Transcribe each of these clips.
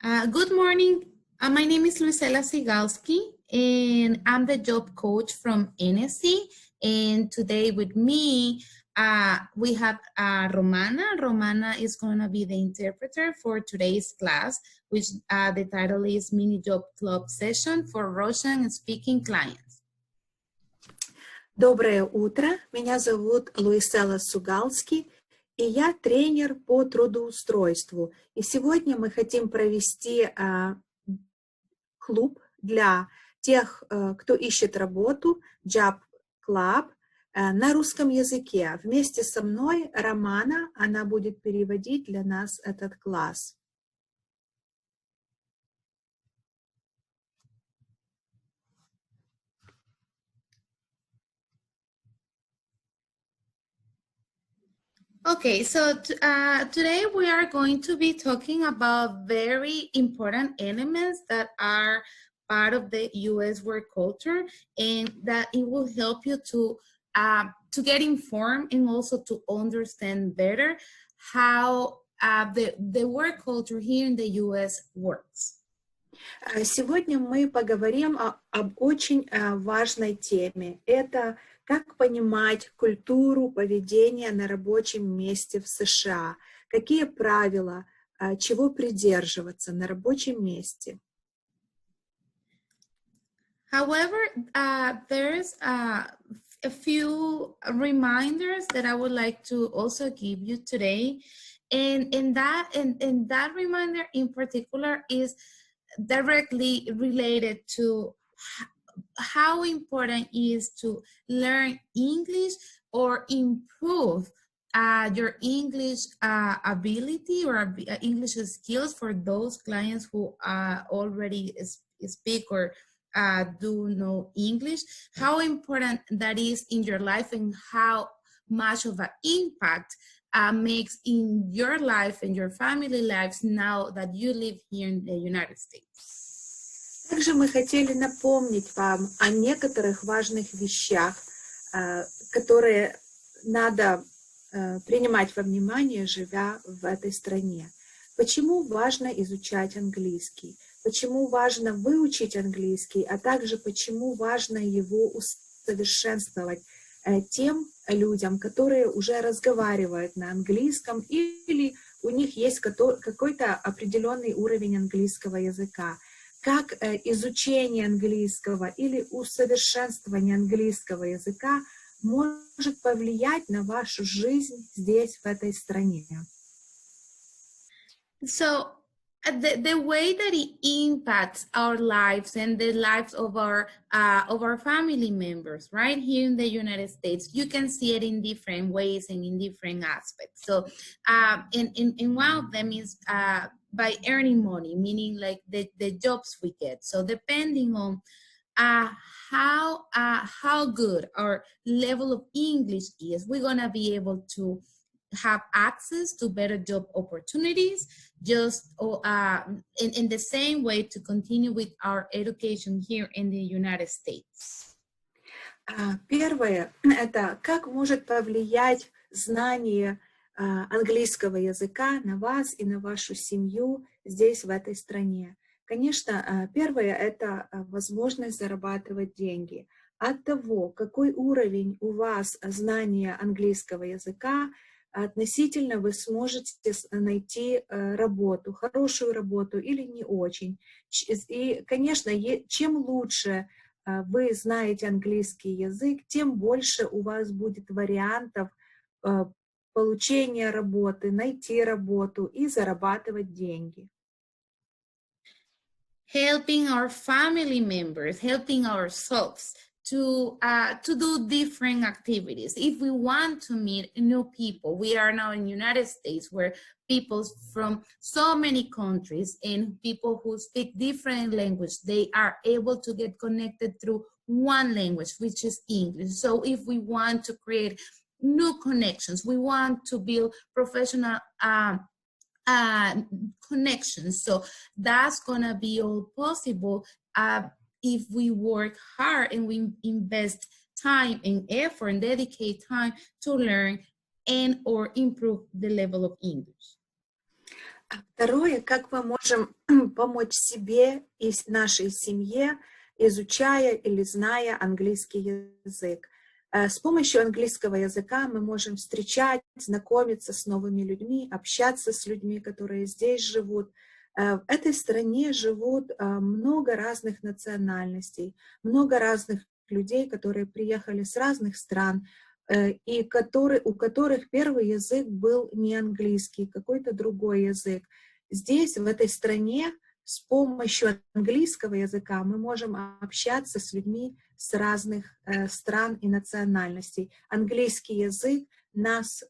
Good morning. My name is Luisela Sugalski, and I'm the job coach from NSC. And today with me, we have Romana. Romana is going to be the interpreter for today's class, which the title is Mini Job Club Session for Russian-speaking clients. Доброе утро. Меня зовут Луисела Сугалски, и я тренер по трудоустройству. И сегодня мы хотим провести клуб для тех, кто ищет работу, Job Club, на русском языке. Вместе со мной Романа, она будет переводить для нас этот класс. Okay, so today we are going to be talking about very important elements that are part of the U.S. work culture, and that it will help you to get informed and also to understand better how the work culture here in the U.S. works. Сегодня мы поговорим об очень важной теме. Это как понимать культуру поведения на рабочем месте в США, какие правила, чего придерживаться на рабочем месте. However, there's a few reminders that I would like to also give you today, and that reminder in particular is directly related to how important it is to learn English or improve your English ability or English skills for those clients who already speak or do know English, how important that is in your life and how much of an impact makes in your life and your family lives now that you live here in the United States. Также мы хотели напомнить вам о некоторых важных вещах, которые надо принимать во внимание, живя в этой стране. Почему важно изучать английский? Почему важно выучить английский, а также почему важно его усовершенствовать тем людям, которые уже разговаривают на английском или у них есть какой-то определенный уровень английского языка. Как изучение английского или усовершенствование английского языка может повлиять на вашу жизнь здесь, в этой стране? So the way that it impacts our lives and the lives of our family members, right here in the United States, you can see it in different ways and in different aspects. So, and one of them is by earning money, meaning like the jobs we get. So depending on how good our level of English is, we're gonna be able to have access to better job opportunities, just in the same way to continue with our education here in the United States. Первое – это как может повлиять знание английского языка на вас и на вашу семью здесь, в этой стране. Конечно, первое – это возможность зарабатывать деньги. От того, какой уровень у вас знания английского языка, относительно вы сможете найти работу, хорошую работу или не очень. И, конечно, чем лучше вы знаете английский язык, тем больше у вас будет вариантов получения работы, найти работу и зарабатывать деньги. Helping our family members, helping ourselves to do different activities. If we want to meet new people, we are now in the United States where people from so many countries and people who speak different language, they are able to get connected through one language, which is English. So if we want to create new connections, we want to build professional connections. So that's gonna be all possible if we work hard and we invest time and effort and dedicate time to learn and or improve the level of English. Второе, как мы можем помочь себе и нашей семье, изучая или зная английский язык. С помощью английского языка мы можем встречать, знакомиться с новыми людьми, общаться с людьми, которые здесь живут. В этой стране живут много разных национальностей, много разных людей, которые приехали с разных стран, и у которых первый язык был не английский, какой-то другой язык. Здесь, в этой стране, с помощью английского языка мы можем общаться с людьми с разных стран и национальностей. Английский язык нас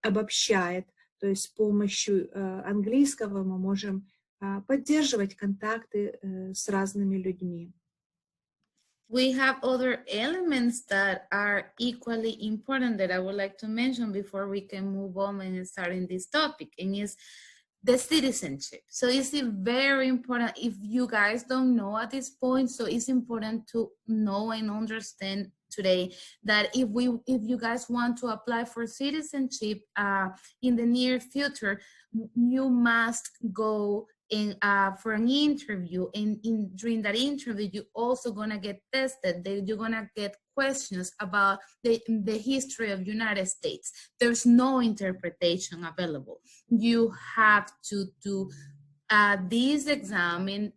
обобщает, то есть с помощью английского мы можем поддерживать контакты с разными людьми. We have other elements that are equally important that I would like to mention before we can move on and start in this topic, and is the citizenship. So it's very important if you guys don't know at this point, so it's important to know and understand today that if you guys want to apply for citizenship in the near future, you must go for an interview, and during that interview you're also gonna get tested. You're gonna get questions about the history of United States. There's no interpretation available. You have to do this exam in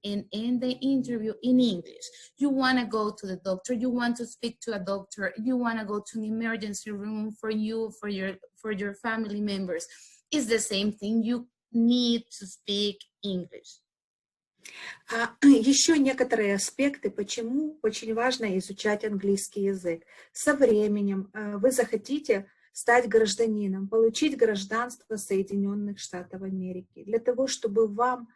the interview in English. You want to go to the doctor, you want to speak to a doctor, you want to go to an emergency room for you, for your family members. It's the same thing. You need to speak English. Еще некоторые аспекты, почему очень важно изучать английский язык. Со временем вы захотите стать гражданином, получить гражданство Соединенных Штатов Америки. Для того, чтобы вам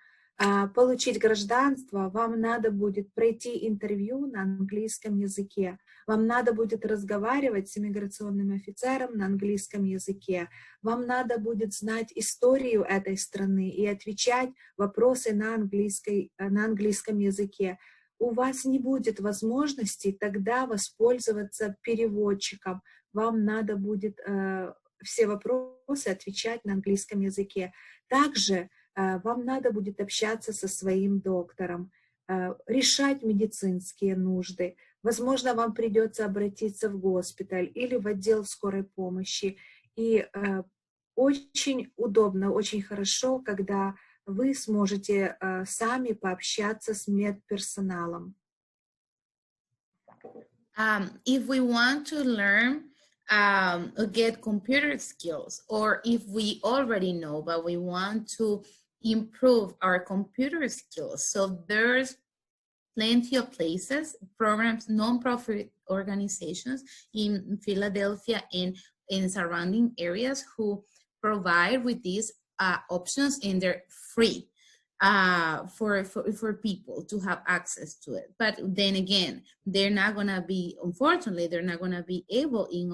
получить гражданство, вам надо будет пройти интервью на английском языке. Вам надо будет разговаривать с иммиграционным офицером на английском языке. Вам надо будет знать историю этой страны и отвечать вопросы на английском языке. У вас не будет возможности тогда воспользоваться переводчиком. Вам надо будет все вопросы отвечать на английском языке. Также вам надо будет общаться со своим доктором, решать медицинские нужды. Возможно, вам придется обратиться в госпиталь или в отдел скорой помощи. И очень удобно, очень хорошо, когда вы сможете сами пообщаться с медперсоналом. If we want to learn get computer skills, or if we already know but we want to improve our computer skills, so there's plenty of places, programs, non-profit organizations in Philadelphia and in surrounding areas who provide with these options, and they're free for people to have access to it. But then again, they're not gonna be, unfortunately, they're not gonna be able in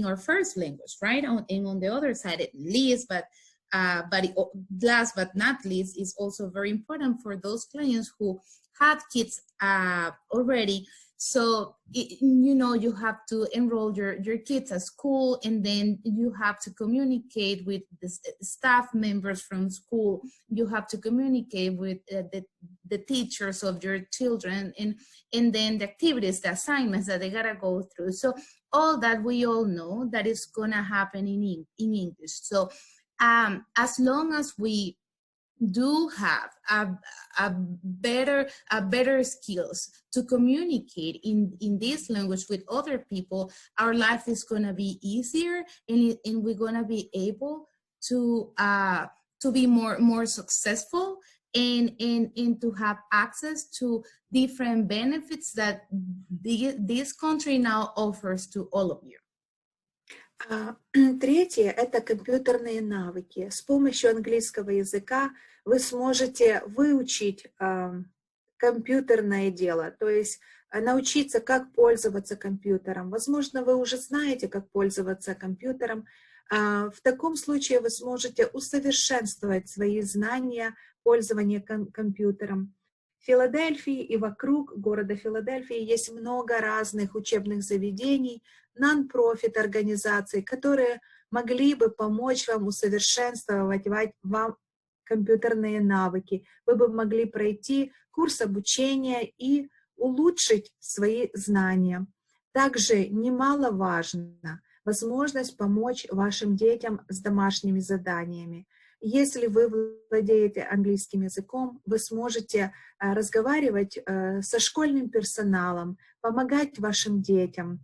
our first language, right? And on the other side, at least, but last but not least, is also very important for those clients who have kids already. So, you have to enroll your kids at school, and then you have to communicate with the staff members from school. You have to communicate with the teachers of your children, and then the activities, the assignments that they gotta go through. So all that we all know that is gonna happen in English. So as long as we do have a better skills to communicate in this language with other people, our life is going to be easier, and we're going to be able to be more successful and to have access to different benefits that this country now offers to all of you. Третье – это компьютерные навыки. С помощью английского языка вы сможете выучить компьютерное дело, то есть научиться, как пользоваться компьютером. Возможно, вы уже знаете, как пользоваться компьютером. В таком случае вы сможете усовершенствовать свои знания пользования компьютером. В Филадельфии и вокруг города Филадельфии есть много разных учебных заведений, нон-профит организаций, которые могли бы помочь вам усовершенствовать вам компьютерные навыки. Вы бы могли пройти курс обучения и улучшить свои знания. Также немаловажно возможность помочь вашим детям с домашними заданиями. Если вы владеете английским языком, вы сможете разговаривать со школьным персоналом, помогать вашим детям.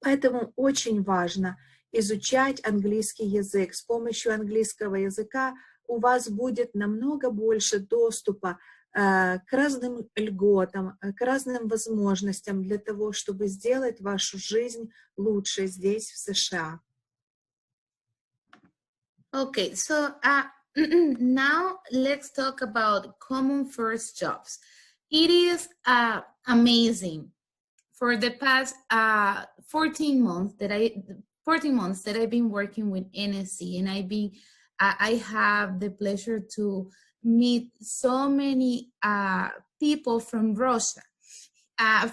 Поэтому очень важно изучать английский язык. С помощью английского языка у вас будет намного больше доступа к разным льготам, к разным возможностям для того, чтобы сделать вашу жизнь лучше здесь, в США. Okay, so now let's talk about common first jobs. It is amazing. For the past 14 months that I've been working with NSC, and I have the pleasure to meet so many people from Russia,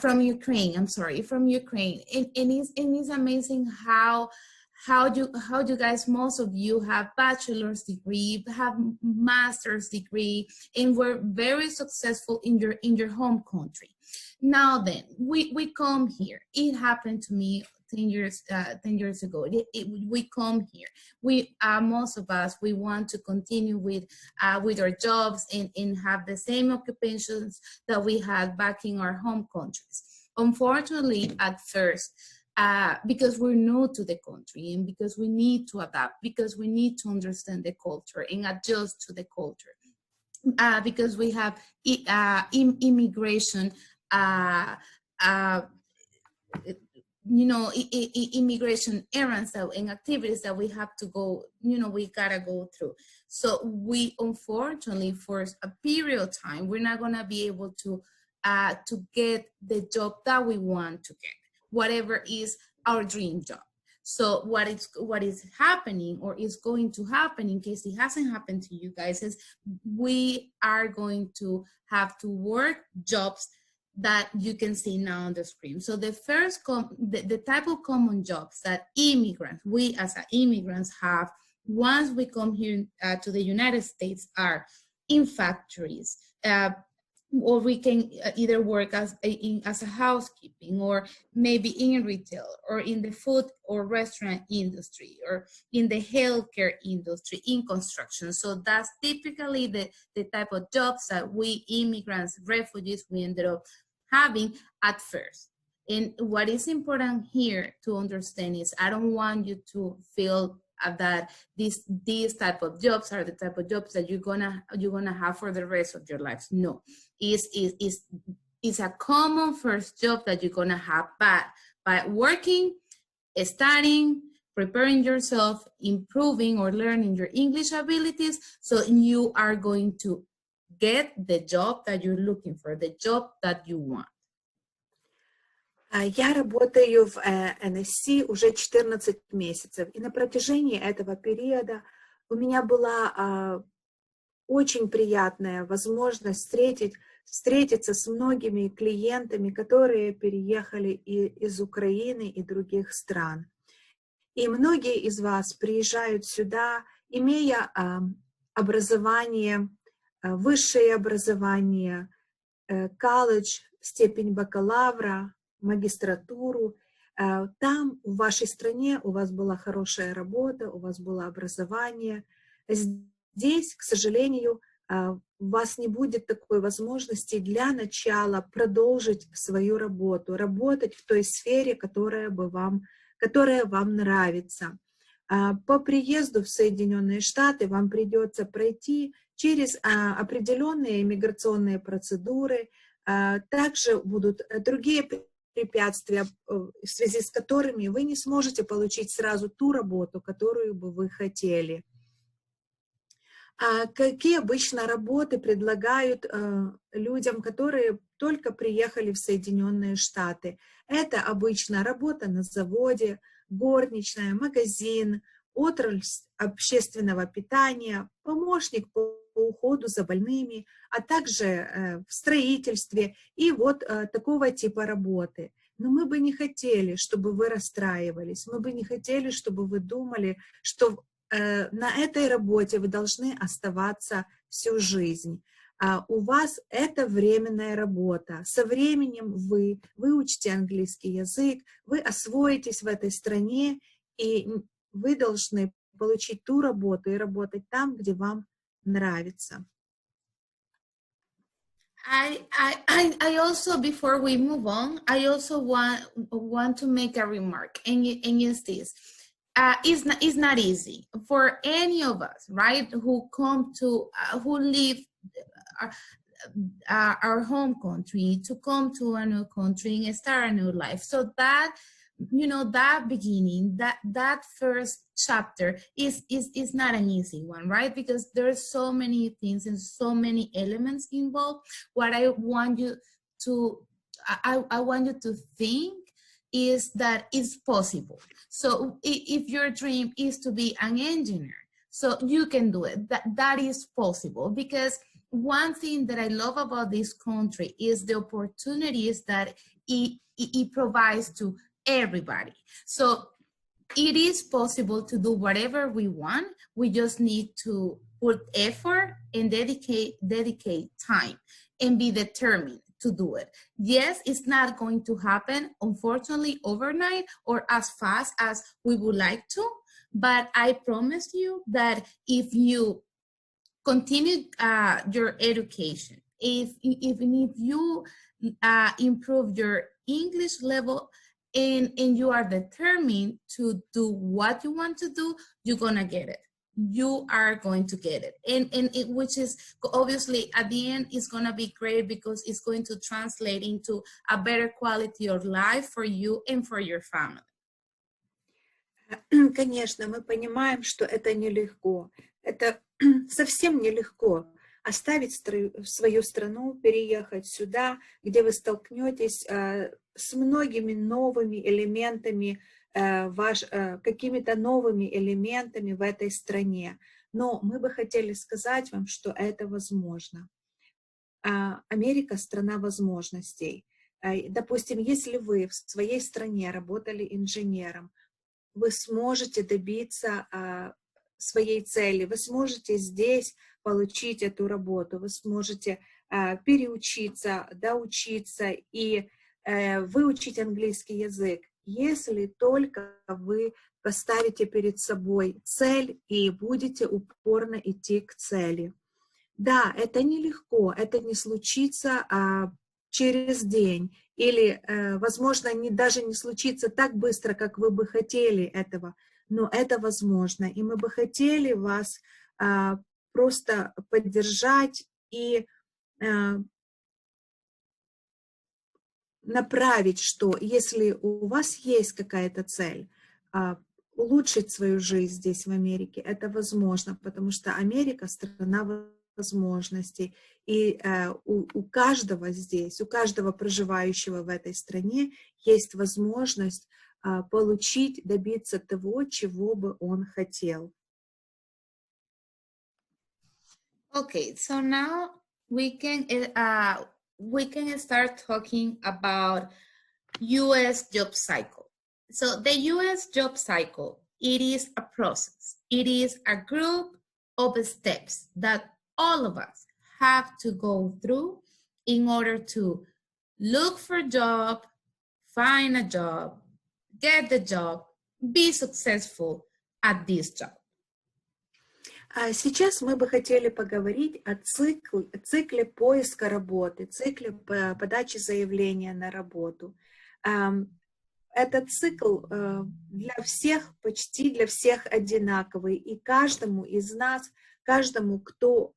from Ukraine. I'm sorry, from Ukraine, and it's amazing how you guys, most of you have bachelor's degree, have master's degree, and were very successful in your home country. Now then, we come here. It happened to me 10 years ago. We come here. We most of us, we want to continue with our jobs and have the same occupations that we had back in our home countries. Unfortunately, at first, because we're new to the country and because we need to adapt, because we need to understand the culture and adjust to the culture, because we have immigration, immigration errands and activities that we have to go, we gotta go through. So we, unfortunately, for a period of time, we're not gonna be able to get the job that we want to get, whatever is our dream job. So what is happening, or is going to happen, in case it hasn't happened to you guys, is we are going to have to work jobs that you can see now on the screen. So the first, the type of common jobs that we as immigrants have once we come here to the United States are in factories, or we can either work as a housekeeping, or maybe in retail, or in the food or restaurant industry, or in the healthcare industry, in construction. So that's typically the type of jobs that we immigrants, refugees, we ended up having at first. And what is important here to understand is, I don't want you to feel that these type of jobs are the type of jobs that you're gonna have for the rest of your lives. No, it's a common first job that you're gonna have by working, studying, preparing yourself, improving or learning your English abilities, so you are going to get the job that you're looking for, the job that you want. Я работаю в NSC уже 14 месяцев, и на протяжении этого периода у меня была очень приятная возможность встретиться с многими клиентами, которые переехали из Украины и других стран. И многие из вас приезжают сюда, имея образование, высшее образование, колледж, степень бакалавра, магистратуру. Там, в вашей стране, у вас была хорошая работа, у вас было образование. Здесь, к сожалению, у вас не будет такой возможности для начала продолжить свою работу, работать в той сфере, которая вам нравится. По приезду в Соединенные Штаты вам придется пройти через определенные иммиграционные процедуры. Также будут другие препятствия, в связи с которыми вы не сможете получить сразу ту работу, которую бы вы хотели. Какие обычно работы предлагают людям, которые только приехали в Соединенные Штаты? Это обычно работа на заводе, горничная, магазин, отрасль общественного питания, помощник по уходу за больными, а также в строительстве и вот такого типа работы. Но мы бы не хотели, чтобы вы расстраивались, мы бы не хотели, чтобы вы думали, что на этой работе вы должны оставаться всю жизнь. У вас это временная работа. Со временем вы выучите английский язык, вы освоитесь в этой стране, и вы должны получить ту работу и работать там, где вам нравится. I also, before we move on, I also want to make a remark, and it's this. It's not easy for any of us, right, who come to, who live our home country, to come to a new country and start a new life. So that, you know, that beginning, that first chapter is not an easy one, right? Because there's so many things and so many elements involved. What I want you to, I want you to think is that it's possible. So if your dream is to be an engineer, so you can do it. That is possible, because one thing that I love about this country is the opportunities that it provides to everybody. So it is possible to do whatever we want. We just need to put effort and dedicate time and be determined to do it. Yes, it's not going to happen, unfortunately, overnight or as fast as we would like to, but I promise you that if you continue your education, even if you improve your English level, and you are determined to do what you want to do, you're gonna get it. You are going to get it. And it, which is obviously at the end is gonna be great, because it's going to translate into a better quality of life for you and for your family. Конечно, мы понимаем, что это нелегко. Это совсем нелегко оставить свою страну, переехать сюда, где вы столкнетесь с многими новыми элементами, какими-то новыми элементами в этой стране. Но мы бы хотели сказать вам, что это возможно. Америка — страна возможностей. Допустим, если вы в своей стране работали инженером, вы сможете добиться своей цели, вы сможете здесь получить эту работу, вы сможете переучиться, доучиться и выучить английский язык, если только вы поставите перед собой цель и будете упорно идти к цели. Да, это нелегко, это не случится через день, или, возможно, даже не случится так быстро, как вы бы хотели этого, но это возможно, и мы бы хотели вас просто поддержать и направить, что если у вас есть какая-то цель, улучшить свою жизнь здесь, в Америке, это возможно, потому что Америка — страна возможностей, и у каждого здесь, у каждого проживающего в этой стране есть возможность получить, добиться того, чего бы он хотел. Okay, so now we can start talking about U.S. job cycle. So the U.S. job cycle, it is a process. It is a group of steps that all of us have to go through in order to look for a job, find a job, get the job, be successful at this job. Сейчас мы бы хотели поговорить о цикле поиска работы, цикле подачи заявления на работу. Этот цикл для всех, почти для всех одинаковый, и каждому из нас, каждому, кто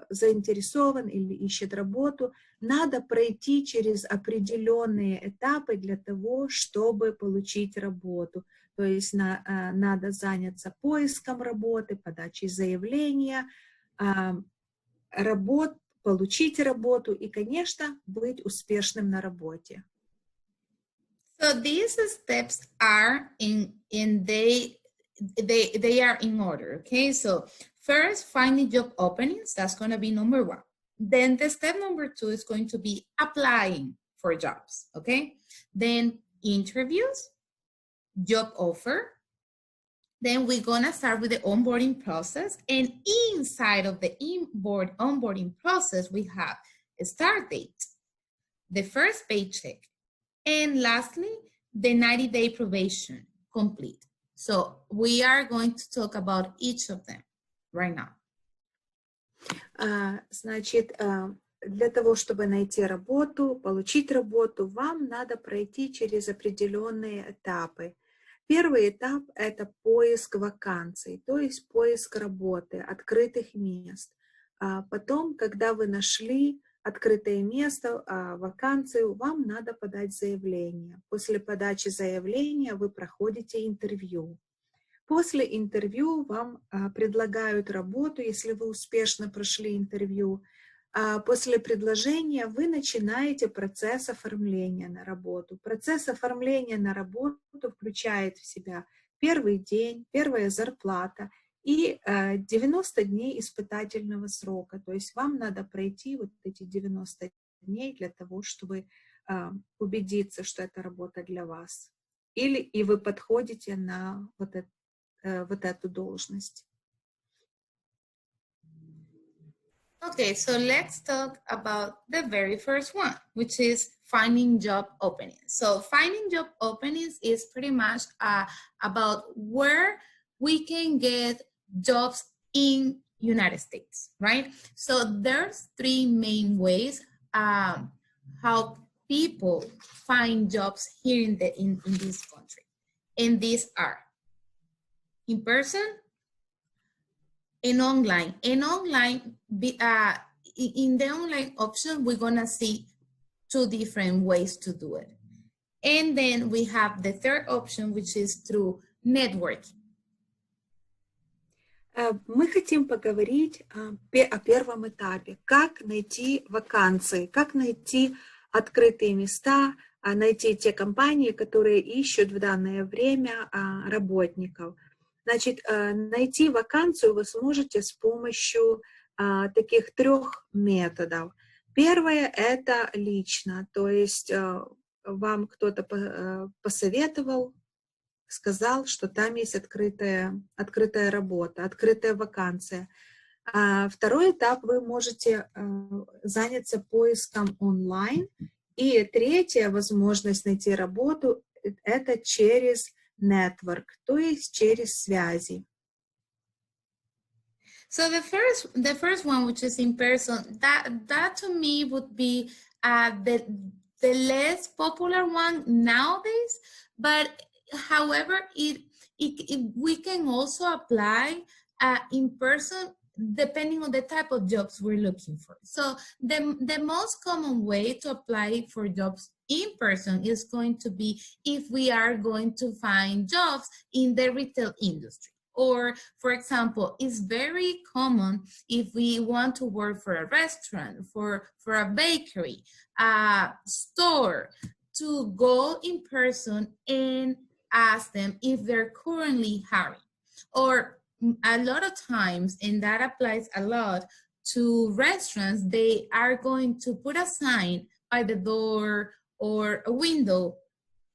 заинтересован или ищет работу, надо пройти через определенные этапы для того, чтобы получить работу. То есть надо заняться поиском работы, подачей заявления, получить работу и, конечно, быть успешным на работе. So these steps are they are in order, okay? So first, finding job openings, that's going to be number one. Then the step number two is going to be applying for jobs, okay? Then interviews, job offer. Then we're gonna start with the onboarding process, and inside of the onboarding process, we have a start date, the first paycheck, and lastly, the 90-day probation complete. So we are going to talk about each of them right now. Значит, для того, чтобы найти работу, получить работу, вам надо пройти через определенные этапы. Первый этап – это поиск вакансий, то есть поиск работы, открытых мест. Потом, когда вы нашли открытое место, вакансию, вам надо подать заявление. После подачи заявления вы проходите интервью. После интервью вам предлагают работу, если вы успешно прошли интервью. После предложения вы начинаете процесс оформления на работу. Процесс оформления на работу включает в себя первый день, первая зарплата и 90 дней испытательного срока. То есть вам надо пройти вот эти 90 дней для того, чтобы убедиться, что эта работа для вас. И вы подходите на вот эту должность. Okay, so let's talk about the very first one, which is finding job openings. So finding job openings is pretty much about where we can get jobs in United States, right? So there's three main ways how people find jobs here in this country. And these are in person and online. And online, in the online option, we're gonna see two different ways to do it. And then we have the third option, which is through networking. Мы хотим поговорить о первом этапе, как найти вакансии, как найти открытые места, найти те компании, которые ищут в данное время работников. Значит, найти вакансию вы сможете с помощью таких трех методов. Первое – это лично, то есть вам кто-то посоветовал, сказал, что там есть открытая работа, открытая вакансия. Второй этап – вы можете заняться поиском онлайн. И третья возможность найти работу – это через network, то есть через связи. So the first one, which is in person, that to me would be the less popular one nowadays. But however, we can also apply in person depending on the type of jobs we're looking for. So the most common way to apply for jobs in person is going to be if we are going to find jobs in the retail industry. Or, for example, it's very common if we want to work for a restaurant, for a bakery, a store, to go in person and ask them if they're currently hiring. Or a lot of times, and that applies a lot to restaurants, they are going to put a sign by the door or a window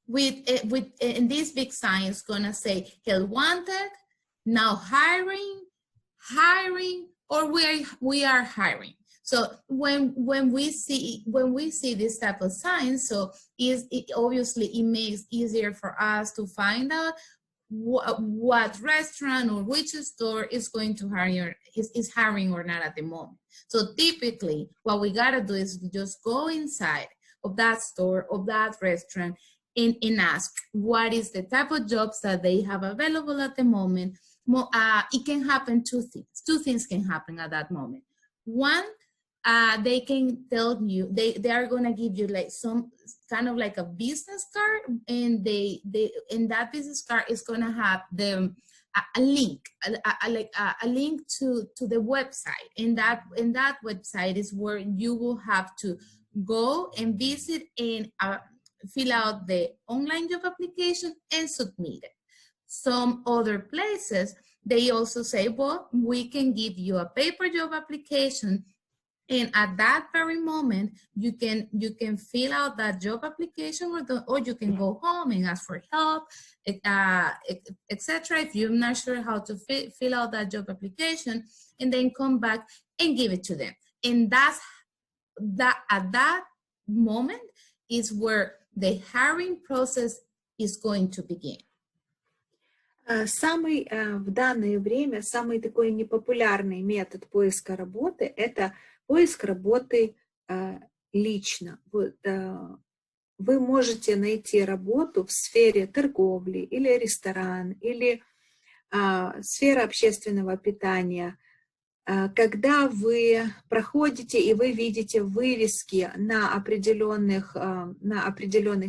and this big sign is gonna say, "Help wanted, now hiring, or we are hiring." So when we see this type of signs, so obviously it makes easier for us to find out what restaurant or which store is going to hire is hiring or not at the moment. So typically what we gotta do is just go inside of that store, of that restaurant, and ask what is the type of jobs that they have available at the moment. It can happen two things can happen at that moment. One, they can tell you, they are gonna give you like some kind of like a business card, and that business card is gonna have a link, a link to the website, and that website is where you will have to go and visit and fill out the online job application and submit it. Some other places, they also say, well, we can give you a paper job application And at that very moment, you can fill out that job application, or you can go home and ask for help, etc. If you're not sure how to fill out that job application, and then come back and give it to them. And that's that at that moment is where the hiring process is going to begin. Самый в данное время самый такой непопулярный метод поиска работы – это поиск работы лично. Вы можете найти работу в сфере торговли или ресторан, или сфера общественного питания. Когда вы проходите и вы видите вывески на определенных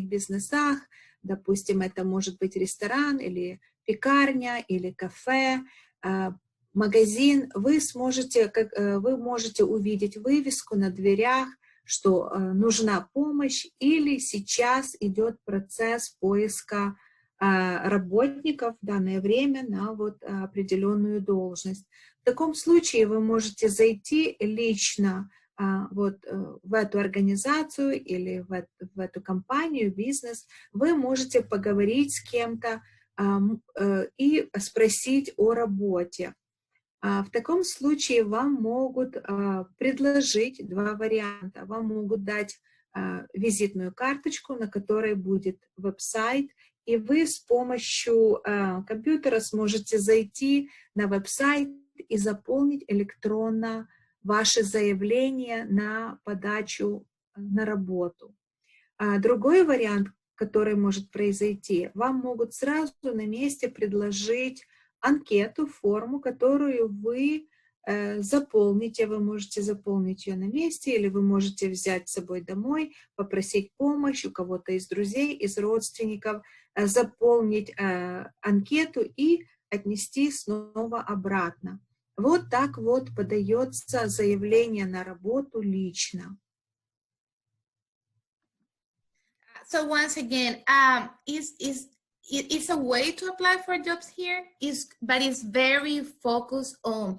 бизнесах, допустим, это может быть ресторан или пекарня, или кафе, магазин, вы можете увидеть вывеску на дверях, что нужна помощь, или сейчас идет процесс поиска работников в данное время на определенную должность. В таком случае вы можете зайти лично в эту организацию или в эту компанию, бизнес. Вы можете поговорить с кем-то и спросить о работе. В таком случае вам могут предложить два варианта. Вам могут дать визитную карточку, на которой будет веб-сайт, и вы с помощью компьютера сможете зайти на веб-сайт и заполнить электронно ваше заявление на подачу на работу. Другой вариант, который может произойти, вам могут сразу на месте предложить анкету, форму, которую вы заполните. Вы можете заполнить ее на месте, или вы можете взять с собой домой, попросить помощь у кого-то из друзей, из родственников, заполнить анкету и отнести снова обратно. Вот так вот подается заявление на работу лично. So once again, it's a way to apply for jobs here, but it's very focused on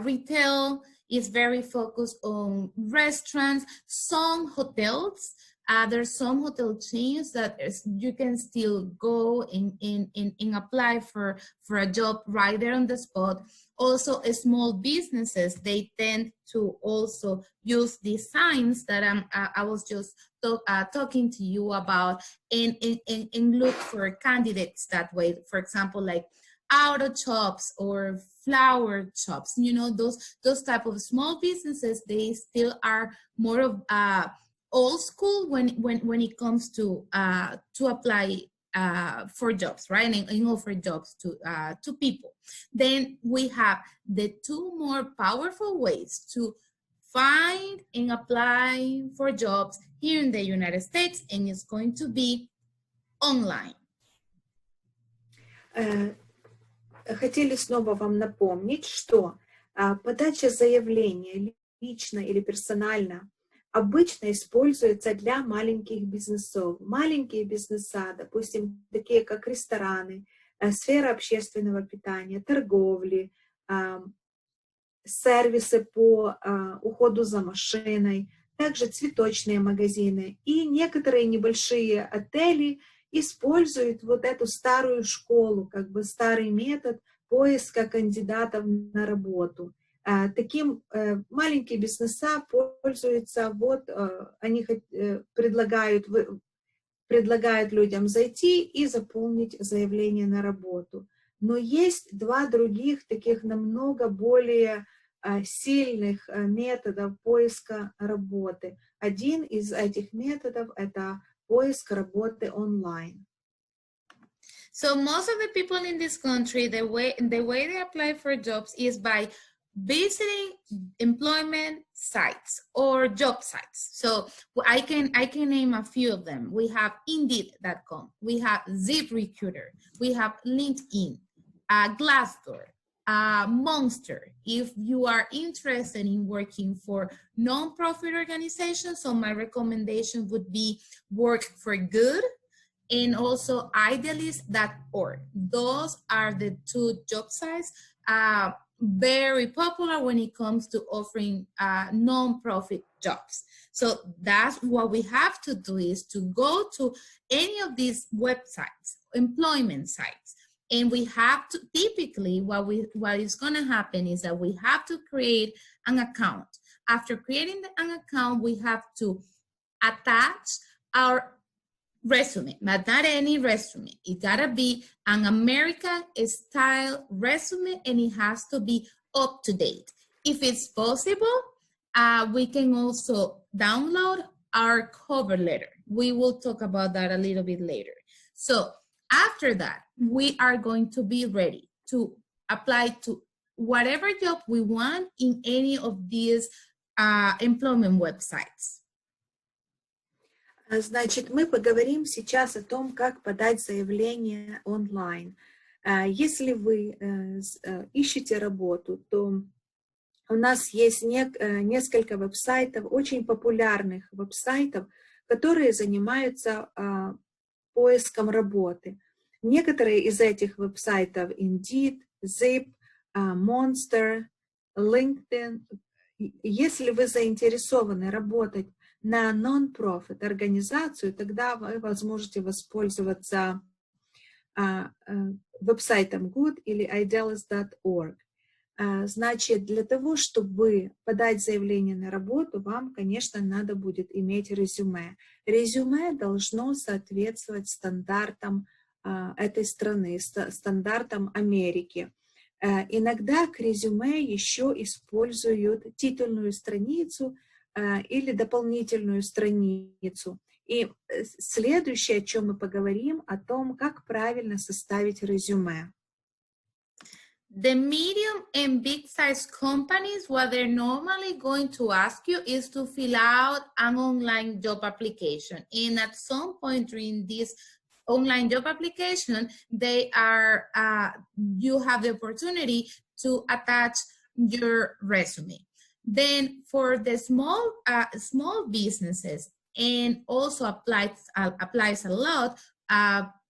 retail, it's very focused on restaurants, some hotels. There's some hotel chains that you can still go and apply for a job right there on the spot. Also, small businesses, they tend to also use these signs that I was just talking to you about, and look for candidates that way. For example, like auto shops or flower shops, you know, those type of small businesses, they still are more of old school when it comes to apply for jobs, right, and offer jobs to people. Then we have the two more powerful ways to find and apply for jobs here in the United States, and it's going to be online. Хотели снова вам напомнить, что подача заявления лично или персонально обычно используется для маленьких бизнесов. Маленькие бизнеса, допустим, такие как рестораны, сфера общественного питания, торговли, сервисы по уходу за машиной, также цветочные магазины. И некоторые небольшие отели используют вот эту старую школу, как бы старый метод поиска кандидатов на работу. Таким маленькие бизнеса пользуются, они предлагают людям зайти и заполнить заявление на работу. Но есть два других таких намного более сильных методов поиска работы. Один из этих методов – это поиск работы онлайн. So most of the people in this country, the way they apply for jobs is by visiting employment sites or job sites. So I can name a few of them. We have Indeed.com, we have ZipRecruiter, we have LinkedIn, Glassdoor, Monster. If you are interested in working for non-profit organizations, so my recommendation would be Work for Good, and also Idealist.org. Those are the two job sites very popular when it comes to offering non-profit jobs. So that's what we have to do, is to go to any of these websites, employment sites, and we have to, typically what is going to happen is that we have to create an account. After creating an account, we have to attach our resume, but not any resume. It gotta be an American style resume, and it has to be up to date. If it's possible, we can also download our cover letter. We will talk about that a little bit later. So after that, we are going to be ready to apply to whatever job we want in any of these employment websites. Значит, мы поговорим сейчас о том, как подать заявление онлайн. Если вы ищете работу, то у нас есть несколько веб-сайтов, очень популярных веб-сайтов, которые занимаются поиском работы. Некоторые из этих веб-сайтов Indeed, Zip, Monster, LinkedIn. Если вы заинтересованы работать на non-profit организацию, тогда вы сможете воспользоваться веб-сайтом Good или idealist.org. Значит, для того, чтобы подать заявление на работу, вам, конечно, надо будет иметь резюме. Резюме должно соответствовать стандартам этой страны, стандартам Америки. Иногда к резюме еще используют титульную страницу или дополнительную страницу. И следующее, о чем мы поговорим, о том, как правильно составить резюме. The medium and big size companies, what they're normally going to ask you is to fill out an online job application. And at some point during this online job application, they are, you have the opportunity to attach your resume. Then for the small businesses, and also applies a lot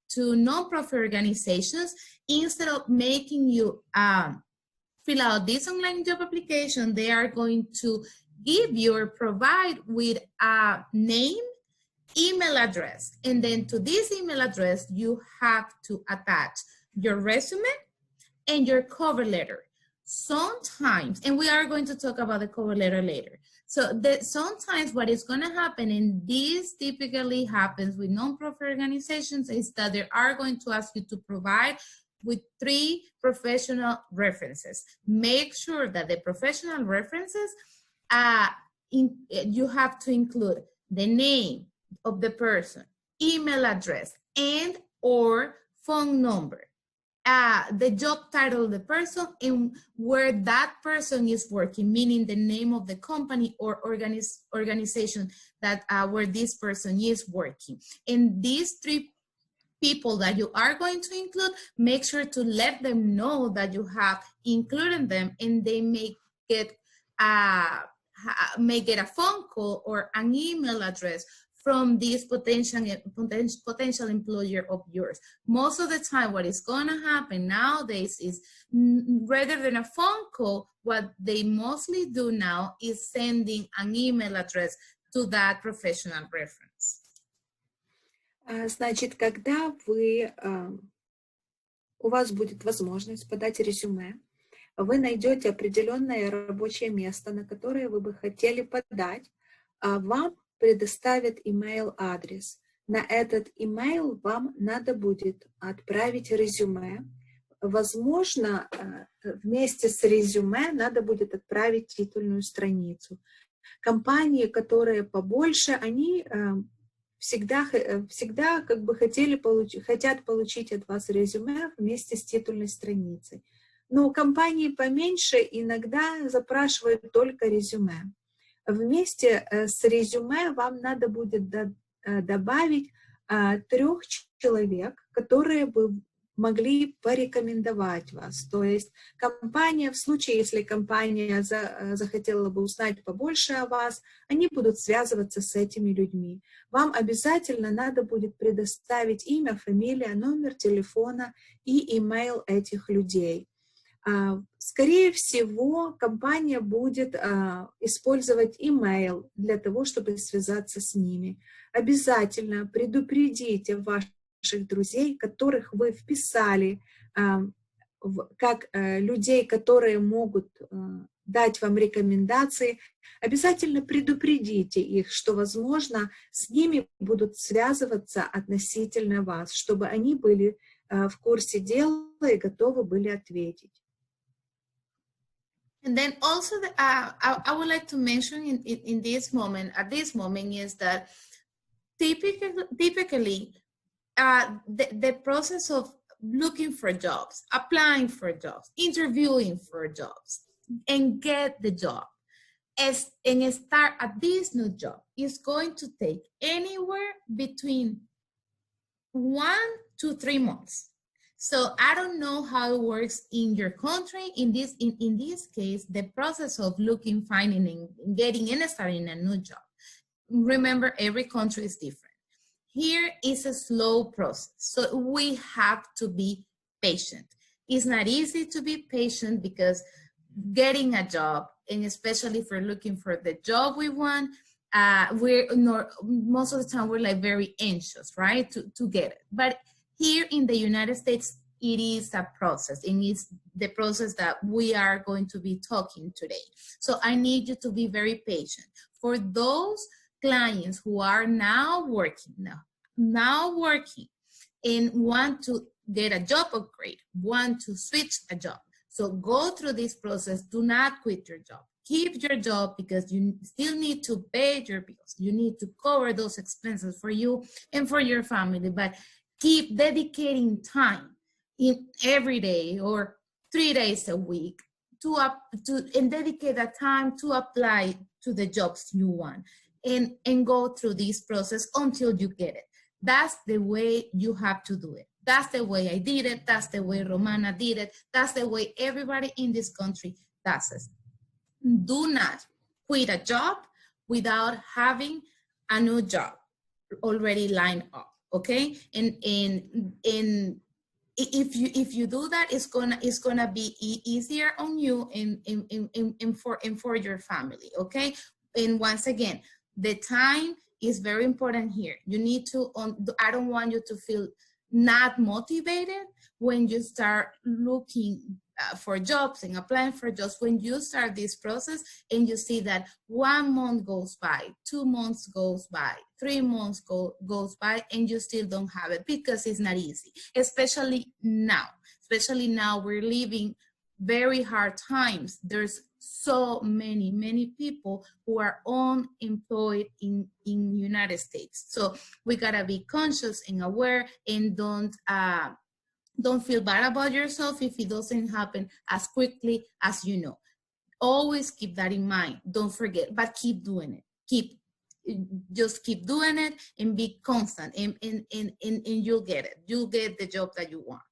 to nonprofit organizations, instead of making you fill out this online job application, they are going to give you or provide with a name, email address, and then to this email address, you have to attach your resume and your cover letter. Sometimes, and we are going to talk about the cover letter later. So sometimes what is going to happen, and this typically happens with nonprofit organizations, is that they are going to ask you to provide with 3 professional references. Make sure that the professional references, you have to include the name of the person, email address, and or phone number. The job title of the person and where that person is working, meaning the name of the company or organization that where this person is working. And these 3 people that you are going to include, make sure to let them know that you have included them, and they may get a phone call or an email address from this potential employer of yours. Most of the time, what is going to happen nowadays is, rather than a phone call, what they mostly do now is sending an email address to that professional reference. Значит, когда у вас будет возможность подать резюме, вы найдете определенное рабочее место, на которое вы бы хотели подать, вам предоставят email-адрес. На этот email вам надо будет отправить резюме. Возможно, вместе с резюме надо будет отправить титульную страницу. Компании, которые побольше, они всегда как бы хотят получить от вас резюме вместе с титульной страницей. Но компании поменьше иногда запрашивают только резюме. Вместе с резюме вам надо будет добавить 3 человек, которые бы могли порекомендовать вас. То есть компания, в случае, если компания захотела бы узнать побольше о вас, они будут связываться с этими людьми. Вам обязательно надо будет предоставить имя, фамилия, номер телефона и имейл этих людей. Скорее всего, компания будет использовать email для того, чтобы связаться с ними. Обязательно предупредите ваших друзей, которых вы вписали как людей, которые могут дать вам рекомендации. Обязательно предупредите их, что, возможно, с ними будут связываться относительно вас, чтобы они были в курсе дела и готовы были ответить. And then also, I would like to mention in this moment, at this moment, is that typically the process of looking for jobs, applying for jobs, interviewing for jobs, and get the job, and start at this new job is going to take anywhere between 1 to 3 months. So I don't know how it works in your country. In this case, the process of looking, finding, and getting and starting a new job. Remember, every country is different. Here is a slow process, so we have to be patient. It's not easy to be patient because getting a job, and especially if we're looking for the job we want, most of the time we're like very anxious, right, to get it. But here in the United States, it is a process, and it's the process that we are going to be talking today. So I need you to be very patient. For those clients who are now working and want to get a job upgrade, want to switch a job. So go through this process. Do not quit your job. Keep your job because you still need to pay your bills. You need to cover those expenses for you and for your family, but keep dedicating time in every day or 3 days a week and dedicate that time to apply to the jobs you want and go through this process until you get it. That's the way you have to do it. That's the way I did it. That's the way Romana did it. That's the way everybody in this country does it. Do not quit a job without having a new job already lined up, okay? And if you do that, it's gonna be easier on you and for your family, okay? And once again, the time is very important here. You need to, I don't want you to feel not motivated when you start looking for jobs and applying for jobs. When you start this process and you see that 1 month goes by, 2 months goes by, 3 months goes by, and you still don't have it because it's not easy, especially now. Especially now, we're living very hard times. There's so many people who are unemployed in United States. So we gotta be conscious and aware, and don't feel bad about yourself if it doesn't happen as quickly as you know. Always keep that in mind. Don't forget, but keep doing it. Just keep doing it and be constant, and you'll get it. You'll get the job that you want.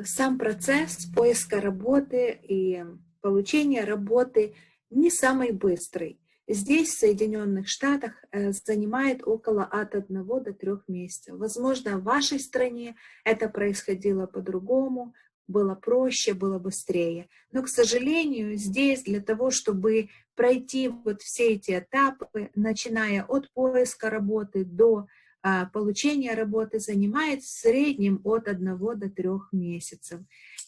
Сам процесс поиска работы и получения работы не самый быстрый. Здесь, в Соединенных Штатах, занимает от 1 до 3 месяцев. Возможно, в вашей стране это происходило по-другому, было проще, было быстрее. Но, к сожалению, здесь для того, чтобы пройти вот все эти этапы, начиная от поиска работы до получения работы, занимает в среднем от 1 до 3 месяцев.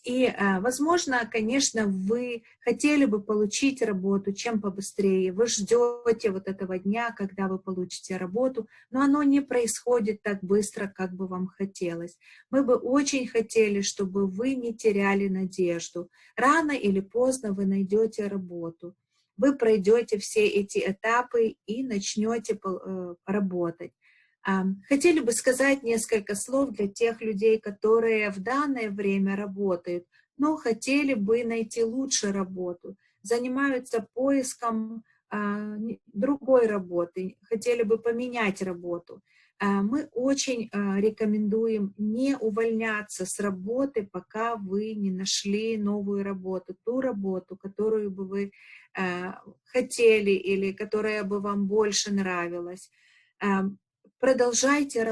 И, возможно, конечно, вы хотели бы получить работу чем побыстрее. Вы ждете вот этого дня, когда вы получите работу, но оно не происходит так быстро, как бы вам хотелось. Мы бы очень хотели, чтобы вы не теряли надежду. Рано или поздно вы найдете работу. Вы пройдете все эти этапы и начнете работать. Хотели бы сказать несколько слов для тех людей, которые в данное время работают, но хотели бы найти лучше работу, занимаются поиском другой работы, хотели бы поменять работу. Мы очень рекомендуем не увольняться с работы, пока вы не нашли новую работу, ту работу, которую бы вы хотели или которая бы вам больше нравилась. Продолжайте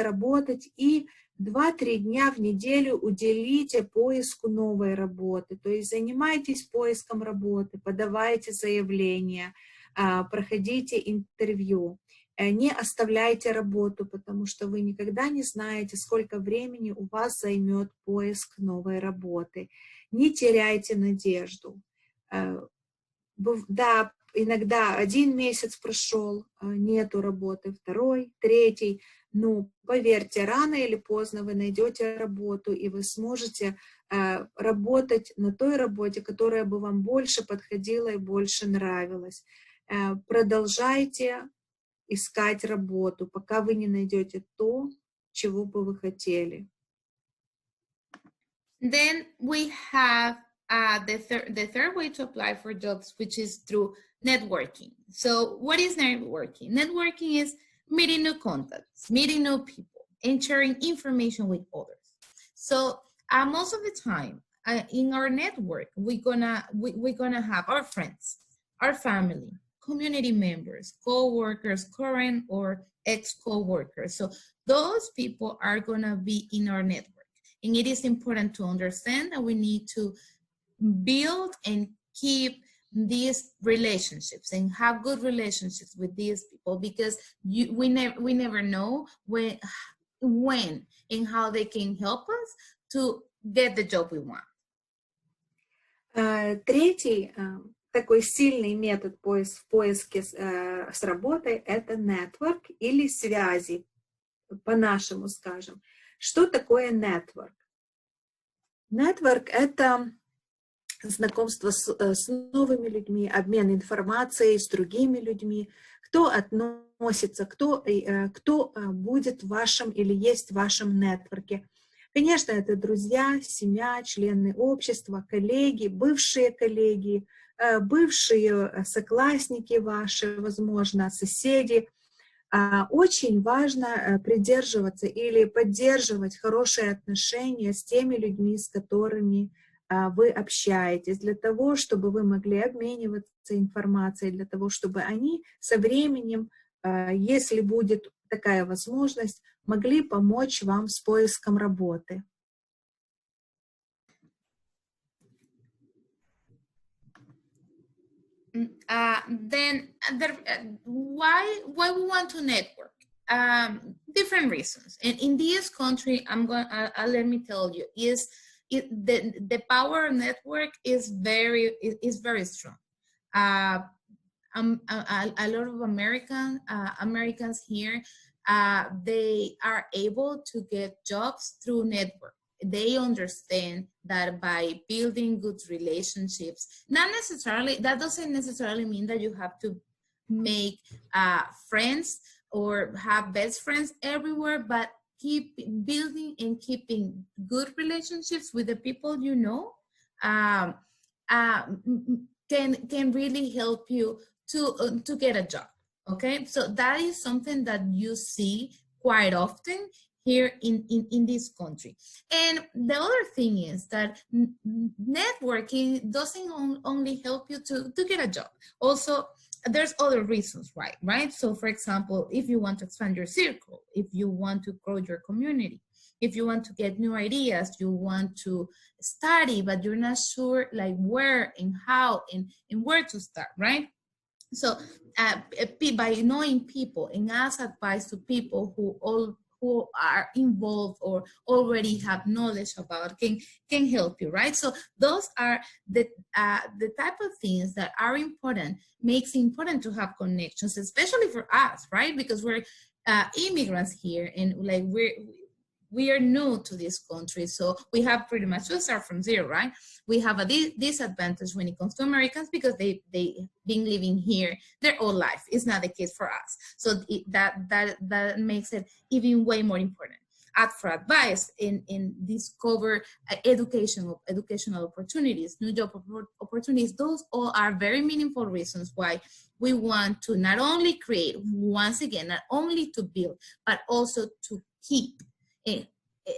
работать и 2-3 дня в неделю уделите поиску новой работы, то есть занимайтесь поиском работы, подавайте заявления, проходите интервью, не оставляйте работу, потому что вы никогда не знаете, сколько времени у вас займет поиск новой работы. Не теряйте надежду. Да, иногда 1 месяц прошел, нету работы, 2-й, 3-й, но поверьте, рано или поздно вы найдете работу, и вы сможете работать на той работе, которая бы вам больше подходила и больше нравилась. Продолжайте искать работу, пока вы не найдете то, чего бы вы хотели. Then we have the third way to apply for jobs, which is through networking. So what is networking? Networking is meeting new contacts, meeting new people, and sharing information with others. So most of the time in our network, we're gonna have our friends, our family, community members, co-workers, current or ex-co-workers. So those people are gonna be in our network. And it is important to understand that we need to build and keep these relationships and have good relationships with these people, because we never know when and how they can help us to get the job we want. Третий такой сильный метод в поиске с работой — это network или связи, по-нашему скажем. Что такое network? Network — это знакомство с новыми людьми, обмен информацией с другими людьми, кто относится, кто будет в вашем или есть в вашем нетворке. Конечно, это друзья, семья, члены общества, коллеги, бывшие соклассники ваши, возможно, соседи. Очень важно придерживаться или поддерживать хорошие отношения с теми людьми, с которыми вы общаетесь, для того, чтобы вы могли обмениваться информацией, для того, чтобы они со временем, если будет такая возможность, могли помочь вам с поиском работы. Then why we want to network? Different reasons. And in this country, let me tell you, the power of network is very strong. A lot of Americans here, they are able to get jobs through network. They understand that by building good relationships, that doesn't necessarily mean that you have to make friends or have best friends everywhere, but keep building and keeping good relationships with the people you know can really help you to get a job. Okay, so that is something that you see quite often here in this country. And the other thing is that networking doesn't only help you to get a job. Also, there's other reasons, right? So for example, if you want to expand your circle, if you want to grow your community, if you want to get new ideas, you want to study, but you're not sure like where and how and where to start, right? So by knowing people and ask advice to people who are involved or already have knowledge about can help you, right? So those are the type of things that are important, makes it important to have connections, especially for us, right? Because we're immigrants here, and like we are new to this country, so we have pretty much to start from zero, right? We have a disadvantage when it comes to Americans because they've been living here their whole life. It's not the case for us. So that makes it even way more important. Ask for advice and discover educational opportunities, new job opportunities. Those all are very meaningful reasons why we want to not only create, once again, not only to build, but also to keep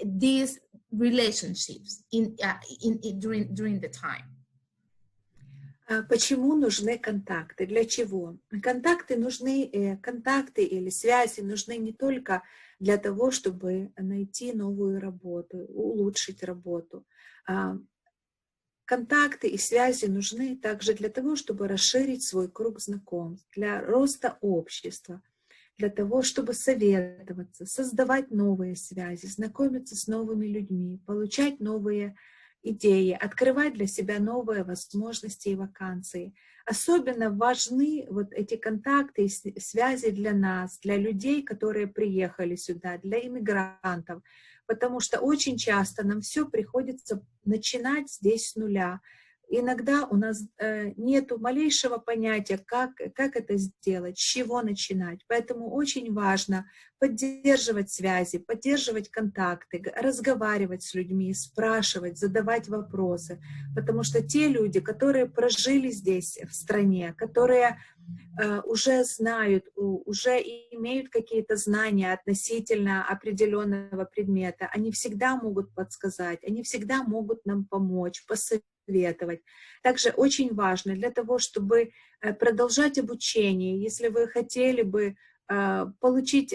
these relationships during the time. Почему нужны контакты? Для чего? Контакты нужны, контакты или связи нужны не только для того, чтобы найти новую работу, улучшить работу. Контакты и связи нужны также для того, чтобы расширить свой круг знакомств, для роста общества, для того, чтобы советоваться, создавать новые связи, знакомиться с новыми людьми, получать новые идеи, открывать для себя новые возможности и вакансии. Особенно важны вот эти контакты и связи для нас, для людей, которые приехали сюда, для иммигрантов, потому что очень часто нам все приходится начинать здесь с нуля. Иногда у нас нету малейшего понятия, как это сделать, с чего начинать. Поэтому очень важно поддерживать связи, поддерживать контакты, разговаривать с людьми, спрашивать, задавать вопросы. Потому что те люди, которые прожили здесь, в стране, которые уже знают, уже имеют какие-то знания относительно определенного предмета, они всегда могут подсказать, они всегда могут нам помочь, посоветовать. Также очень важно для того, чтобы продолжать обучение, если вы хотели бы получить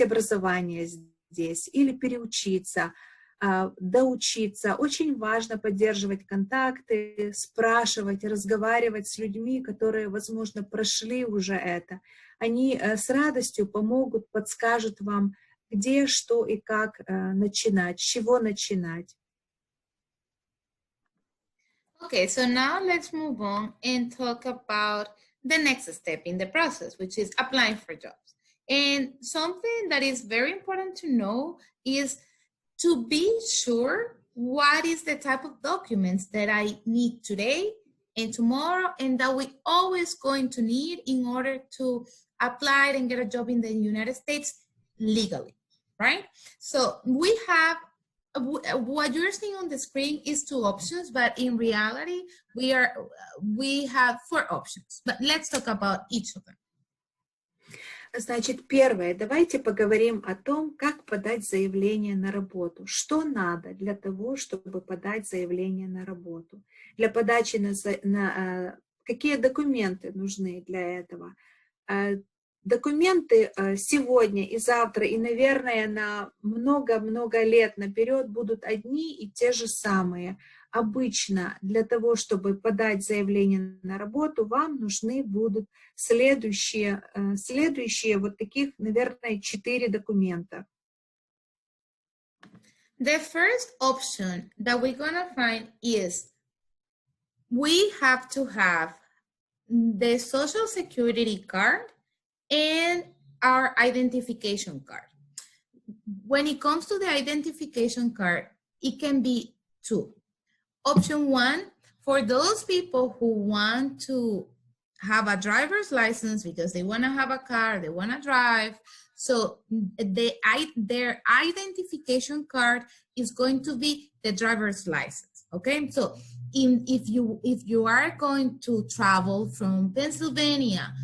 образование здесь или переучиться, доучиться. Очень важно поддерживать контакты, спрашивать, разговаривать с людьми, которые, возможно, прошли уже это. Они с радостью помогут, подскажут вам, где, что и как начинать, с чего начинать. Okay, so now let's move on and talk about the next step in the process, which is applying for jobs. And something that is very important to know is to be sure what is the type of documents that I need today and tomorrow, and that we always going to need in order to apply and get a job in the United States legally, right? So we have, what you're seeing on the screen is 2 options, but in reality, we have 4 options. But let's talk about each of them. Значит, первое, давайте поговорим о том, как подать заявление на работу. Что надо для того, чтобы подать заявление на работу? Для подачи какие документы нужны для этого? Документы сегодня и завтра, и, наверное, на много-много лет наперед будут одни и те же самые. Обычно для того, чтобы подать заявление на работу, вам нужны будут следующие вот таких, наверное, 4 документа. The first option that we're gonna find is we have to have the Social Security card and our identification card. When it comes to the identification card, it can be 2. Option 1, for those people who want to have a driver's license because they want to have a car, they want to drive. So their identification card is going to be the driver's license. Okay, so if you are going to travel from Pennsylvania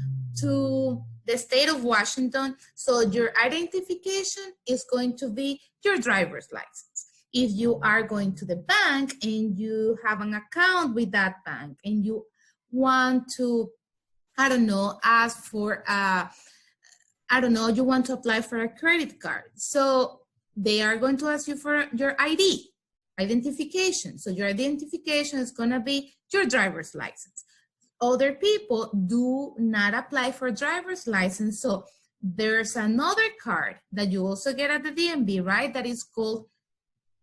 to the state of Washington, so your identification is going to be your driver's license. If you are going to the bank and you have an account with that bank and you want to, I don't know, ask for, you want to apply for a credit card. So they are going to ask you for your ID, identification. So your identification is going to be your driver's license. Other people do not apply for driver's license. So there's another card that you also get at the DMV, right? That is called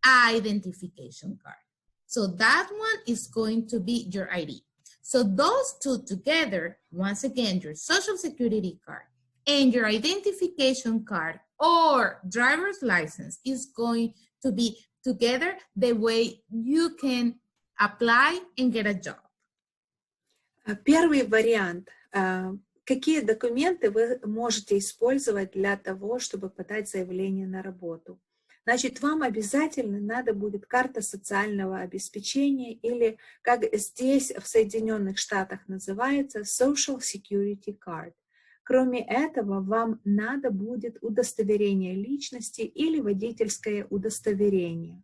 identification card. So that one is going to be your ID. So those 2 together, once again, your Social Security card and your identification card or driver's license is going to be together the way you can apply and get a job. Первый вариант. Какие документы вы можете использовать для того, чтобы подать заявление на работу? Значит, вам обязательно надо будет карта социального обеспечения или, как здесь в Соединенных Штатах называется, Social Security Card. Кроме этого, вам надо будет удостоверение личности или водительское удостоверение.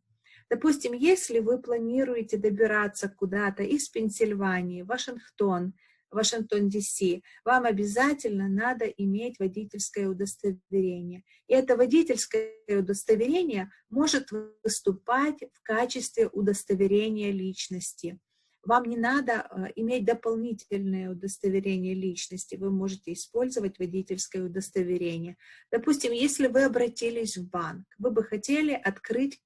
Допустим, если вы планируете добираться куда-то из Пенсильвании, Вашингтон, Д.С., вам обязательно надо иметь водительское удостоверение. И это водительское удостоверение может выступать в качестве удостоверения личности. Вам не надо иметь дополнительное удостоверение личности, вы можете использовать водительское удостоверение. Допустим, если вы обратились в банк, вы бы хотели открыть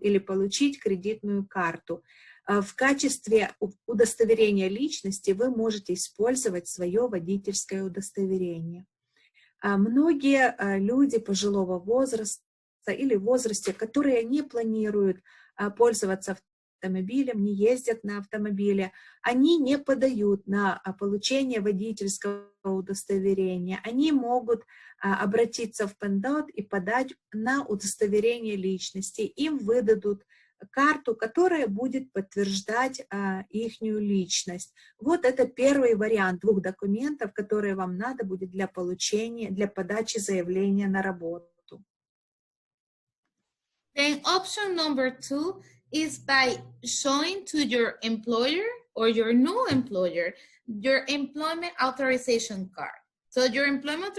или получить кредитную карту. В качестве удостоверения личности вы можете использовать свое водительское удостоверение. Многие люди пожилого возраста или в возрасте, которые не планируют пользоваться автомобилем, не ездят на автомобиле, они не подают на получение водительского удостоверения. Они могут обратиться в ПНДОТ и подать на удостоверение личности. Им выдадут карту, которая будет подтверждать ихнюю личность. Вот это первый вариант 2 документов, которые вам надо будет для подачи заявления на работу. Then option number 2 is by showing to your employer or your new employer your employment authorization card. So your employment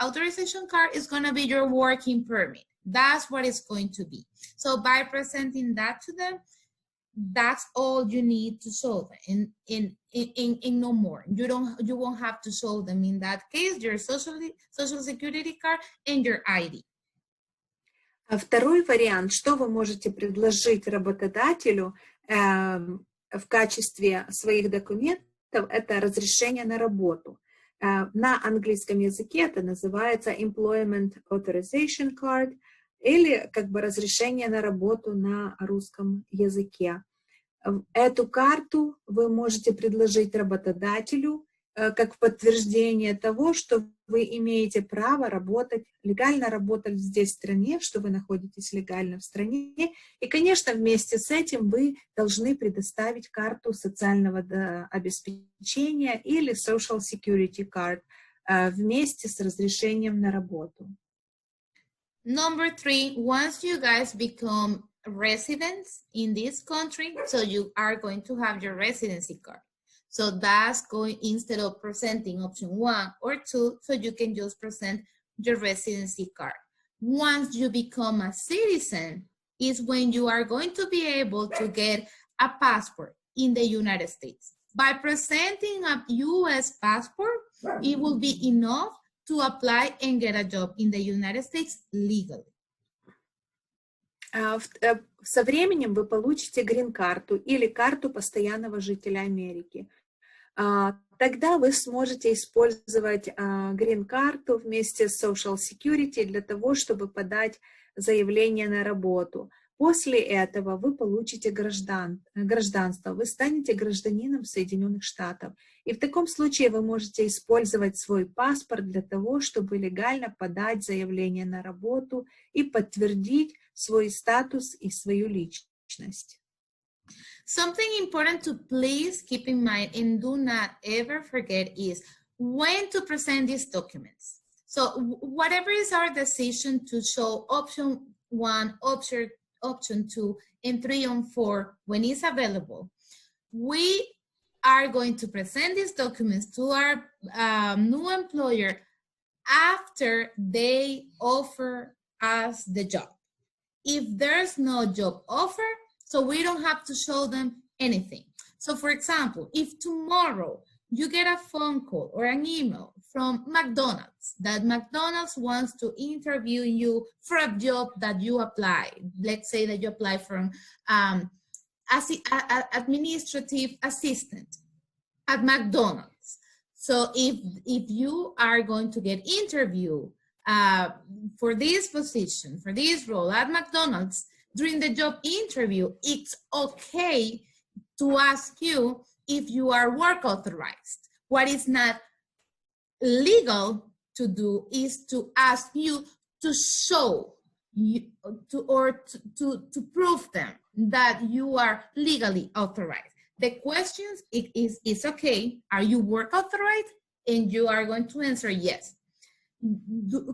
authorization card is going to be your working permit. That's what it's going to be. So by presenting that to them, that's all you need to show them, in no more. You won't have to show them in that case your social security card and your ID. Второй вариант, что вы можете предложить работодателю в качестве своих документов, это разрешение на работу. На английском языке это называется Employment Authorization Card или как бы разрешение на работу на русском языке. Эту карту вы можете предложить работодателю как подтверждение того, что вы имеете право работать, легально работать здесь в стране, что вы находитесь легально в стране. И, конечно, вместе с этим вы должны предоставить карту социального обеспечения или Social Security Card вместе с разрешением на работу. Number 3, once you guys become residents in this country, so you are going to have your residency card. So that's going, instead of presenting option 1 or 2, so you can just present your residency card. Once you become a citizen is when you are going to be able to get a passport in the United States. By presenting a US passport, it will be enough to apply and get a job in the United States legally. Со временем вы получите грин-карту или карту постоянного жителя Америки. Тогда вы сможете использовать грин-карту вместе с Social Security для того, чтобы подать заявление на работу. После этого вы получите гражданство, вы станете гражданином Соединенных Штатов. И в таком случае вы можете использовать свой паспорт для того, чтобы легально подать заявление на работу и подтвердить свой статус и свою личность. Something important to please keep in mind and do not ever forget is when to present these documents. So whatever is our decision to show option 1, option 2, and 3 and 4 when it's available, we are going to present these documents to our new employer after they offer us the job. If there's no job offer, so we don't have to show them anything. So for example, if tomorrow you get a phone call or an email from McDonald's that McDonald's wants to interview you for a job that you apply, let's say that you apply from administrative assistant at McDonald's. So if you are going to get interviewed for this position, for this role at McDonald's, during the job interview, it's okay to ask you if you are work authorized. What is not legal to do is to ask you to show you, to prove them that you are legally authorized. The questions is okay, are you work authorized? And you are going to answer yes.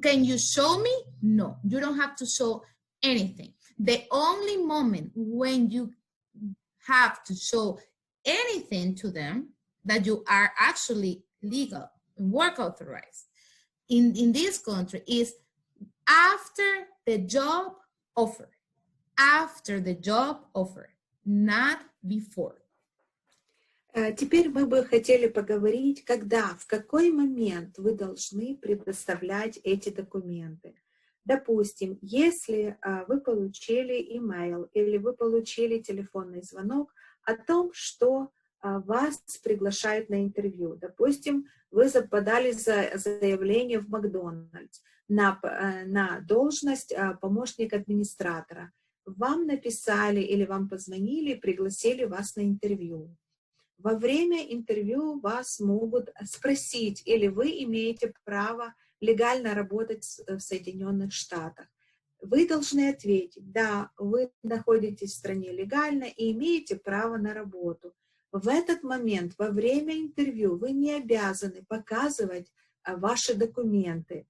Can you show me? No, you don't have to show anything. The only moment when you have to show anything to them that you are actually legal and work authorized in this country is after the job offer. After the job offer, not before. Теперь мы бы хотели поговорить, когда, в какой момент вы должны предоставлять эти документы. Допустим, если вы получили имейл или вы получили телефонный звонок о том, что вас приглашают на интервью. Допустим, вы подали заявление в Макдональдс на должность помощник администратора. Вам написали или вам позвонили и пригласили вас на интервью. Во время интервью вас могут спросить, или вы имеете право легально работать в Соединенных Штатах. Вы должны ответить, да, вы находитесь в стране легально и имеете право на работу. В этот момент, во время интервью, вы не обязаны показывать ваши документы.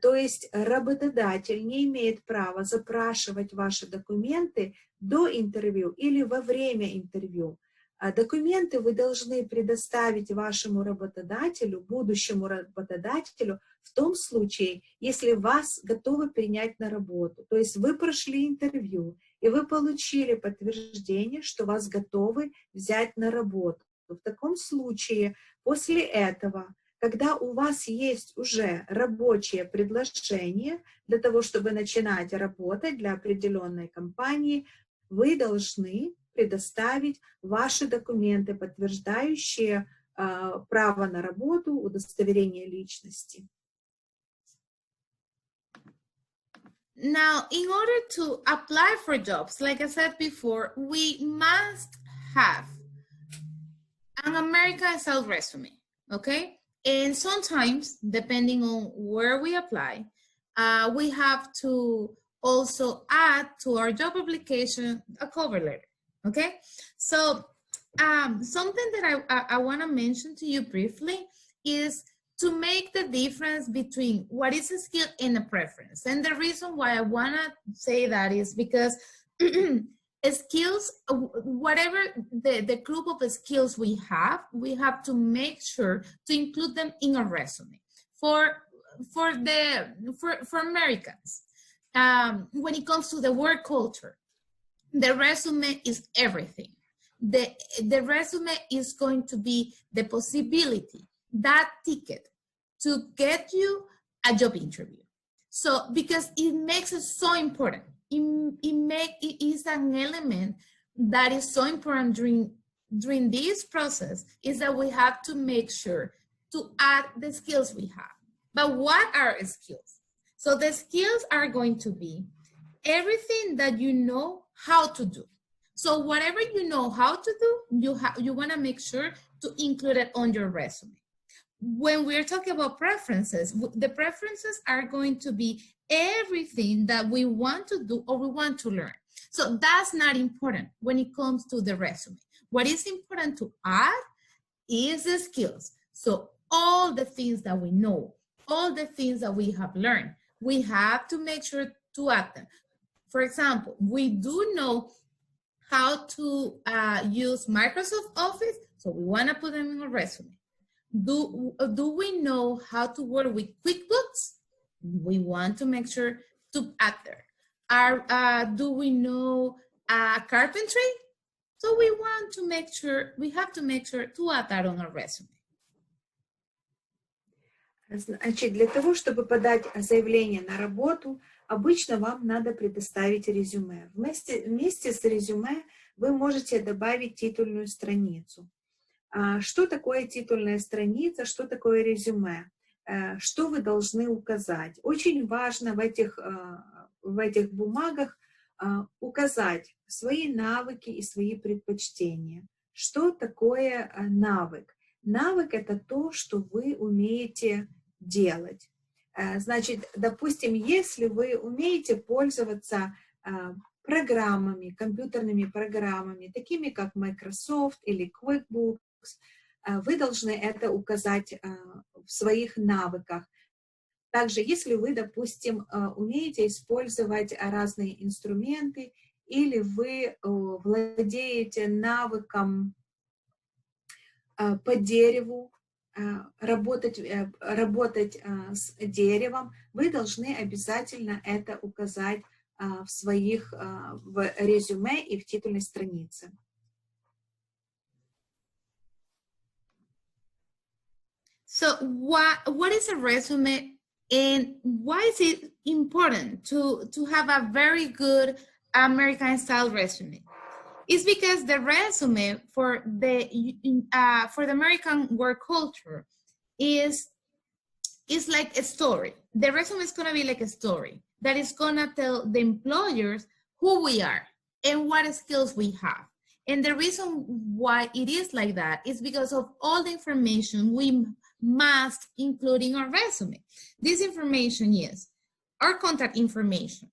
То есть работодатель не имеет права запрашивать ваши документы до интервью или во время интервью. Документы вы должны предоставить вашему работодателю, будущему работодателю, в том случае, если вас готовы принять на работу. То есть вы прошли интервью, и вы получили подтверждение, что вас готовы взять на работу. В таком случае, после этого, когда у вас есть уже рабочее предложение для того, чтобы начинать работать для определенной компании, вы должны предоставить ваши документы, подтверждающие право на работу, удостоверение личности. Now, in order to apply for jobs, like I said before, we must have an American-style resume, okay? And sometimes, depending on where we apply, we have to also add to our job application a cover letter. Okay, so something that I want to mention to you briefly is to make the difference between what is a skill and a preference. And the reason why I want to say that is because skills, whatever the group of skills we have to make sure to include them in a resume. For Americans, when it comes to the work culture, the resume is everything. The resume is going to be the possibility, that ticket to get you a job interview. So, because it makes it so important. It is an element that is so important during this process, is that we have to make sure to add the skills we have. But what are skills? So the skills are going to be everything that you know how to do. So whatever you know how to do, you want to make sure to include it on your resume. When we're talking about preferences, the preferences are going to be everything that we want to do or we want to learn. So that's not important when it comes to the resume. What is important to add is the skills. So all the things that we know, all the things that we have learned, we have to make sure to add them. For example, we do know how to use Microsoft Office, so we want to put them in a resume. Do we know how to work with QuickBooks? We want to make sure to add there. Do we know carpentry? So we have to make sure to add that on our resume. Значит, для того, чтобы подать заявление на работу, обычно вам надо предоставить резюме. Вместе с резюме вы можете добавить титульную страницу. Что такое титульная страница, что такое резюме? Что вы должны указать? Очень важно в этих бумагах указать свои навыки и свои предпочтения. Что такое навык? Навык – это то, что вы умеете делать. Значит, допустим, если вы умеете пользоваться программами, компьютерными программами, такими как Microsoft или QuickBooks, вы должны это указать в своих навыках. Также, если вы, допустим, умеете использовать разные инструменты, или вы владеете навыком по дереву, работать с деревом, вы должны обязательно это указать в резюме и в титульной странице. So what is a resume, and why is it important to have a very good American style resume? It's because the resume for the American work culture is like a story. The resume is gonna be like a story that is gonna tell the employers who we are and what skills we have. And the reason why it is like that is because of all the information we must include in our resume. This information is our contact information,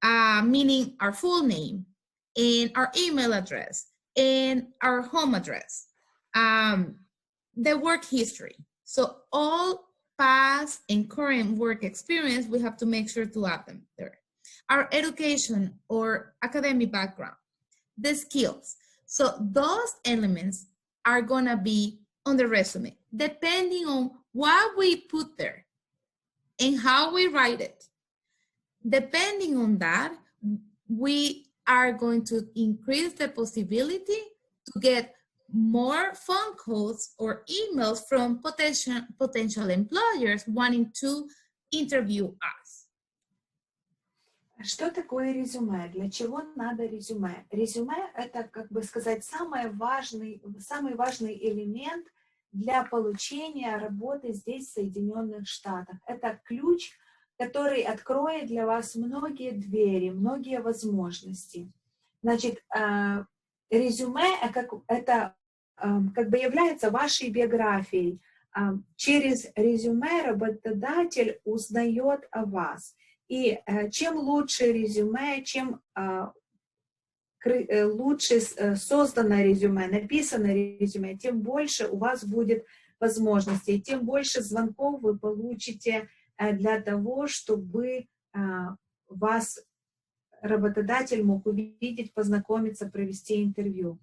meaning our full name and our email address and our home address, the work history. So all past and current work experience, we have to make sure to add them there. Our education or academic background, the skills. So those elements are gonna be on the resume, depending on what we put there and how we write it. Depending on that, we are going to increase the possibility to get more phone calls or emails from potential employers wanting to interview us. Что такое резюме? Для чего надо резюме? Резюме – это, как бы сказать, самый важный элемент для получения работы здесь, в Соединенных Штатах. Это ключ, который откроет для вас многие двери, многие возможности. Значит, резюме это как бы является вашей биографией. Через резюме работодатель узнает о вас. И чем лучше резюме, чем лучше создано резюме, написано резюме, тем больше у вас будет возможностей, тем больше звонков вы получите для того, чтобы вас работодатель мог увидеть, познакомиться, провести интервью.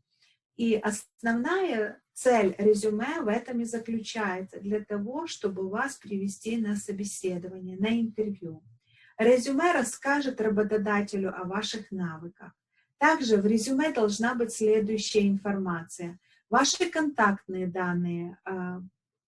И основная цель резюме в этом и заключается, для того, чтобы вас привести на собеседование, на интервью. Резюме расскажет работодателю о ваших навыках. Также в резюме должна быть следующая информация. Ваши контактные данные.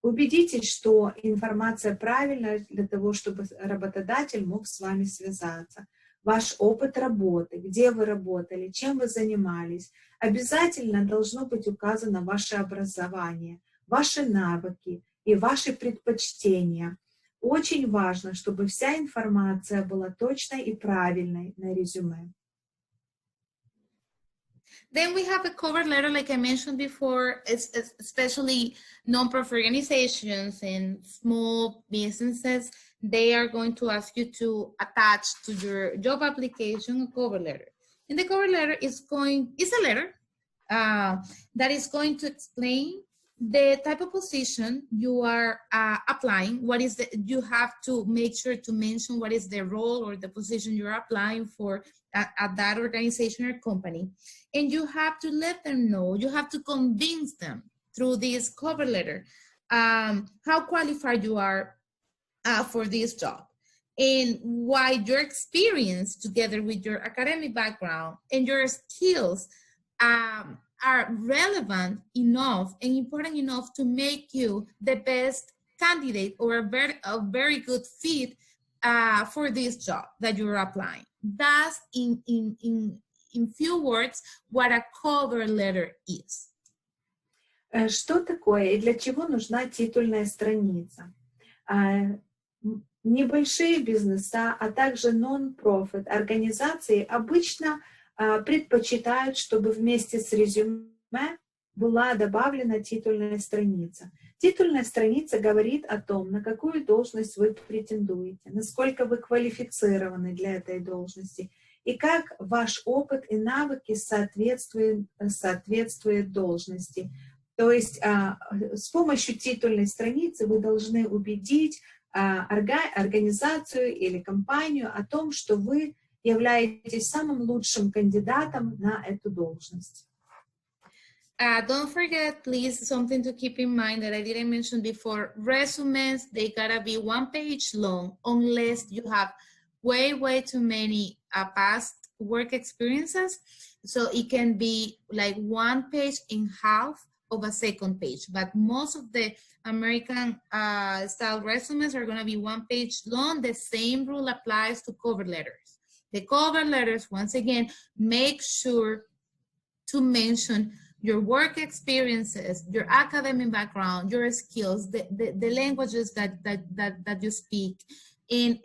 Убедитесь, что информация правильная для того, чтобы работодатель мог с вами связаться. Ваш опыт работы, где вы работали, чем вы занимались. Обязательно должно быть указано ваше образование, ваши навыки и ваши предпочтения. Очень важно, чтобы вся информация была точной и правильной на резюме. Then we have a cover letter, like I mentioned before, especially non-profit organizations and small businesses. They are going to ask you to attach to your job application a cover letter. And the cover letter is a letter that is going to explain the type of position you are applying. You have to make sure to mention what is the role or the position you're applying for at that organization or company. And you have to let them know, you have to convince them through this cover letter how qualified you are for this job, and why your experience together with your academic background and your skills are relevant enough and important enough to make you the best candidate or a very good fit for this job that you're applying. That's in few words what a cover letter is. Что такое и для чего нужна титульная страница? Небольшие бизнеса, а также non-profit организации обычно предпочитают, чтобы вместе с резюме была добавлена титульная страница. Титульная страница говорит о том, на какую должность вы претендуете, насколько вы квалифицированы для этой должности и как ваш опыт и навыки соответствуют должности. То есть с помощью титульной страницы вы должны убедить организацию или компанию о том, что вы являетесь самым лучшим кандидатом на эту должность. Don't forget, please, something to keep in mind that I didn't mention before. Resumes, they gotta be 1 page long unless you have way too many past work experiences. So it can be like 1 page in half of a second page. But most of the American style resumes are gonna be 1 page long. The same rule applies to cover letters. The cover letters, once again, make sure to mention your work experiences, your academic background, your skills, the languages that you speak, and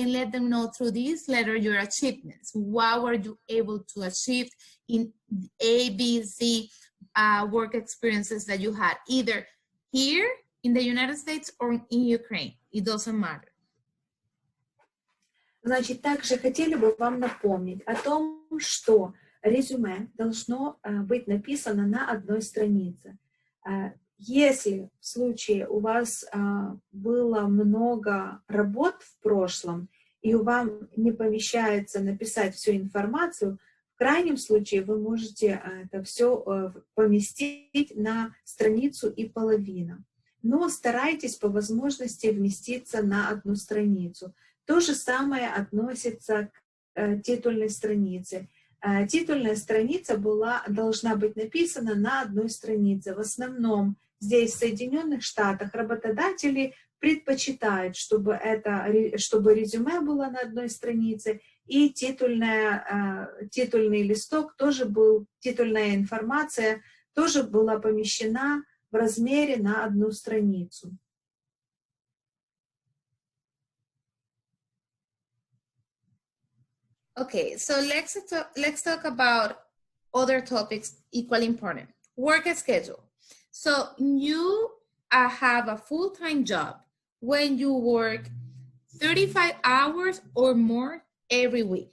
let them know through this letter your achievements. What were you able to achieve in A, B, C work experiences that you had, either here in the United States or in Ukraine? It doesn't matter. Значит, также хотели бы вам напомнить о том, что резюме должно быть написано на одной странице. Если в случае у вас было много работ в прошлом, и вам не помещается написать всю информацию, в крайнем случае вы можете это все поместить на страницу и половину. Но старайтесь по возможности вместиться на одну страницу. То же самое относится к титульной странице. Титульная страница должна быть написана на одной странице. В основном здесь в Соединенных Штатах работодатели предпочитают, чтобы резюме было на одной странице, и титульный листок тоже был, титульная информация тоже была помещена в размере на одну страницу. Okay, so let's talk about other topics equally important. Work schedule. So you have a full-time job when you work 35 hours or more every week.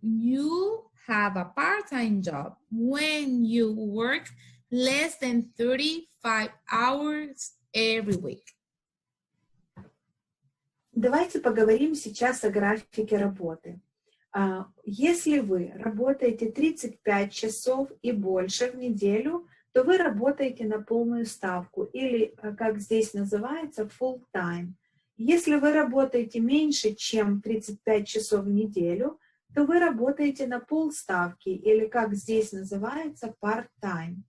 You have a part-time job when you work less than 35 hours every week. Давайте поговорим сейчас о графике работы. Если вы работаете 35 часов и больше в неделю, то вы работаете на полную ставку, или, как здесь называется, full time. Если вы работаете меньше, чем 35 часов в неделю, то вы работаете на полставки, или, как здесь называется, part-time.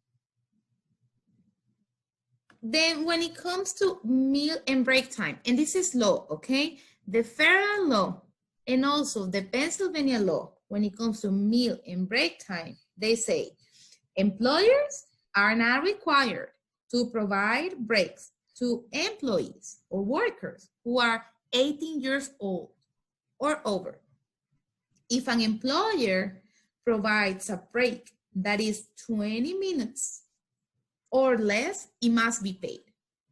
Then when it comes to meal and break time, and this is law, okay? The federal law and also the Pennsylvania law, when it comes to meal and break time, they say employers are not required to provide breaks to employees or workers who are 18 years old or over. If an employer provides a break that is 20 minutes or less, it must be paid.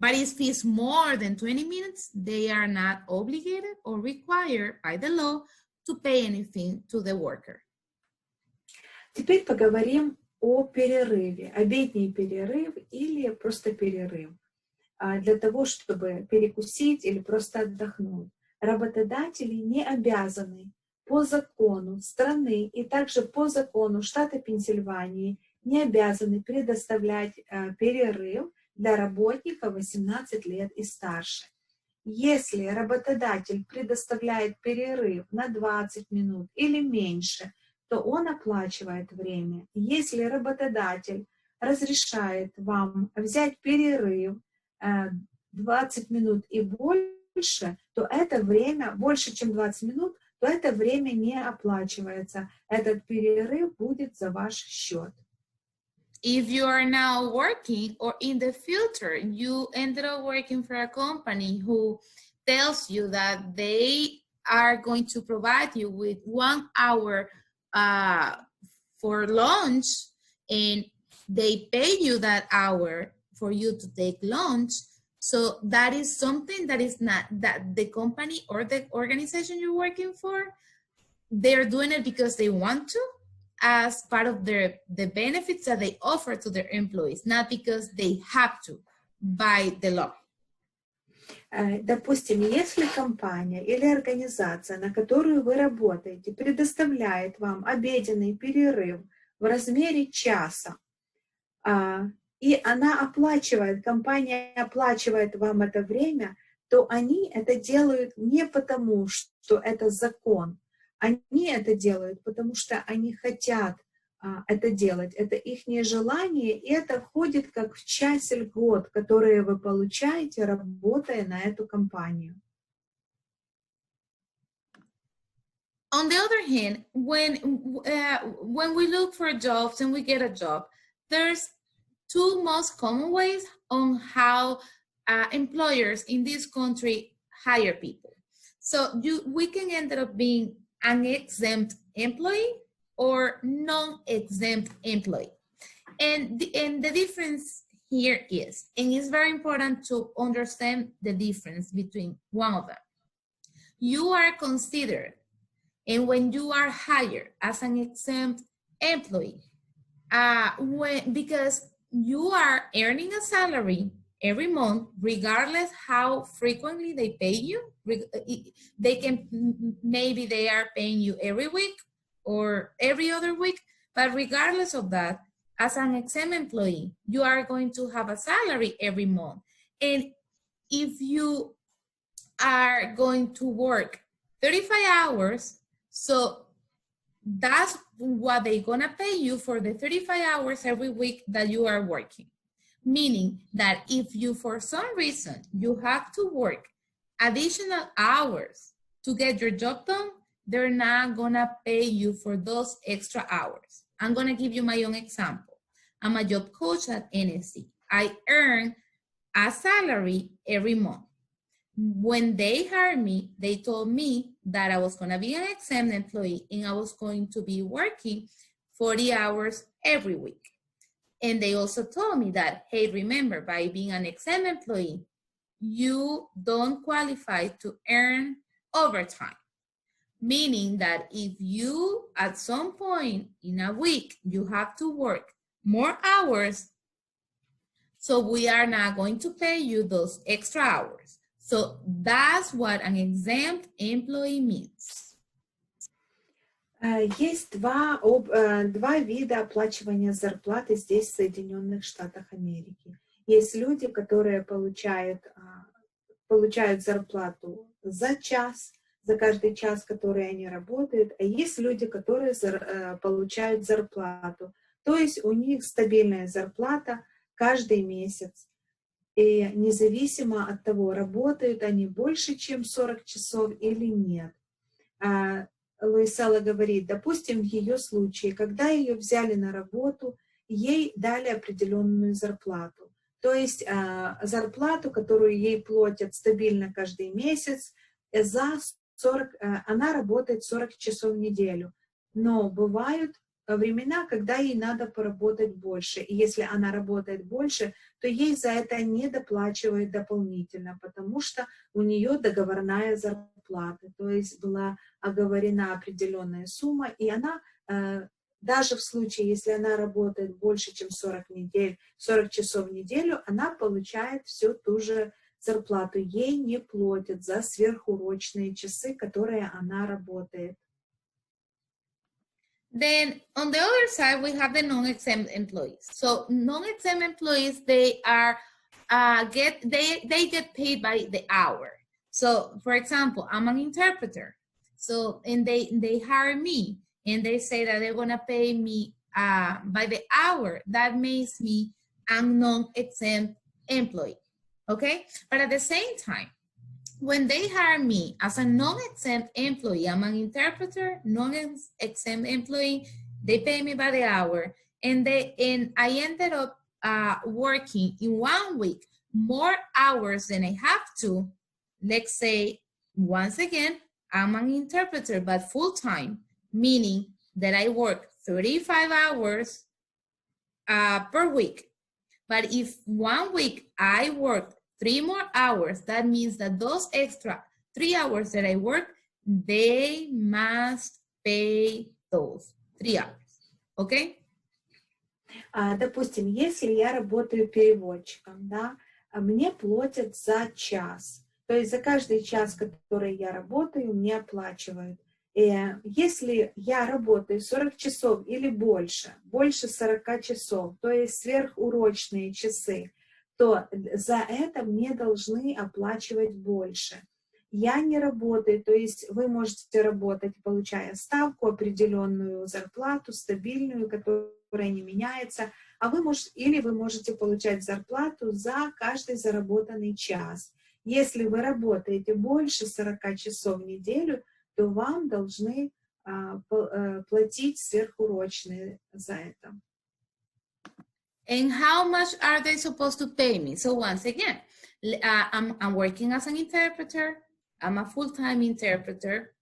But if it's more than 20 minutes, they are not obligated or required by the law to pay anything to the worker. Теперь поговорим о перерыве, обеденный перерыв или просто перерыв. Для того, чтобы перекусить или просто отдохнуть. Работодатели не обязаны по закону страны и также по закону штата Пенсильвании не обязаны предоставлять перерыв для работников 18 лет и старше. Если работодатель предоставляет перерыв на 20 минут или меньше, то он оплачивает время. Если работодатель разрешает вам взять перерыв 20 минут и больше, то это время, больше чем 20 минут, то это время не оплачивается. Этот перерыв будет за ваш счет. If you are now working or in the future, you ended up working for a company who tells you that they are going to provide you with 1 hour for lunch and they pay you that hour for you to take lunch. So that is something that is not that the company or the organization you're working for, they're doing it because they want to, as part of the benefits that they offer to their employees, not because they have to by the law. Допустим, если компания или организация, на которую вы работаете, предоставляет вам обеденный перерыв в размере часа, и она оплачивает, компания оплачивает вам это время, то они это делают не потому, что это закон. Они это делают, потому что они хотят это делать. Это их желание, и это входит как в часть льгот, которые вы получаете, работая на эту компанию. On the other hand, when we look for jobs and we get a job, there's two most common ways on how employers in this country hire people. So we can end up being an exempt employee or non-exempt employee. And the difference here is, and it's very important to understand the difference between one of them. You are considered, and when you are hired as an exempt employee, because you are earning a salary every month, regardless how frequently they pay you, maybe they are paying you every week or every other week, but regardless of that, as an exempt employee, you are going to have a salary every month. And if you are going to work 35 hours, so that's what they're gonna pay you for the 35 hours every week that you are working. Meaning that if you, for some reason, you have to work additional hours to get your job done, they're not gonna pay you for those extra hours. I'm gonna give you my own example. I'm a job coach at NSC. I earn a salary every month. When they hired me, they told me that I was going to be an exempt employee and I was going to be working 40 hours every week. And they also told me that, hey, remember, by being an exempt employee, you don't qualify to earn overtime. Meaning that if you, at some point in a week, you have to work more hours, so we are not going to pay you those extra hours. So that's what an exempt employee means. Есть два вида оплачивания зарплаты здесь, в Соединенных Штатах Америки. Есть люди, которые получают зарплату за час, за каждый час, который они работают, а есть люди, которые получают зарплату. То есть у них стабильная зарплата каждый месяц. И независимо от того, работают они больше, чем 40 часов или нет. Луисела говорит, допустим, в ее случае, когда ее взяли на работу, ей дали определенную зарплату. То есть зарплату, которую ей платят стабильно каждый месяц, она работает 40 часов в неделю. Но бывают времена, когда ей надо поработать больше. И если она работает больше, то ей за это не доплачивают дополнительно, потому что у нее договорная зарплата. То есть была оговорена определенная сумма, и она, даже в случае, если она работает больше, чем 40 часов в неделю, она получает всю ту же зарплату. Ей не платят за сверхурочные часы, которые она работает. Then on the other side, we have the non-exempt employees. So non-exempt employees, they are they get paid by the hour. So for example, I'm an interpreter. So and they hire me and they say that they're gonna pay me by the hour. That makes me a non-exempt employee. Okay, but at the same time, when they hire me as a non-exempt employee, I'm an interpreter, non-exempt employee, they pay me by the hour, and I ended up working in 1 week more hours than I have to. Let's say, once again, I'm an interpreter, but full-time, meaning that I work 35 hours per week. But if 1 week I worked 3 more hours, that means that those extra 3 hours that I work, they must pay those 3 hours, okay? Допустим, если я работаю переводчиком, да, мне платят за час. То есть за каждый час, который я работаю, мне оплачивают. И если я работаю 40 часов или больше 40 часов, то есть сверхурочные часы, то за это мне должны оплачивать больше. Я не работаю, то есть вы можете работать, получая ставку, определенную зарплату, стабильную, которая не меняется, вы можете получать зарплату за каждый заработанный час. Если вы работаете больше 40 часов в неделю, то вам должны платить сверхурочные за это. And how much are they supposed to pay me? So once again, I'm working as an interpreter. I'm a full-time interpreter,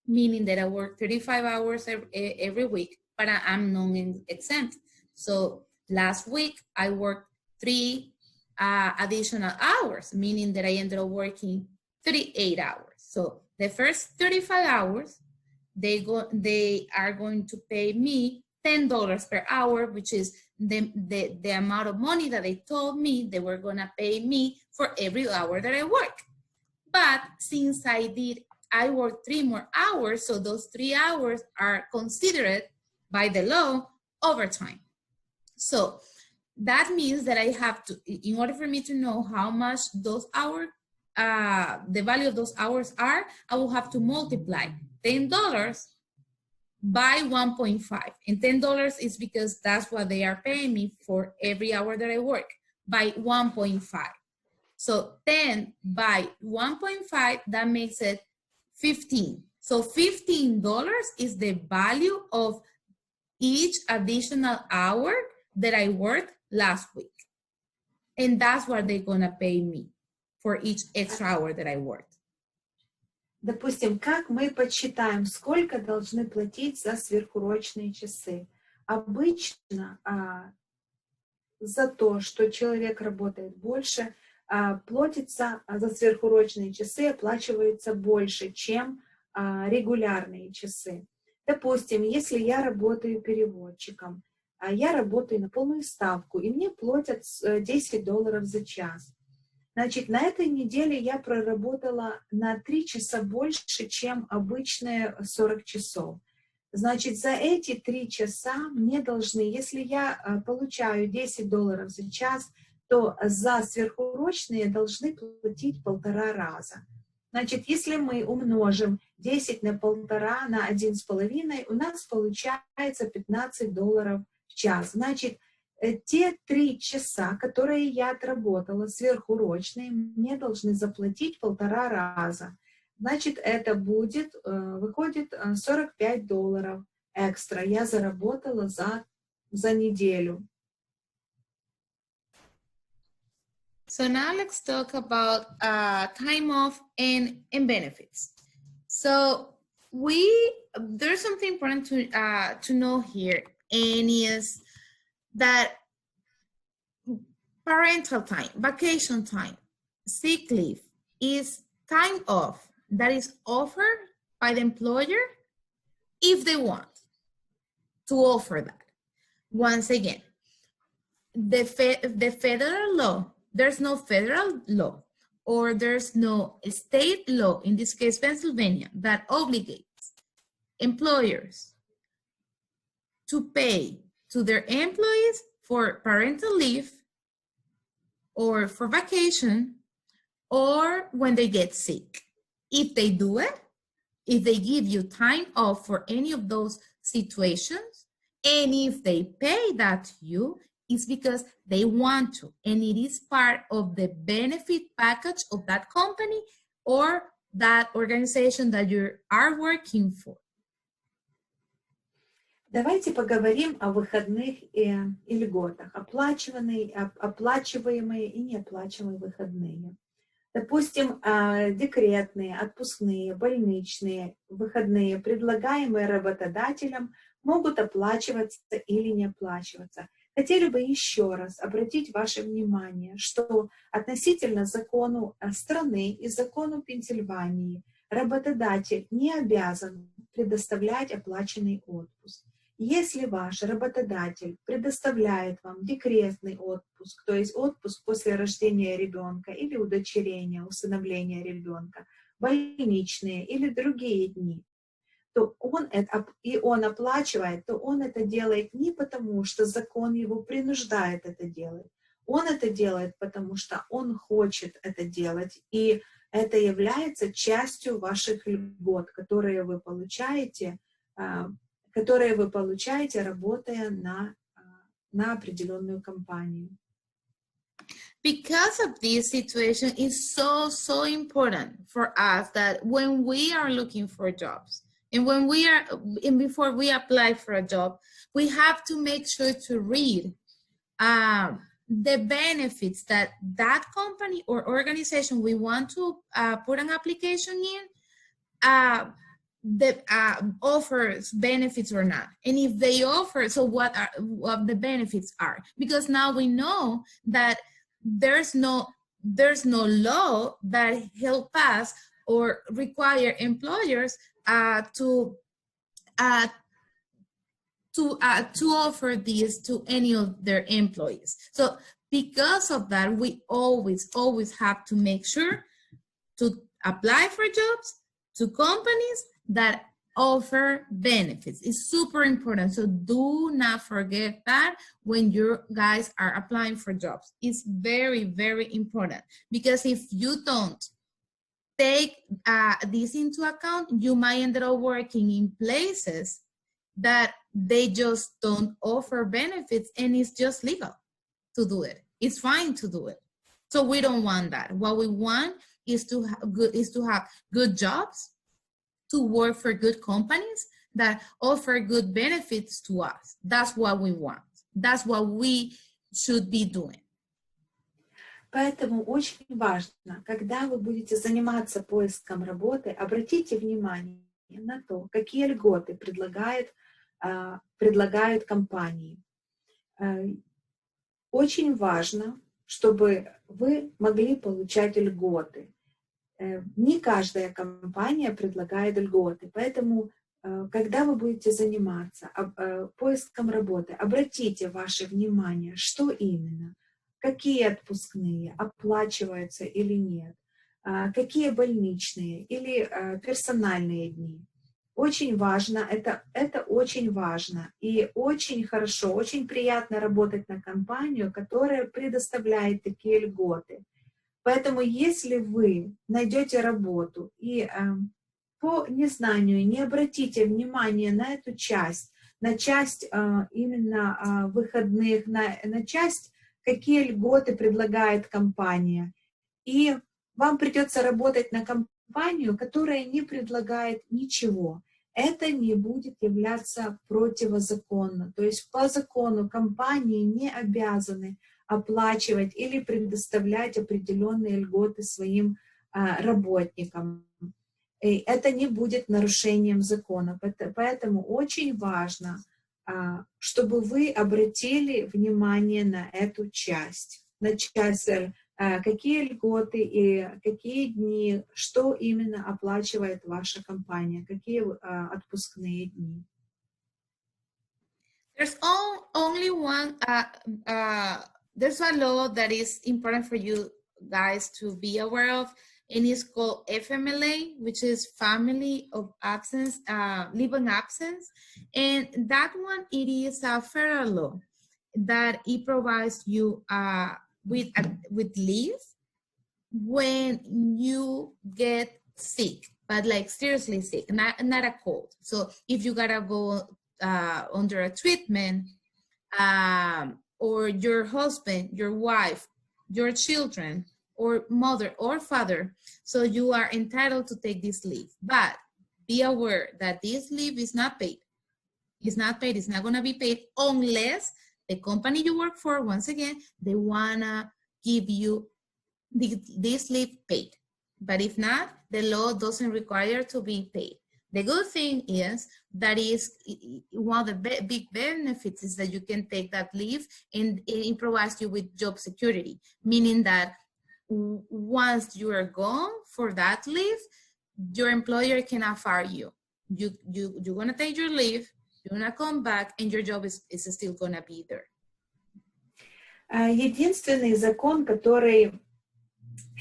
meaning that I work 35 hours every week, but I'm non-exempt. So last week, I worked 3 additional hours, meaning that I ended up working 38 hours. So the first 35 hours, they are going to pay me $10 per hour, which is the amount of money that they told me they were going to pay me for every hour that I work. But since I worked 3 more hours, so those 3 hours are considered by the law overtime. So that means that I have to, in order for me to know how much those hours, the value of those hours are, I will have to multiply $10 by 1.5. And $10 is because that's what they are paying me for every hour that I work, by 1.5. So 10 by 1.5, that makes it 15. So $15 is the value of each additional hour that I worked last week. And that's what they're gonna pay me for each extra hour that I worked. Допустим, как мы подсчитаем, сколько должны платить за сверхурочные часы? Обычно за то, что человек работает больше, платится за сверхурочные часы, оплачивается больше, чем регулярные часы. Допустим, если я работаю переводчиком, я работаю на полную ставку, и мне платят $10 за час. Значит, на этой неделе я проработала на 3 часа больше, чем обычные 40 часов. Значит, за эти 3 часа мне должны, если я получаю $10 за час, то за сверхурочные должны платить 1,5 раза. Значит, если мы умножим 10 на 1,5 на 1,5, у нас получается $15 в час. Значит, те 3 часа, которые я отработала сверхурочные, мне должны заплатить 1,5 раза. Значит, это будет, выходит $45 экстра. Я заработала за неделю. So now let's talk about time off and benefits. So there's something important to know here, and is that parental time, vacation time, sick leave is time off that is offered by the employer if they want to offer that. Once again, the federal law, there's no federal law or there's no state law, in this case Pennsylvania, that obligates employers to pay to their employees for parental leave or for vacation or when they get sick. If they do it, if they give you time off for any of those situations, and if they pay that to you, it's because they want to, and it is part of the benefit package of that company or that organization that you are working for. Давайте поговорим о выходных и льготах, оплачиваемые и неоплачиваемые выходные. Допустим, декретные, отпускные, больничные, выходные, предлагаемые работодателем, могут оплачиваться или не оплачиваться. Хотели бы еще раз обратить ваше внимание, что относительно закону страны и закону Пенсильвании работодатель не обязан предоставлять оплаченный отпуск. Если ваш работодатель предоставляет вам декретный отпуск, то есть отпуск после рождения ребенка или удочерения, усыновления ребенка, больничные или другие дни, то он оплачивает, то он это делает не потому, что закон его принуждает это делать. Он это делает, потому что он хочет это делать. И это является частью ваших льгот, которые вы получаете, работая на определенную компанию. Because of this situation, it's so important for us that when we are looking for jobs and before we apply for a job, we have to make sure to read the benefits that that company or organization we want to put an application in that offers benefits or not, and if they offer, so what the benefits are, because now we know that there's no law that help us or require employers to offer this to any of their employees. So because of that, we always have to make sure to apply for jobs to companies that offer benefits. It's super important. So do not forget that when you guys are applying for jobs. It's very, very important, because if you don't take this into account, you might end up working in places that they just don't offer benefits, and it's just legal to do it. It's fine to do it. So we don't want that. What we want is to have good jobs, to work for good companies that offer good benefits to us. That's what we want. That's what we should be doing. Поэтому очень важно, когда вы будете заниматься поиском работы, обратите внимание на то, какие льготы предлагают компании. Очень важно, чтобы вы могли получать льготы. Не каждая компания предлагает льготы, поэтому, когда вы будете заниматься поиском работы, обратите ваше внимание, что именно, какие отпускные, оплачиваются или нет, какие больничные или персональные дни. Очень важно, это очень важно, и очень хорошо, очень приятно работать на компанию, которая предоставляет такие льготы. Поэтому если вы найдете работу и по незнанию не обратите внимания на эту часть, на часть именно выходных, на часть, какие льготы предлагает компания, и вам придется работать на компанию, которая не предлагает ничего, это не будет являться противозаконно. То есть по закону компании не обязаны оплачивать или предоставлять определенные льготы своим работникам. И это не будет нарушением закона. Поэтому очень важно, чтобы вы обратили внимание на эту часть. На часть, какие льготы и какие дни, что именно оплачивает ваша компания, какие отпускные дни. There's only one, there's a law that is important for you guys to be aware of, and it's called FMLA, which is Family of Absence, Leave of Absence. And that one, it is a federal law that it provides you with leave when you get sick, but like seriously sick, not a cold. So if you gotta go under a treatment, or your husband, your wife, your children, or mother or father, so you are entitled to take this leave. But be aware that this leave is not paid. It's not paid. It's not going to be paid unless the company you work for, once again, they want to give you this leave paid. But if not, the law doesn't require to be paid. The good thing is that is one of the big benefits is that you can take that leave, and it provides you with job security, meaning that once you are gone for that leave, your employer cannot fire you. You're going to take your leave, You're gonna come back and your job is still gonna be there. Единственный закон, который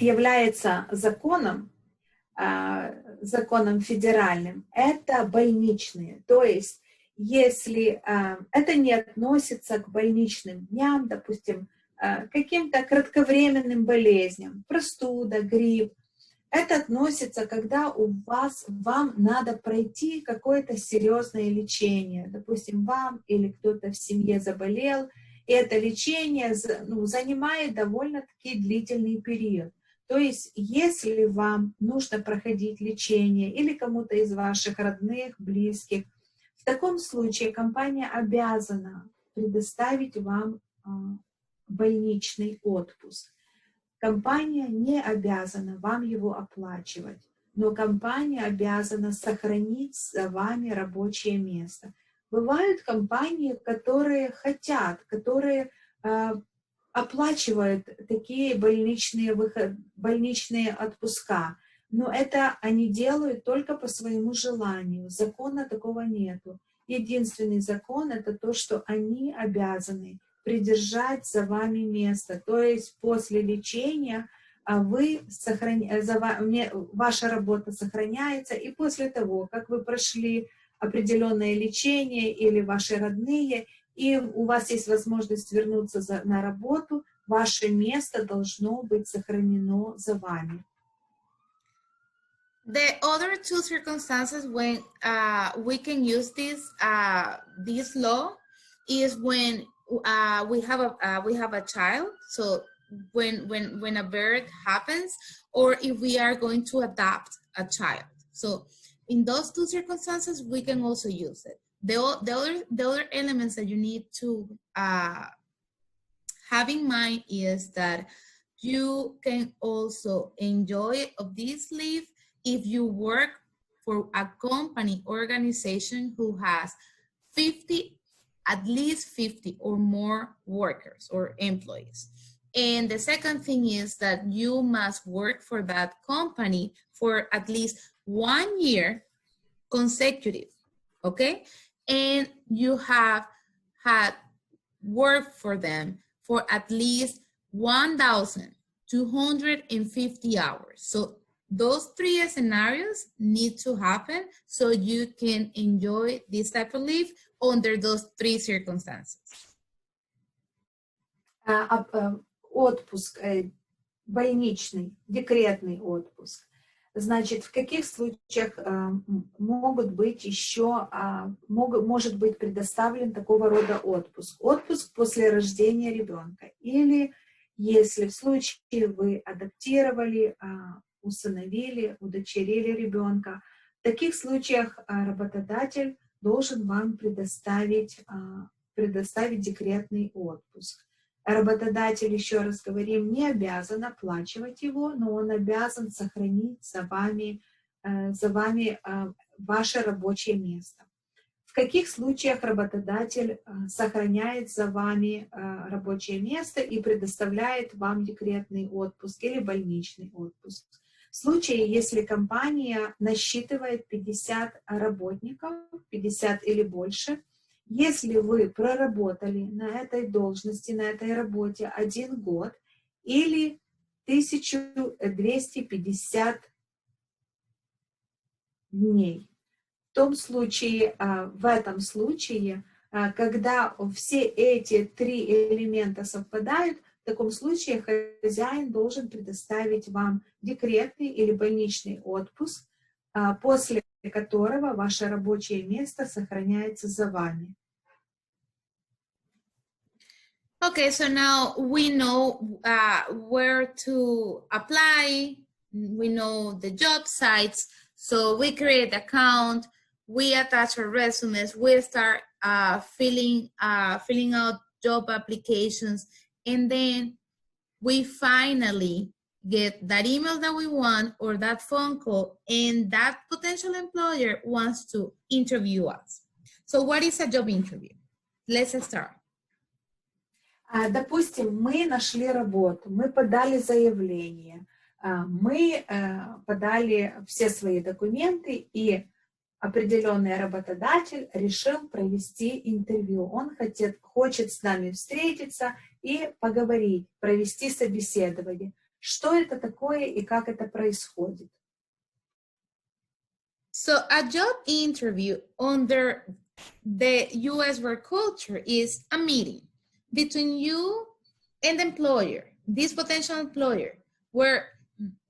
является законом, законом федеральным, это больничные. То есть, если это не относится к больничным дням, допустим, каким-то кратковременным болезням, простуда, грипп, это относится, когда вам надо пройти какое-то серьезное лечение. Допустим, вам или кто-то в семье заболел, и это лечение занимает довольно-таки длительный период. То есть, если вам нужно проходить лечение или кому-то из ваших родных, близких, в таком случае компания обязана предоставить вам больничный отпуск. Компания не обязана вам его оплачивать, но компания обязана сохранить за вами рабочее место. Бывают компании, которые хотят, которые оплачивают такие больничные отпуска, но это они делают только по своему желанию. Закона такого нету. Единственный закон — это то, что они обязаны придержать за вами место. То есть после лечения ваша работа сохраняется, и после того, как вы прошли определенное лечение или ваши родные, и у вас есть возможность вернуться на работу, ваше место должно быть сохранено за вами. The other two circumstances when we can use this law is when we have a child. So when a birth happens, or if we are going to adopt a child. So in those two circumstances, we can also use it. The other elements that you need to have in mind is that you can also enjoy of this leave if you work for a company organization who has at least 50 or more workers or employees. And the second thing is that you must work for that company for at least 1 year consecutive, okay? And you have had worked for them for at least 1,250 hours. So those three scenarios need to happen so you can enjoy this type of leave under those three circumstances. Отпуск, больничный, декретный отпуск. Значит, в каких случаях может быть предоставлен такого рода отпуск? Отпуск после рождения ребенка. Или если в случае вы адаптировали, усыновили, удочерили ребенка, в таких случаях работодатель должен вам предоставить декретный отпуск. Работодатель, еще раз говорим, не обязан оплачивать его, но он обязан сохранить за вами ваше рабочее место. В каких случаях работодатель сохраняет за вами рабочее место и предоставляет вам декретный отпуск или больничный отпуск? В случае, если компания насчитывает 50 работников, 50 или больше, если вы проработали на этой должности, на этой работе 1 год или 1250 дней, в этом случае, когда все эти 3 элемента совпадают, в таком случае хозяин должен предоставить вам декретный или больничный отпуск, после которого ваше рабочее место сохраняется за вами. Okay, so now we know where to apply. We know the job sites. So we create an account. We attach our resumes. We start filling out job applications, and then we finally get that email that we want or that phone call, and that potential employer wants to interview us. So what is a job interview? Let's start. Допустим, мы нашли работу, мы подали заявление, мы подали все свои документы, и определенный работодатель решил провести интервью. Он хочет с нами встретиться и поговорить, провести собеседование. Что это такое и как это происходит? So a job interview under the U.S. work culture is a meeting between you and the employer, this potential employer, where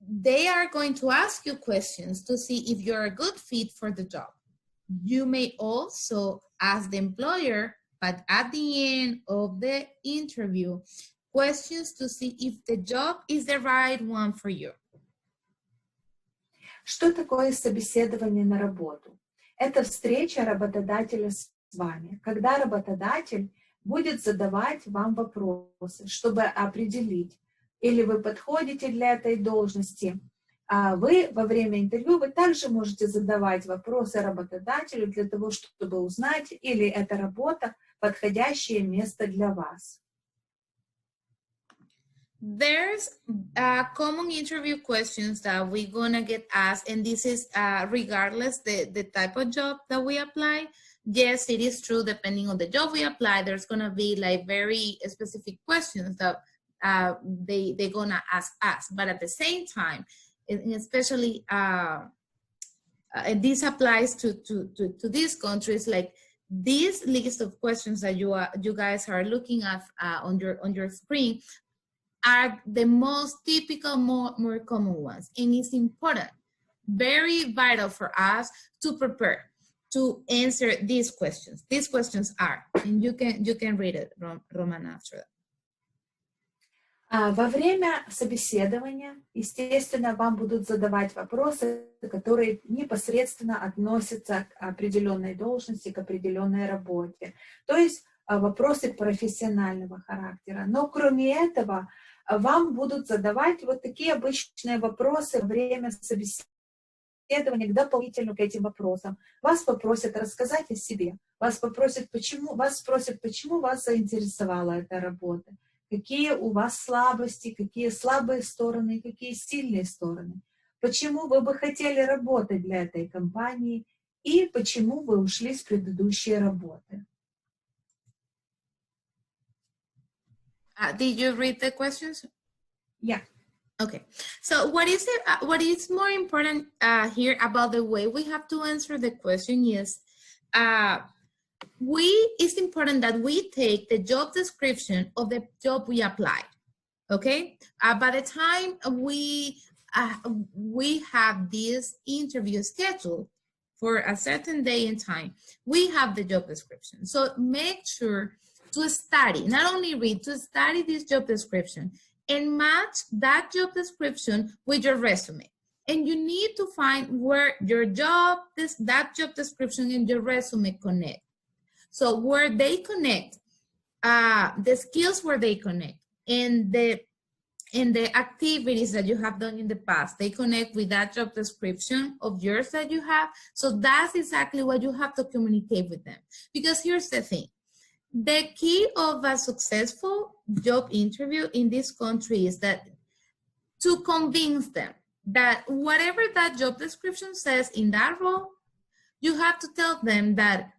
they are going to ask you questions to see if you're a good fit for the job. You may also ask the employer, but at the end of the interview, questions to see if the job is the right one for you. Что такое собеседование на работу? Это встреча работодателя с вами, когда работодатель будет задавать вам вопросы, чтобы определить, или вы подходите для этой должности. А вы во время интервью вы также можете задавать вопросы работодателю для того, чтобы узнать, или эта работа подходящее место для вас. There's common interview questions that we're gonna get asked, and this is regardless the type of job that we apply. Yes, it is true, depending on the job we apply, there's gonna be like very specific questions that they're gonna ask us. But at the same time, and especially this applies to these countries, like this list of questions that you guys are looking at on your screen are the most typical, more common ones. And it's important, very vital for us to prepare to answer these questions. These questions are, and you can read it, Romana, after that. Во время собеседования, естественно, вам будут задавать вопросы, которые непосредственно относятся к определенной должности, к определенной работе. То есть вопросы профессионального характера. Но кроме этого, вам будут задавать вот такие обычные вопросы во время собеседования дополнительно к этим вопросам. Вас попросят рассказать о себе. Вас спросят, почему вас заинтересовала эта работа. Какие у вас слабости, какие слабые стороны, какие сильные стороны. Почему вы бы хотели работать для этой компании и почему вы ушли с предыдущей работы. Did you read the questions? Yeah. Okay. So what is more important here about the way we have to answer the question is, it's important that we take the job description of the job we apply. Okay. By the time we have this interview scheduled for a certain day and time, we have the job description. So make sure to study, not only read, to study this job description and match that job description with your resume. And you need to find where your that job description and your resume connect. So where they connect, the skills where they connect, and the activities that you have done in the past, they connect with that job description of yours that you have. So that's exactly what you have to communicate with them. Because here's the thing. The key of a successful job interview in this country is that to convince them that whatever that job description says in that role, you have to tell them that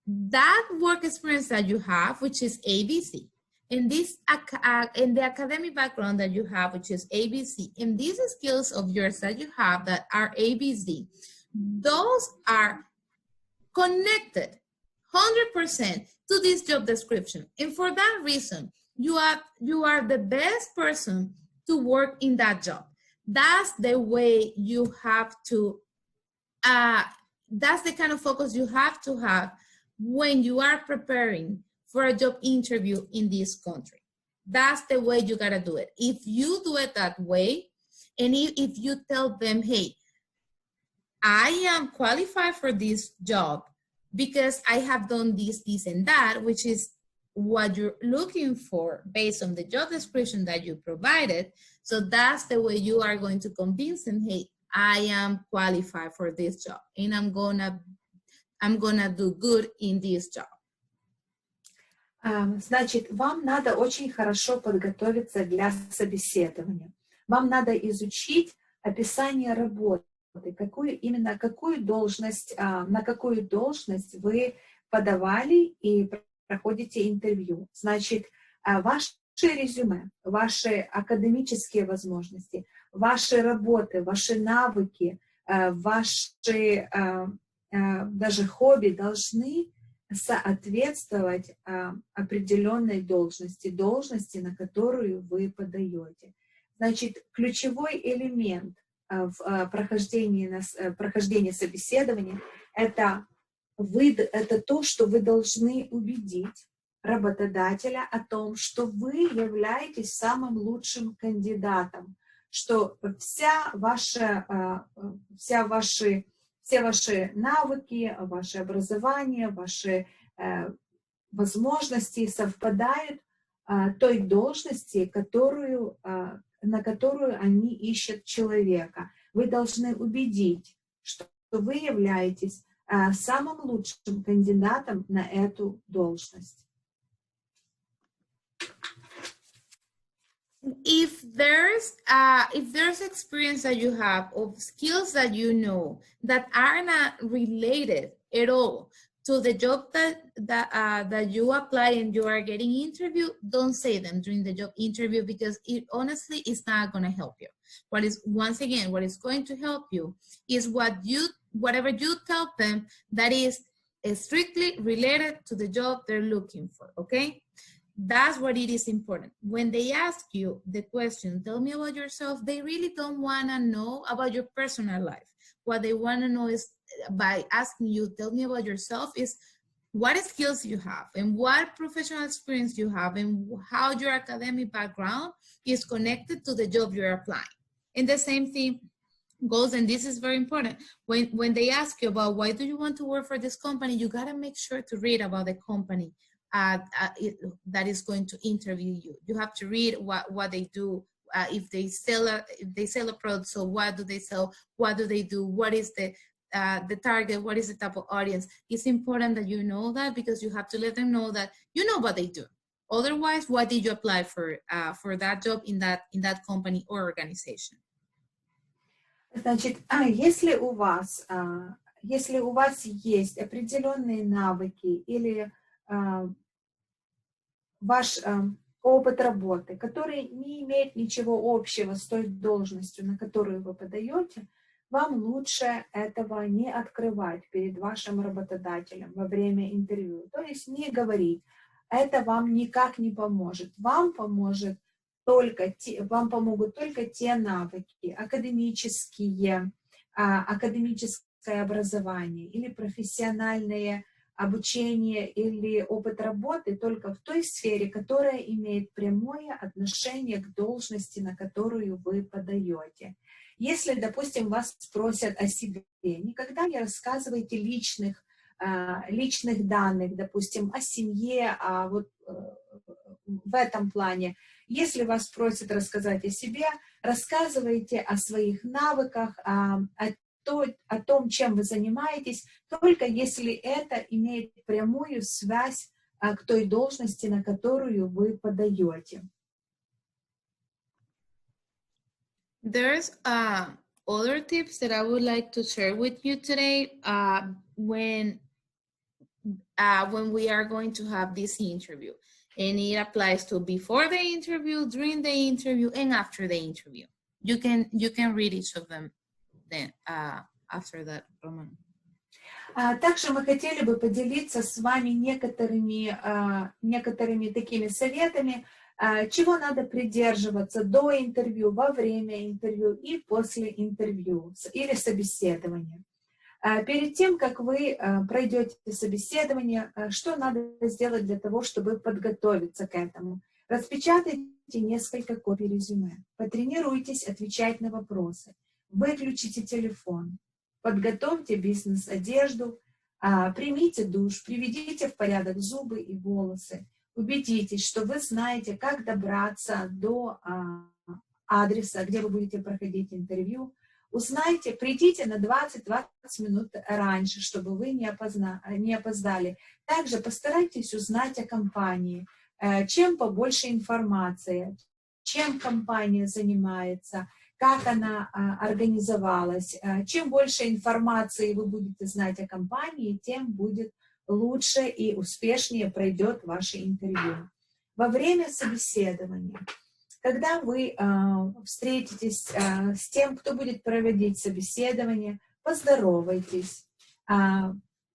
that work experience that you have, which is ABC, and this and the academic background that you have, which is ABC, and these skills of yours that you have that are ABC, those are connected 100% to this job description. And for that reason, you are the best person to work in that job. That's the way you have to, that's the kind of focus you have to have when you are preparing for a job interview in this country. That's the way you gotta do it. If you do it that way, and if you tell them, hey, I am qualified for this job because I have done this, and that, which is what you're looking for based on the job description that you provided. So that's the way you are going to convince them, hey, I am qualified for this job and I'm gonna do good in this job. Значит, вам надо очень хорошо подготовиться для собеседования. Вам надо изучить описание работы, какую должность, на какую должность вы подавали и проходите интервью. Значит, ваше резюме, ваши академические возможности, ваши работы, ваши навыки, ваши даже хобби должны соответствовать определенной должности, на которую вы подаете. Значит, ключевой элемент в прохождении собеседования это то, что вы должны убедить работодателя о том, что вы являетесь самым лучшим кандидатом, что все ваши навыки, ваше образование, ваши возможности совпадают той должности, на которую они ищут человека. Вы должны убедить, что вы являетесь самым лучшим кандидатом на эту должность. If there's experience that you have of skills that you know that are not related at all to the job that you apply and you are getting interviewed, don't say them during the job interview because it honestly is not going to help you. What is going to help you is whatever you tell them that is strictly related to the job they're looking for, okay? That's what it is important. When they ask you the question, tell me about yourself, they really don't want to know about your personal life. What they want to know is, by asking you, tell me about yourself, is what skills you have and what professional experience you have and how your academic background is connected to the job you're applying. And the same thing goes, and this is very important, when they ask you about why do you want to work for this company, you got to make sure to read about the company that is going to interview you. You have to read what they do. If they sell a product, so what do they sell? What do they do? What is the target? What is the type of audience? It's important that you know that because you have to let them know that you know what they do. Otherwise, why did you apply for that job in that company or organization? Значит, если у вас есть определенные навыки или ваш опыт работы, который не имеет ничего общего с той должностью, на которую вы подаете, вам лучше этого не открывать перед вашим работодателем во время интервью. То есть не говорить. Это вам никак не поможет. Вам помогут только те навыки, академическое образование или профессиональное обучение или опыт работы только в той сфере, которая имеет прямое отношение к должности, на которую вы подаете. Если, допустим, вас спросят о себе, никогда не рассказывайте личных данных, допустим, о семье, в этом плане. Если вас просят рассказать о себе, рассказывайте о своих навыках, о том, чем вы занимаетесь, только если это имеет прямую связь к той должности, на которую вы подаете. There's other tips that I would like to share with you today when we are going to have this interview. And it applies to before the interview, during the interview, and after the interview. You can read each of them then after that, Romana. Также мы хотели бы поделиться с вами некоторыми такими советами, чего надо придерживаться до интервью, во время интервью и после интервью или собеседования. Перед тем, как вы пройдете собеседование, что надо сделать для того, чтобы подготовиться к этому? Распечатайте несколько копий резюме, потренируйтесь отвечать на вопросы, выключите телефон, подготовьте бизнес-одежду, примите душ, приведите в порядок зубы и волосы, убедитесь, что вы знаете, как добраться до адреса, где вы будете проходить интервью. Узнайте, придите на 20-20 минут раньше, чтобы вы не опоздали. Также постарайтесь узнать о компании. Чем побольше информации, чем компания занимается, как она организовалась. Чем больше информации вы будете знать о компании, тем будет лучше и успешнее пройдет ваше интервью. Во время собеседования, когда вы встретитесь с тем, кто будет проводить собеседование, поздоровайтесь,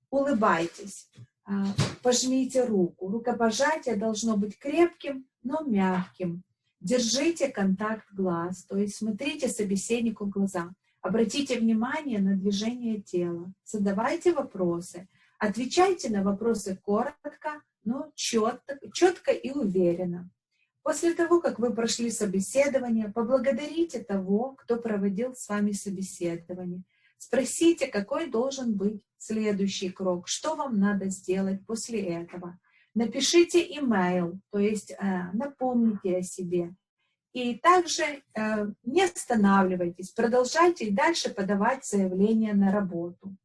улыбайтесь, пожмите руку. Рукопожатие должно быть крепким, но мягким. Держите контакт глаз, то есть смотрите собеседнику в глаза. Обратите внимание на движение тела. Задавайте вопросы. Отвечайте на вопросы коротко, но четко и уверенно. После того, как вы прошли собеседование, поблагодарите того, кто проводил с вами собеседование. Спросите, какой должен быть следующий крок, что вам надо сделать после этого. Напишите имейл, то есть напомните о себе. И также не останавливайтесь, продолжайте и дальше подавать заявление на работу.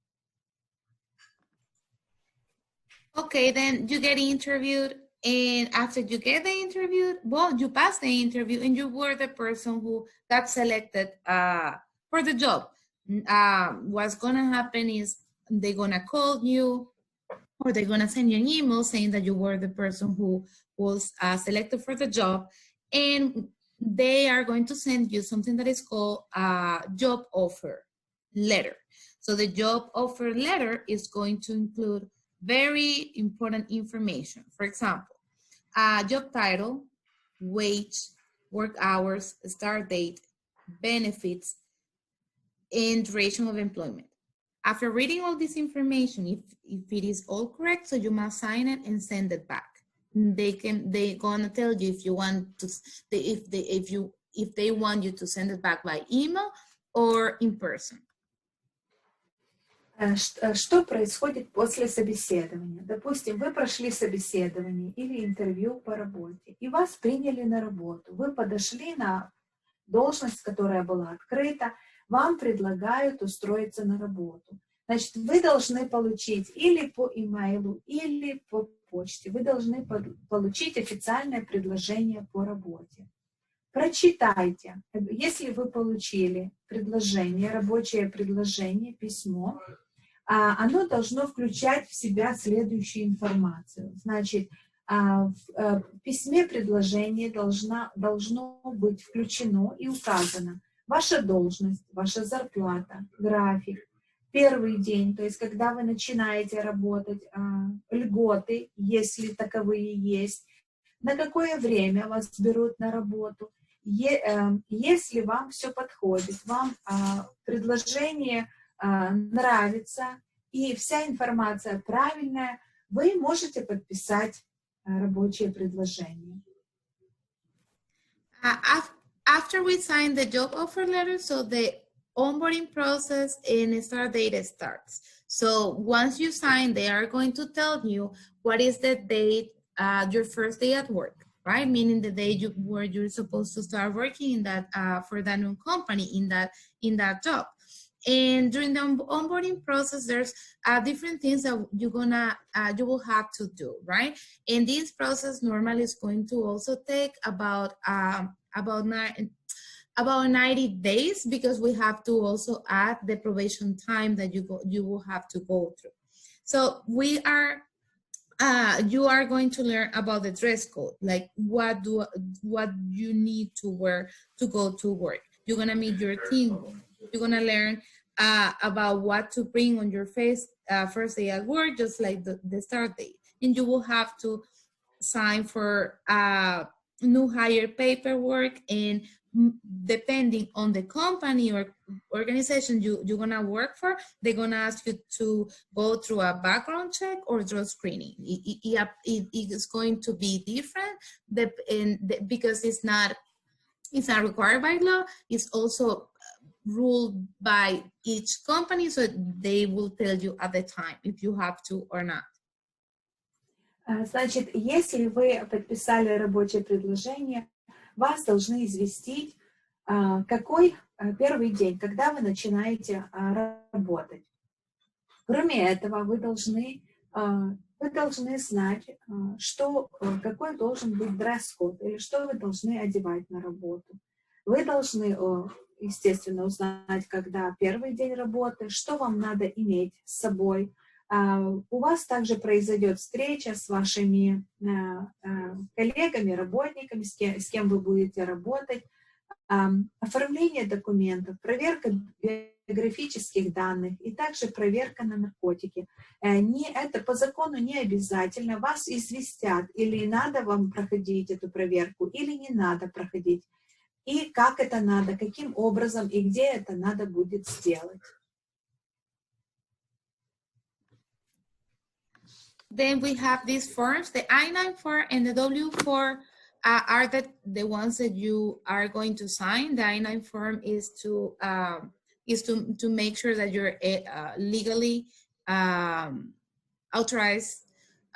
Okay, then you get interviewed, and after you get the interview, well, you pass the interview, and you were the person who got selected for the job. What's gonna happen is they're gonna call you, or they're gonna send you an email saying that you were the person who was selected for the job, and they are going to send you something that is called a job offer letter. So the job offer letter is going to include very important information. For example, job title, wage, work hours, start date, benefits, and duration of employment. After reading all this information, if it is all correct, so you must sign it and send it back. They're gonna tell you if you want to, if they want you to send it back by email or in person. Что происходит после собеседования? Допустим, вы прошли собеседование или интервью по работе, и вас приняли на работу. Вы подошли на должность, которая была открыта, вам предлагают устроиться на работу. Значит, вы должны получить или по имейлу, или по почте, вы должны получить официальное предложение по работе. Прочитайте. Если вы получили предложение, рабочее предложение, письмо, оно должно включать в себя следующую информацию. Значит, в письме предложения должно быть включено и указано ваша должность, ваша зарплата, график, первый день, то есть когда вы начинаете работать, льготы, если таковые есть, на какое время вас берут на работу, если вам все подходит, вам предложение нравится и вся информация правильная, вы можете подписать рабочее предложение. After we sign the job offer letter, so the onboarding process and start date starts. So once you sign, they are going to tell you what is the date, your first day at work, right? Meaning the day where you're supposed to start working in that for that new company in that job. And during the onboarding process, there's different things that you will have to do, right? And this process normally is going to also take about 90 days, because we have to also add the probation time that you will have to go through. So you are going to learn about the dress code, like what you need to wear to go to work. You're gonna meet your team. You're gonna learn about what to bring on your first day at work, just like the start date. And you will have to sign for new hire paperwork, and depending on the company or organization you're gonna work for, they're gonna ask you to go through a background check or drug screening. It is going to be different, because it's not required by law. It's also ruled by each company, so they will tell you at the time if you have to or not. Значит, если вы подписали рабочее предложение, вас должны известить, какой первый день, когда вы начинаете работать. Кроме этого, вы должны вы должны знать, какой должен быть дресс-код, или что вы должны одевать на работу. Вы должны, естественно, узнать, когда первый день работы, что вам надо иметь с собой. У вас также произойдет встреча с вашими коллегами, работниками, с кем вы будете работать, оформление документов, проверка биографических данных и также проверка на наркотики. Это по закону не обязательно. Вас известят, или надо вам проходить эту проверку, или не надо проходить. И как это надо, каким образом и где это надо будет сделать. Then we have these forms, the I-9 form and the W-4 are the ones that you are going to sign. The I-9 form is to make sure that you're legally authorized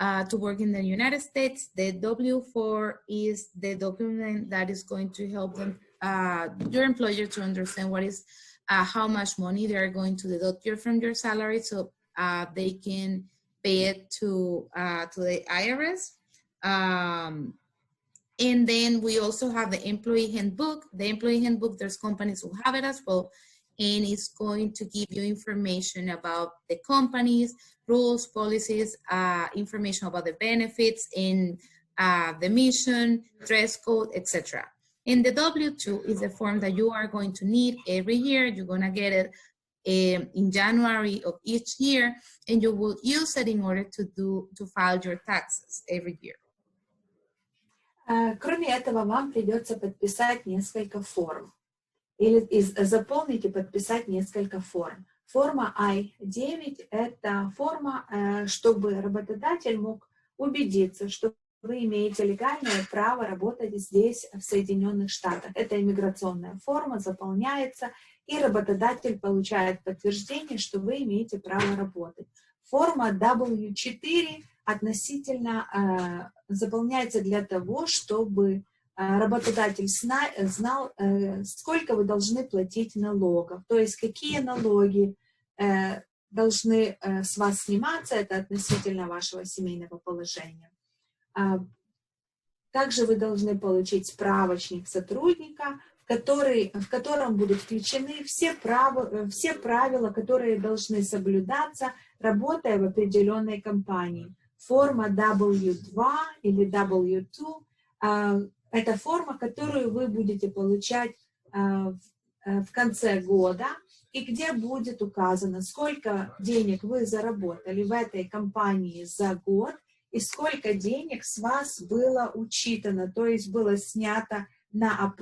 to work in the United States. The W-4 is the document that is going to help them, your employer, to understand what is how much money they are going to deduct from your salary, so they can pay it to the IRS. And then we also have the employee handbook. The employee handbook, there's companies who have it as well, and it's going to give you information about the companies, rules, policies, information about the benefits, and the mission, dress code, etc. And the W-2 is a form that you are going to need every year. You're going to get it in January of each year, and you will use it in order to file your taxes every year. Кроме этого, вам придется подписать несколько форм. Или заполнить и подписать несколько форм. Форма I-9 – это форма, чтобы работодатель мог убедиться, что вы имеете легальное право работать здесь, в Соединенных Штатах. Это иммиграционная форма, заполняется, и работодатель получает подтверждение, что вы имеете право работать. Форма W-4 относительно заполняется для того, чтобы работодатель знал, сколько вы должны платить налогов, то есть какие налоги должны с вас сниматься, это относительно вашего семейного положения. Также вы должны получить справочник сотрудника, в котором будут включены все правила, которые должны соблюдаться, работая в определенной компании. Форма W2 или W2 – это форма, которую вы будете получать в конце года, и где будет указано, сколько денег вы заработали в этой компании за год, и сколько денег с вас было учитано, то есть было снято на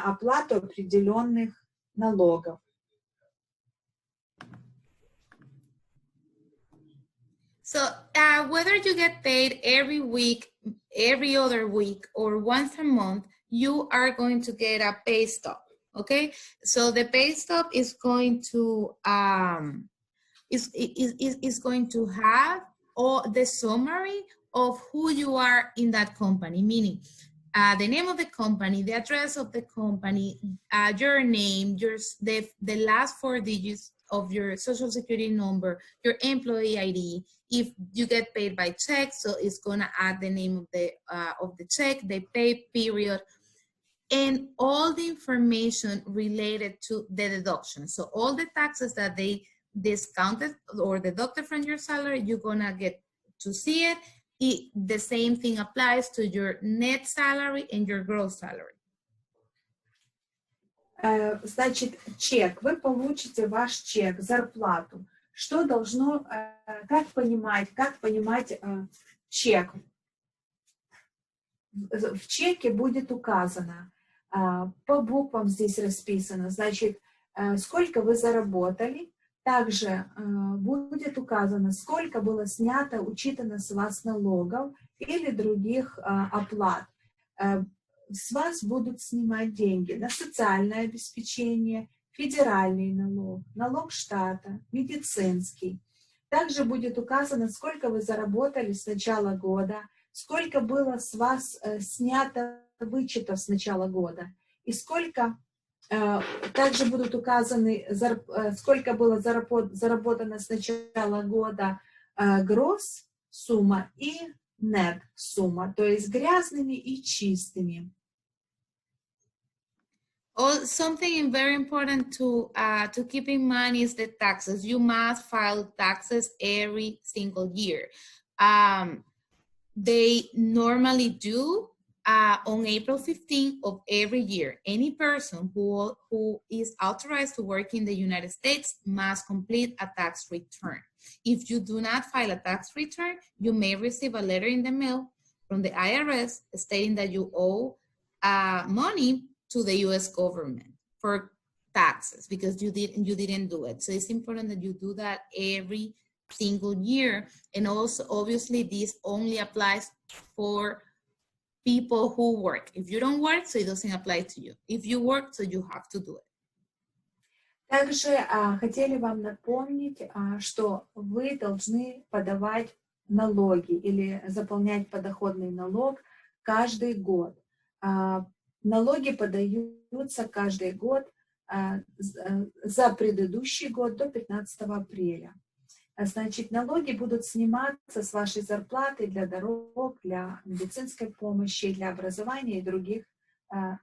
оплату определенных налогов. So whether you get paid every week, every other week, or once a month, you are going to get a pay stub. Okay, so the pay stub is going to is going to have all the summary of who you are in that company, meaning the name of the company, the address of the company, your name, the last 4 digits of your social security number, your employee ID. If you get paid by check, so it's gonna add the name of the check, the pay period, and all the information related to the deduction. So all the taxes that they discounted or deducted from your salary, you're gonna get to see it. The same thing applies to your net salary and your gross salary. Значит, чек. Вы получите ваш чек, зарплату. Что должно, как понимать чек? В чеке будет указано, по буквам здесь расписано, значит, сколько вы заработали. Также будет указано, сколько было снято, учитано с вас налогов или других оплат. С вас будут снимать деньги на социальное обеспечение, федеральный налог, налог штата, медицинский. Также будет указано, сколько вы заработали с начала года, сколько было с вас снято вычетов с начала года, и сколько также будут указаны, сколько было заработано с начала года гроз, сумма и net сумма, то есть грязными и чистыми. Something very important to keep in mind is the taxes. You must file taxes every single year. They normally do on April 15th of every year. Any person who is authorized to work in the United States must complete a tax return. If you do not file a tax return, you may receive a letter in the mail from the IRS stating that you owe money to the U.S. government for taxes because you didn't do it. So it's important that you do that every single year. And also, obviously, this only applies for people who work. If you don't work, so it doesn't apply to you. If you work, so you have to do it. Также хотели вам напомнить, что вы должны подавать налоги или заполнять подоходный налог каждый год. Налоги подаются каждый год за предыдущий год до 15 апреля. Значит, налоги будут сниматься с вашей зарплаты для дорог, для медицинской помощи, для образования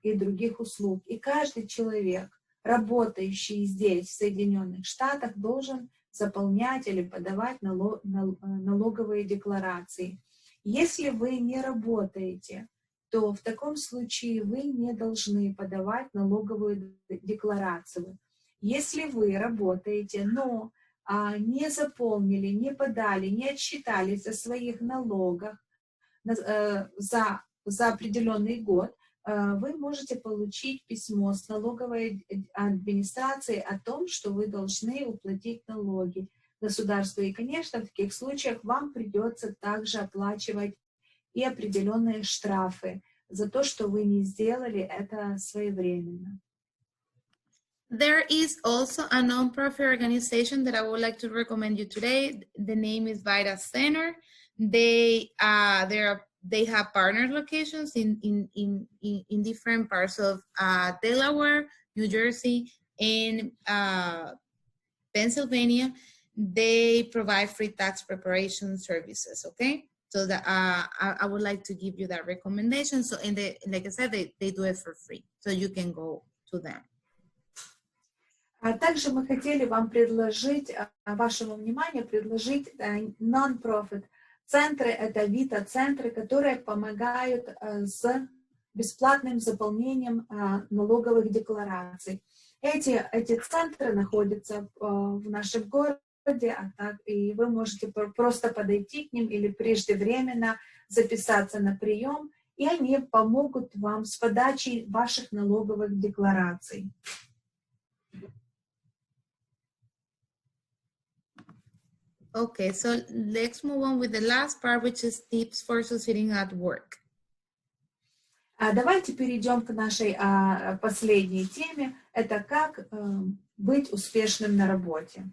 и других услуг. И каждый человек, работающий здесь, в Соединенных Штатах, должен заполнять или подавать налоговые декларации. Если вы не работаете, то в таком случае вы не должны подавать налоговую декларацию. Если вы работаете, но не заполнили, не подали, не отчитались о своих налогах за определенный год, вы можете получить письмо с налоговой администрации о том, что вы должны уплатить налоги государству. И, конечно, в таких случаях вам придется также оплачивать и определенные штрафы за то, что вы не сделали это своевременно. There is also a non-profit organization that I would like to recommend you today. The name is Vita Center. They have partner locations in different parts of Delaware, New Jersey, and Pennsylvania. They provide free tax preparation services. Okay. So that I would like to give you that recommendation. So, like I said, they do it for free, so you can go to them. Также мы хотели вам предложить, вашему вниманию, предложить non-profit центры, это Vita-центры, которые помогают с бесплатным заполнением налоговых деклараций. Эти центры находятся в нашем городе, и вы можете просто подойти к ним или преждевременно записаться на прием, и они помогут вам с подачей ваших налоговых деклараций. Okay, so let's move on with the last part, which is tips for succeeding at work. Давайте перейдем к нашей последней теме. Это как быть успешным на работе.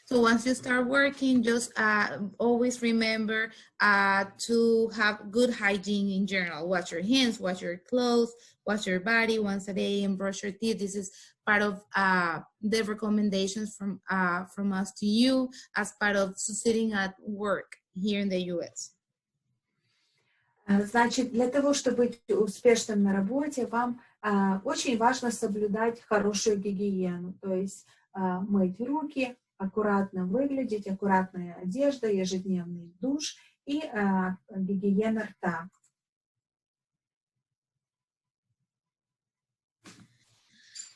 So once you start working, just always remember to have good hygiene in general. Wash your hands, wash your clothes, wash your body once a day, and brush your teeth. This is part of the recommendations from us to you as part of succeeding at work here in the U.S. Значит, для того, чтобы быть успешным на работе, вам очень важно соблюдать хорошую гигиену, то есть мыть руки, аккуратно выглядеть, аккуратная одежда, ежедневный душ и гигиена рта.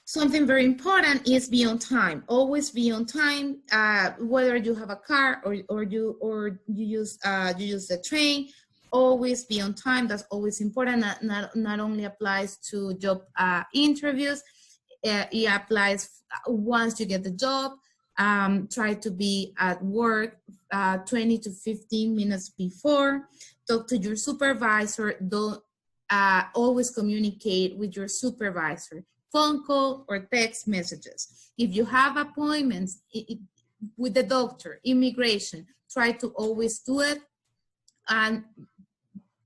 Something very important is be on time. Always be on time, whether you have a car or you use the train. Always be on time. That's always important. Not only applies to job interviews. It applies once you get the job. Try to be at work 20 to 15 minutes before. Talk to your supervisor. Don't always communicate with your supervisor. Phone call or text messages. If you have appointments with the doctor, immigration, try to always do it and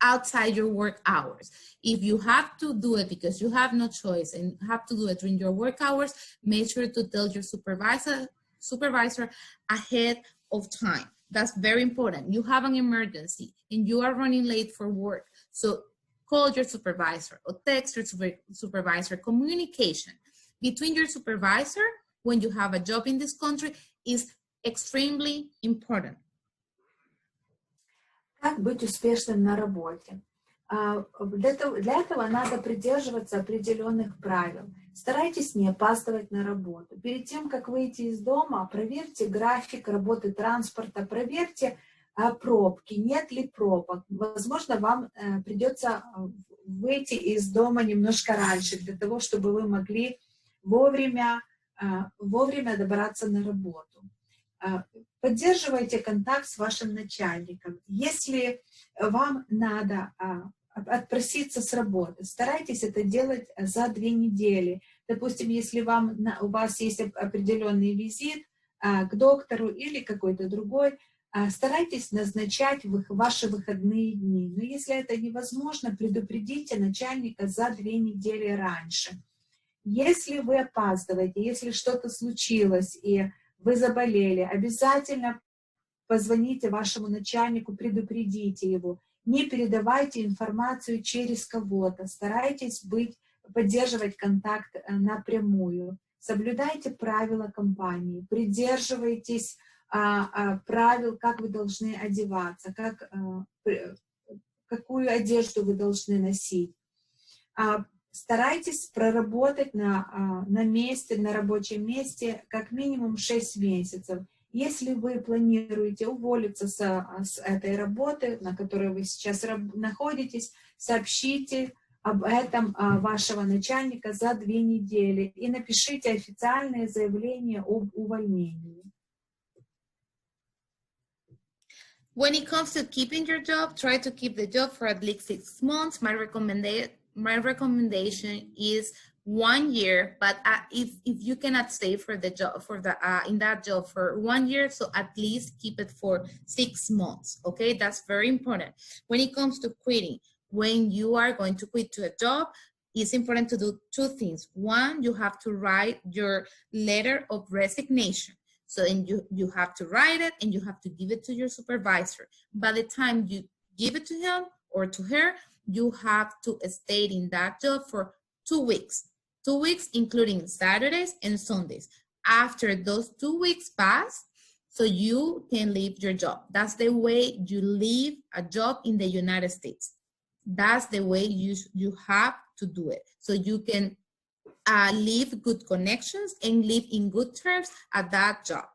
outside your work hours. If you have to do it because you have no choice and have to do it during your work hours, make sure to tell your supervisor ahead of time. That's very important. You have an emergency and you are running late for work. So call your supervisor or text your supervisor. Communication between your supervisor when you have a job in this country is extremely important. Как быть успешным на работе? Для этого надо придерживаться определенных правил. Старайтесь не опаздывать на работу. Перед тем, как выйти из дома, проверьте график работы транспорта, проверьте пробки, нет ли пробок. Возможно, вам придется выйти из дома немножко раньше, для того, чтобы вы могли вовремя добраться на работу. Поддерживайте контакт с вашим начальником. Если вам надо отпроситься с работы, старайтесь это делать за 2 недели. Допустим, если у вас есть определенный визит к доктору или какой-то другой, старайтесь назначать ваши выходные дни. Но если это невозможно, предупредите начальника за 2 недели раньше. Если вы опаздываете, если что-то случилось и вы заболели, обязательно позвоните вашему начальнику, предупредите его. Не передавайте информацию через кого-то. Старайтесь поддерживать контакт напрямую. Соблюдайте правила компании. Придерживайтесь правил, как вы должны одеваться, какую одежду вы должны носить. Старайтесь проработать на рабочем месте как минимум 6 месяцев. Если вы планируете уволиться с этой работы, на которой вы сейчас находитесь, сообщите об этом вашего начальника за 2 недели и напишите официальное заявление об увольнении. When it comes to keeping your job, try to keep the job for at least 6 months. My recommendation is 1 year, but if you cannot stay for the job in that job for 1 year, so at least keep it for 6 months. Okay, that's very important. When it comes to quitting, when you are going to quit to a job, it's important to do 2 things. One, you have to write your letter of resignation. So you have to write it and you have to give it to your supervisor. By the time you give it to him or to her, you have to stay in that job for 2 weeks. 2 weeks, including Saturdays and Sundays. After those 2 weeks pass, so you can leave your job. That's the way you leave a job in the United States. That's the way you have to do it. So you can leave good connections and live in good terms at that job.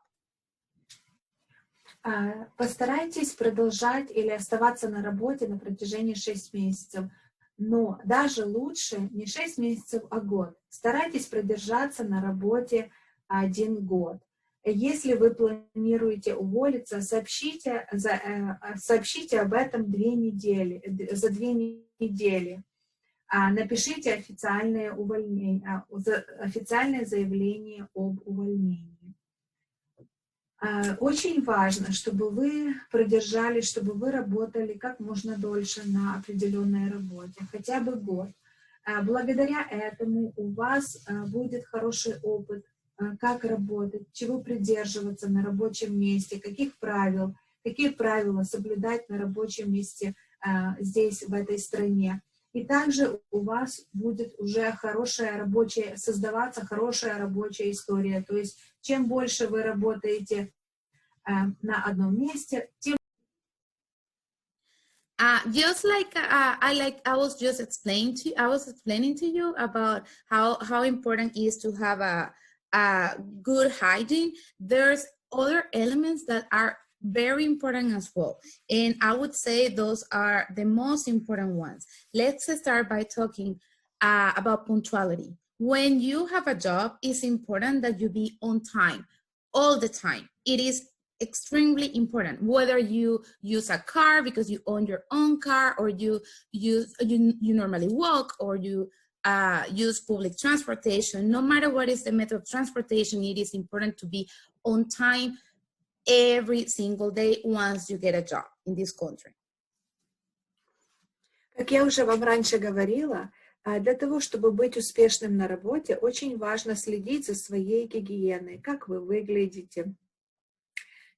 Постарайтесь продолжать или оставаться на работе на протяжении 6 месяцев. Но даже лучше не 6 месяцев, а год. Старайтесь продержаться на работе 1 год. Если вы планируете уволиться, сообщите об этом за 2 недели. Напишите официальное заявление об увольнении. Очень важно, чтобы вы продержались, чтобы вы работали как можно дольше на определенной работе, хотя бы год. Благодаря этому у вас будет хороший опыт, как работать, чего придерживаться на рабочем месте, какие правила соблюдать на рабочем месте здесь, в этой стране. И также у вас будет уже создаваться хорошая рабочая история. То есть, чем больше вы работаете на одном месте, тем... Just like I was just explaining to you about how important it is to have a good hygiene. There's other elements that are very important as well. And I would say those are the most important ones. Let's start by talking about punctuality. When you have a job, it's important that you be on time all the time. It is extremely important, whether you use a car because you own your own car, or you normally walk, or you use public transportation. No matter what is the method of transportation, it is important to be on time every single day once you get a job in this country. Как я уже вам раньше говорила, для того, чтобы быть успешным на работе, очень важно следить за своей гигиеной, как вы выглядите,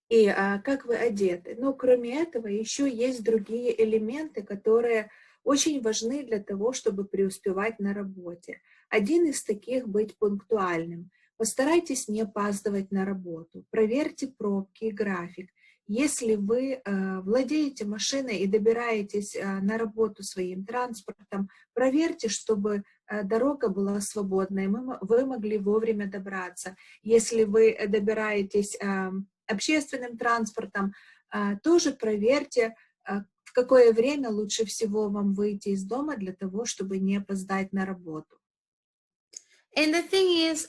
и как вы одеты. Но кроме этого еще есть другие элементы, которые очень важны для того, чтобы преуспевать на работе. Один из таких — быть пунктуальным. Постарайтесь не опаздывать на работу. Проверьте пробки и график. Если вы владеете машиной и добираетесь на работу своим транспортом, проверьте, чтобы дорога была свободной, вы могли вовремя добраться. Если вы добираетесь общественным транспортом, тоже проверьте, в какое время лучше всего вам выйти из дома для того, чтобы не опоздать на работу. And the thing is,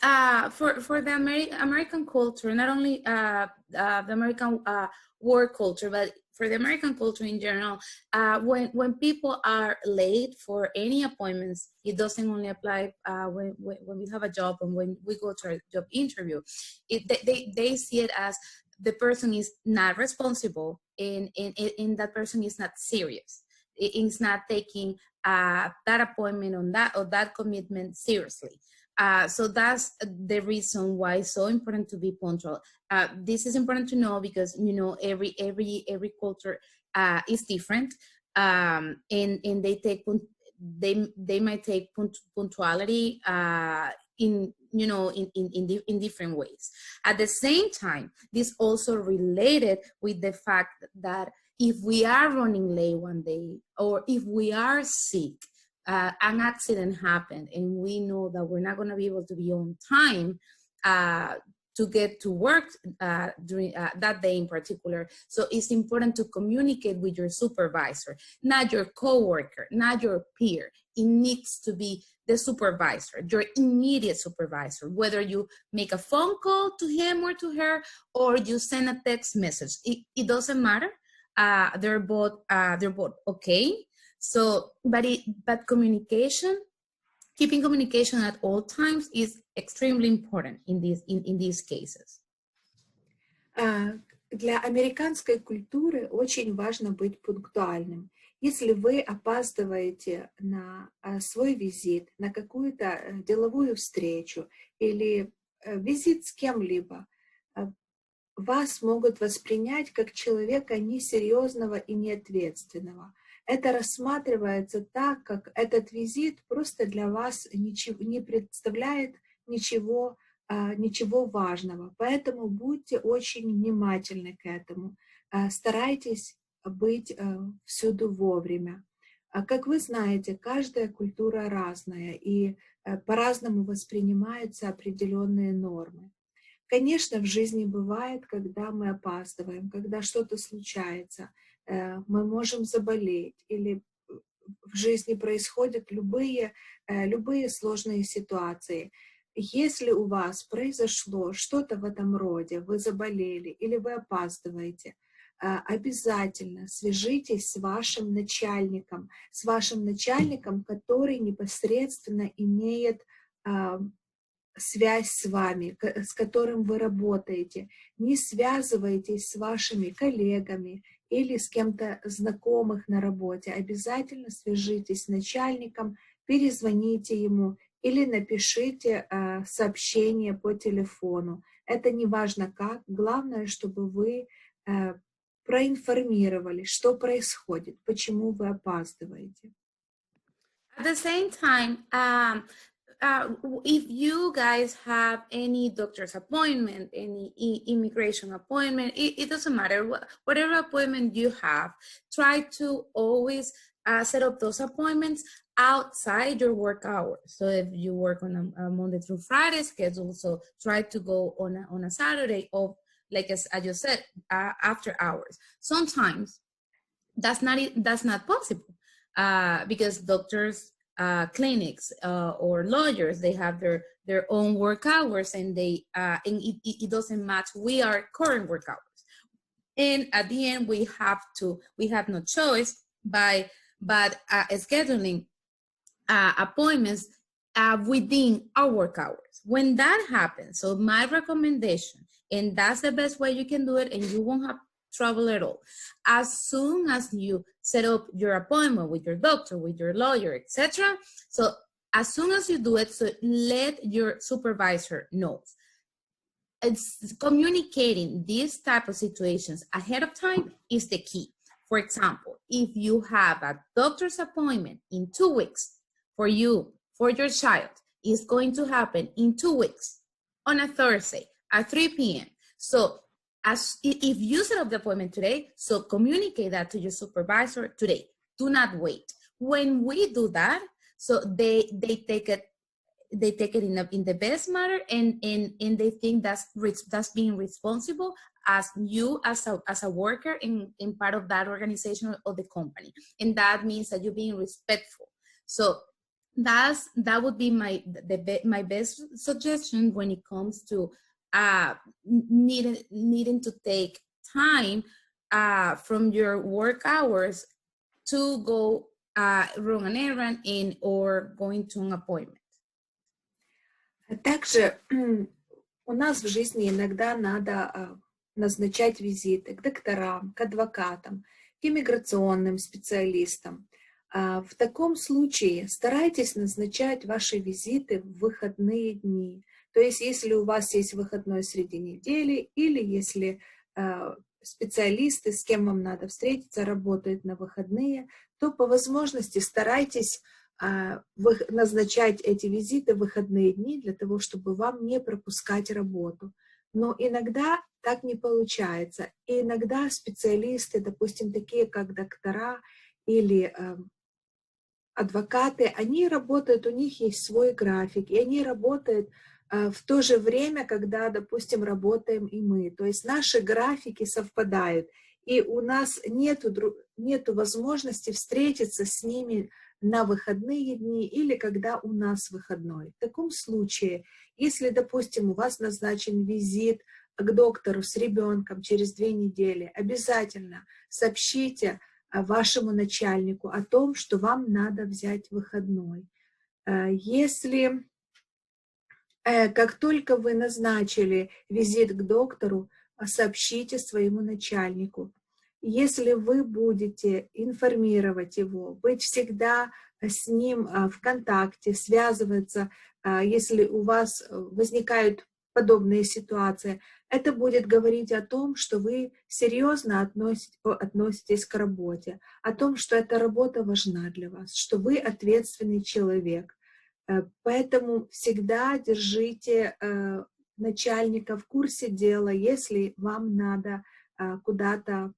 for the American culture, not only the American work culture, but for the American culture in general, when people are late for any appointments, it doesn't only apply when we have a job and when we go to a job interview. They see it as the person is not responsible and that person is not serious. It's not taking that appointment or that commitment seriously. So that's the reason why it's so important to be punctual. This is important to know because, you know, every culture is different, and they might take punctuality in different ways. At the same time, this also related with the fact that if we are running late one day or if we are sick, an accident happened and we know that we're not going to be able to be on time to get to work during that day in particular. So it's important to communicate with your supervisor, not your coworker, not your peer. It needs to be the supervisor, your immediate supervisor, whether you make a phone call to him or to her, or you send a text message. It doesn't matter. They're both okay. So, but communication, keeping communication at all times is extremely important in these cases. Для американской культуры очень важно быть пунктуальным. Если вы опаздываете на свой визит, на какую-то деловую встречу или визит с кем-либо, вас могут воспринять как человека несерьезного и неответственного. Это рассматривается так, как этот визит просто для вас не представляет ничего важного. Поэтому будьте очень внимательны к этому. Старайтесь быть всюду вовремя. Как вы знаете, каждая культура разная, и по-разному воспринимаются определенные нормы. Конечно, в жизни бывает, когда мы опаздываем, когда что-то случается, мы можем заболеть, или в жизни происходят любые сложные ситуации. Если у вас произошло что-то в этом роде, вы заболели или вы опаздываете, обязательно свяжитесь с вашим начальником, который непосредственно имеет связь с вами, с которым вы работаете. Не связывайтесь с вашими коллегами или с кем-то знакомых на работе. Обязательно свяжитесь с начальником, перезвоните ему или напишите сообщение по телефону. Это не важно как. Главное, чтобы вы проинформировали, что происходит, почему вы опаздываете. At the same time, if you guys have any doctor's appointment, any immigration appointment, it doesn't matter. Whatever appointment you have, try to always set up those appointments outside your work hours. So if you work on a Monday through Friday schedule, so try to go on a Saturday, or like as I just said, after hours. Sometimes that's not possible because doctors, clinics, or lawyers, they have their own work hours, and it doesn't match with our current work hours. And at the end, we have no choice but scheduling appointments within our work hours. When that happens, so my recommendation, and that's the best way you can do it, and you won't have trouble at all. As soon as you set up your appointment with your doctor, with your lawyer, etc. So as soon as you do it, so let your supervisor know. it's communicating these type of situations ahead of time is the key. For example, if you have a doctor's appointment in 2 weeks for you, for your child, it's going to happen in 2 weeks on a Thursday at 3 p.m. So if you set up the appointment today, so communicate that to your supervisor today. Do not wait. When we do that, so they take it in the best manner, and they think that's being responsible as you as a worker in part of that organization or the company, and that means that you're being respectful. So that would be my best suggestion when it comes to needing to take time from your work hours to go run an errand or going to an appointment. Также у нас в жизни иногда надо назначать визиты к докторам, к адвокатам, к иммиграционным специалистам. В таком случае старайтесь назначать ваши визиты в выходные дни. То есть если у вас есть выходной среди недели, или если специалисты, с кем вам надо встретиться, работают на выходные, то по возможности старайтесь назначать эти визиты в выходные дни для того, чтобы вам не пропускать работу. Но иногда так не получается. И иногда специалисты, допустим, такие как доктора или адвокаты, они работают, у них есть свой график, и они работают в то же время, когда, допустим, работаем и мы. То есть наши графики совпадают, и у нас нету возможности встретиться с ними на выходные дни или когда у нас выходной. В таком случае, если, допустим, у вас назначен визит к доктору с ребенком через 2 недели, обязательно сообщите вашему начальнику о том, что вам надо взять выходной. Если как только вы назначили визит к доктору, сообщите своему начальнику. Если вы будете информировать его, быть всегда с ним в контакте, связываться, если у вас возникают подобные ситуации, это будет говорить о том, что вы серьезно относитесь к работе, о том, что эта работа важна для вас, что вы ответственный человек. Поэтому всегда держите начальника в курсе дела, если вам надо куда-то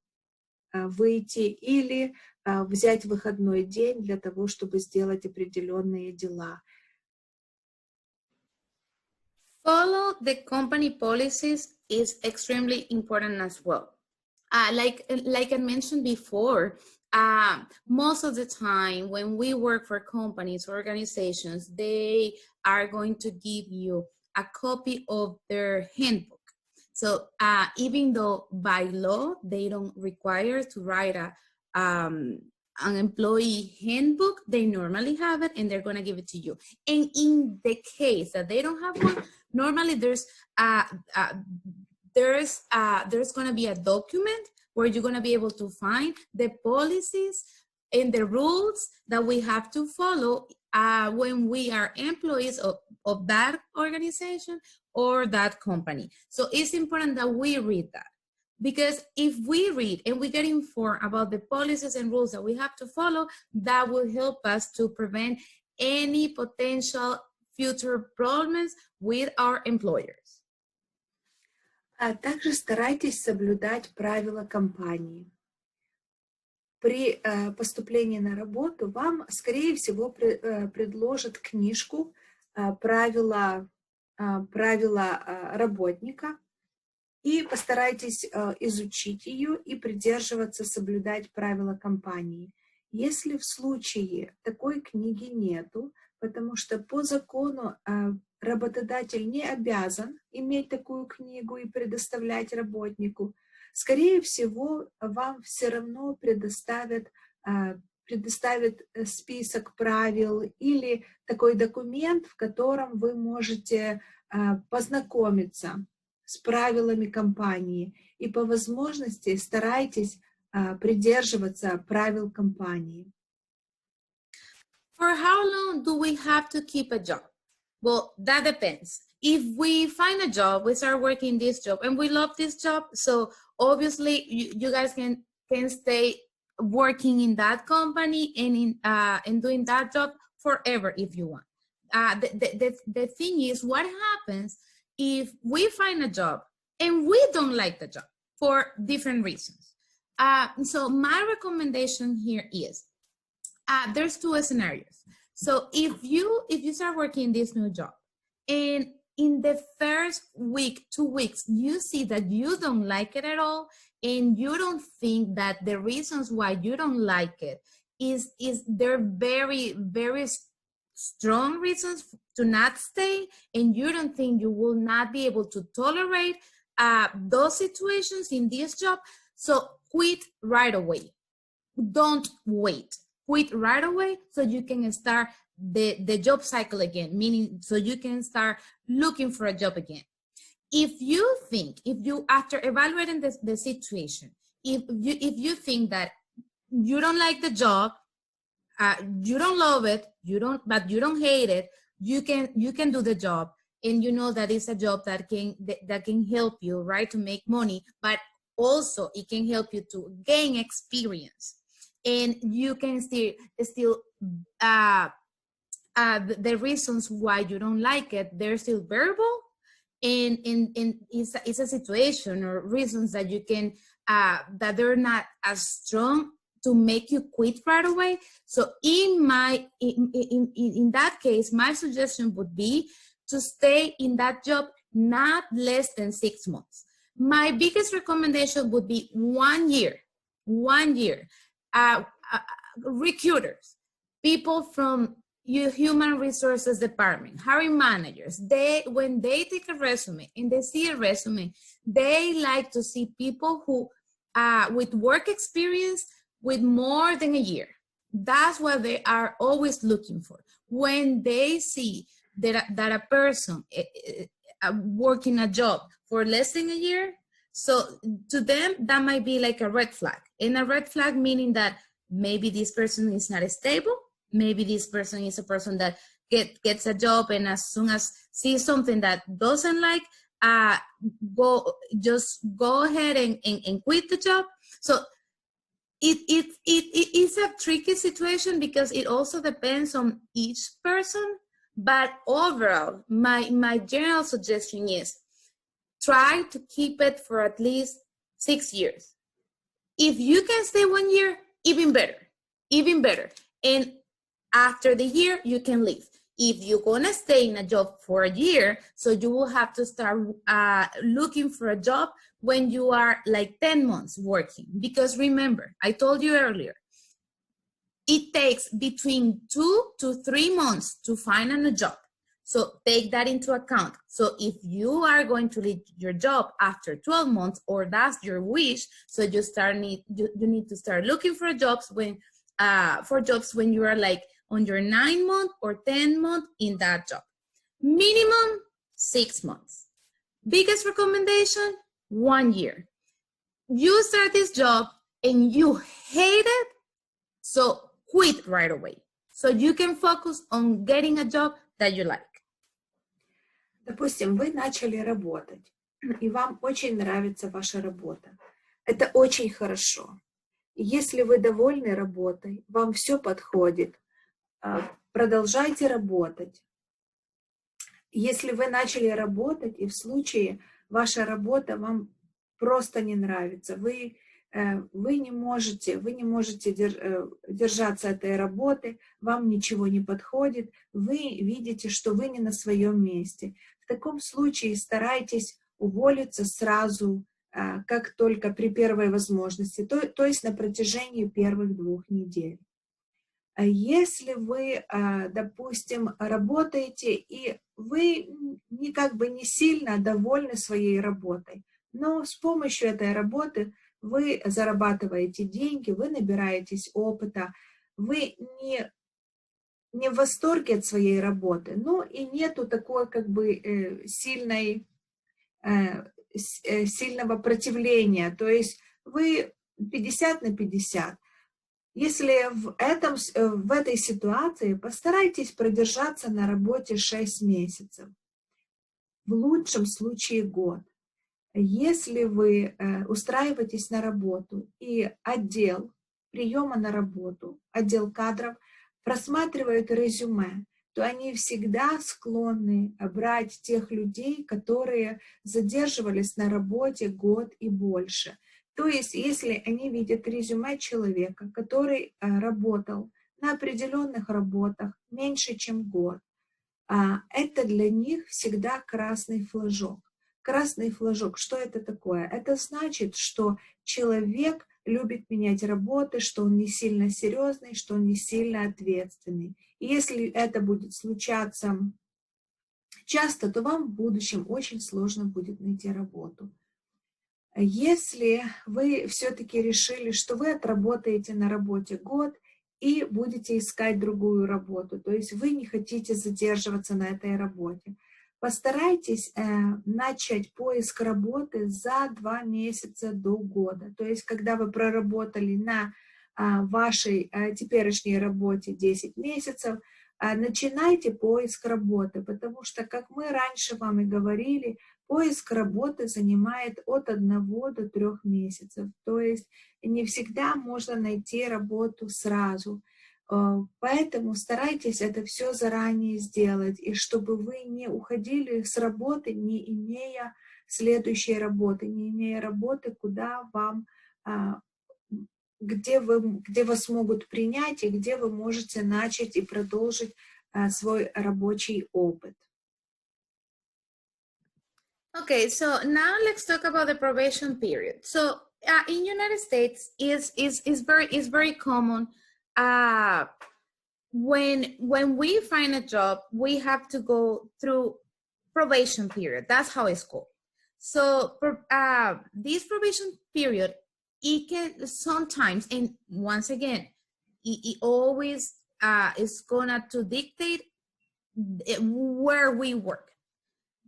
выйти или взять выходной день для того, чтобы сделать определенные дела. Follow the company policies is extremely important as well. Like I mentioned before, most of the time when we work for companies or organizations, they are going to give you a copy of their handbook. So even though by law, they don't require to write an employee handbook, they normally have it and they're going to give it to you. And in the case that they don't have one, normally there's going to be a document where you're going to be able to find the policies and the rules that we have to follow when we are employees of that organization or that company. So it's important that we read that, because if we read and we get informed about the policies and rules that we have to follow, that will help us to prevent any potential future problems with our employers. А также старайтесь соблюдать правила компании. При поступлении на работу вам, скорее всего, предложат книжку «Правила работника», и постарайтесь изучить ее и придерживаться, соблюдать правила компании. Если в случае такой книги нету, потому что по закону работодатель не обязан иметь такую книгу и предоставлять работнику, скорее всего, вам все равно предоставят список правил или такой документ, в котором вы можете познакомиться с правилами компании. И по возможности старайтесь придерживаться правил компании. For how long do we have to keep a job? Well, that depends. if we find a job, we start working this job and we love this job, so obviously you guys can stay working in that company and doing that job forever if you want. The thing is, what happens if we find a job and we don't like the job for different reasons? So my recommendation here is, there's two scenarios. So if you start working this new job and in the first week, 2 weeks, you see that you don't like it at all, and you don't think that the reasons why you don't like it is they're very, very strong reasons to not stay, and you don't think you will not be able to tolerate those situations in this job, so quit right away. Don't wait. Quit right away so you can start the job cycle again, meaning so you can start looking for a job again. If you after evaluating the situation, if you think that you don't like the job, you don't love it, but you don't hate it, you can do the job, and you know that it's a job that can help you, right, to make money, but also it can help you to gain experience, and you can still the reasons why you don't like it, they're still verbal, and it's a situation or reasons that you can that they're not as strong to make you quit right away. So in that case, my suggestion would be to stay in that job not less than 6 months. My biggest recommendation would be 1 year. 1 year. Recruiters, people from your human resources department, hiring managers, when they take a resume and they see a resume, they like to see people who with work experience with more than a year. That's what they are always looking for. When they see that a person working a job for less than a year, so to them, that might be like a red flag. And a red flag meaning that maybe this person is not stable. Maybe this person is a person that gets a job, and as soon as sees something that doesn't like, go ahead and quit the job. So it is a tricky situation because it also depends on each person. But overall, my general suggestion is try to keep it for at least 6 years. If you can stay 1 year, even better. And after the year, you can leave. If you're gonna stay in a job for a year, so you will have to start looking for a job when you are like 10 months working. Because remember, I told you earlier, it takes between 2 to 3 months to find a new job. So take that into account. So if you are going to leave your job after 12 months, or that's your wish, so you need to start looking for jobs when you are like on your 9 month or 10 month in that job. Minimum 6 months. Biggest recommendation, 1 year. You start this job and you hate it, so quit right away. So you can focus on getting a job that you like. Допустим, вы начали работать, и вам очень нравится ваша работа. Это очень хорошо. Если вы довольны работой, вам все подходит, продолжайте работать. Если вы начали работать, и в случае ваша работа вам просто не нравится, вы не можете держаться этой работы, вам ничего не подходит, вы видите, что вы не на своем месте. В таком случае старайтесь уволиться сразу, как только при первой возможности, то есть на протяжении первых 2 недель. Если вы, допустим, работаете, и вы не сильно довольны своей работой, но с помощью этой работы вы зарабатываете деньги, вы набираетесь опыта, вы не в восторге от своей работы, но и нету такой сильного противления, то есть вы 50 на 50. Если в этой ситуации постарайтесь продержаться на работе 6 месяцев. в лучшем случае год. Если вы устраиваетесь на работу, и отдел приема на работу, отдел кадров, просматривает резюме, то они всегда склонны брать тех людей, которые задерживались на работе год и больше. То есть, если они видят резюме человека, который работал на определенных работах меньше, чем год, это для них всегда красный флажок. Красный флажок, что это такое? Это значит, что человек любит менять работы, что он не сильно серьезный, что он не сильно ответственный. И если это будет случаться часто, то вам в будущем очень сложно будет найти работу. Если вы все-таки решили, что вы отработаете на работе год и будете искать другую работу, то есть вы не хотите задерживаться на этой работе, постарайтесь начать поиск работы за 2 месяца до года. То есть когда вы проработали на вашей теперешней работе 10 месяцев, начинайте поиск работы, потому что, как мы раньше вам и говорили, поиск работы занимает от 1 до 3 месяцев. То есть не всегда можно найти работу сразу. Поэтому старайтесь это все заранее сделать, и чтобы вы не уходили с работы, не имея следующей работы, не имея работы, куда вам, где вас могут принять и где вы можете начать и продолжить свой рабочий опыт. Okay, so now let's talk about the probation period. So in United States is very common. When we find a job, we have to go through probation period. That's how it's called. So this probation period, it can sometimes, and once again, it always is gonna to dictate where we work.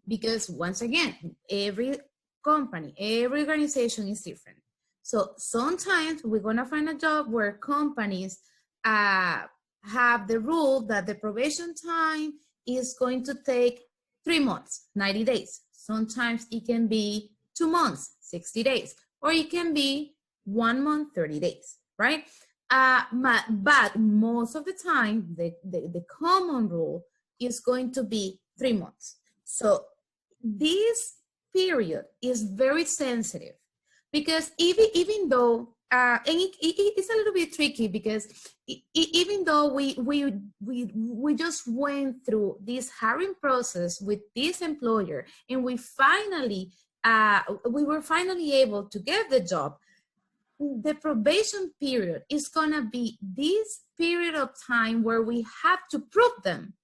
Because once again, every company, every organization is different. So sometimes we're gonna find a job where companies have the rule that the probation time is going to take 3 months, 90 days. Sometimes it can be 2 months, 60 days, or it can be 1 month, 30 days, right? But most of the time, the common rule is going to be 3 months. So this period is very sensitive because even though, and it's a little bit tricky because even though we just went through this hiring process with this employer and we were finally able to get the job, the probation period is gonna be this period of time where we have to prove them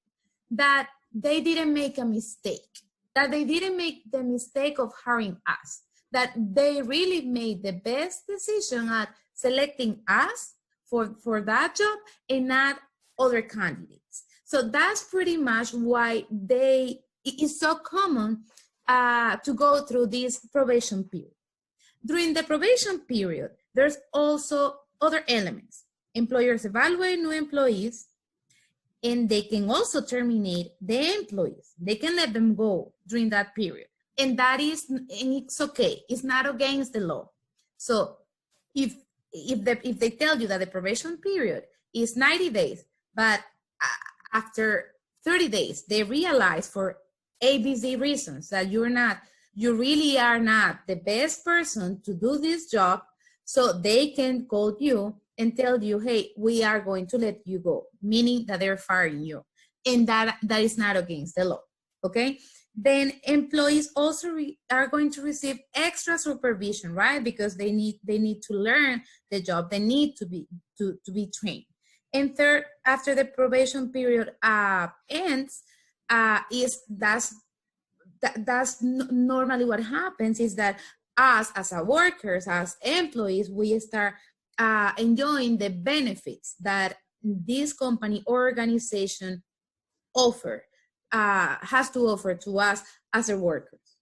that they didn't make a mistake, that they didn't make the mistake of hiring us, that they really made the best decision at selecting us for that job and not other candidates. So that's pretty much why it is so common to go through this probation period. During the probation period, there's also other elements. Employers evaluate new employees, and they can also terminate the employees. They can let them go during that period. And it's okay. It's not against the law. So if they tell you that the probation period is 90 days, but after 30 days, they realize for ABC reasons that you really are not the best person to do this job, so they can call you and tell you, hey, we are going to let you go, meaning that they're firing you. And that is not against the law, okay? Then employees also are going to receive extra supervision, right? Because they need to learn the job. They need to be trained. And third, after the probation period ends, that's normally what happens is that us as workers, as employees, we start enjoying the benefits that this company or organization has to offer to us as workers.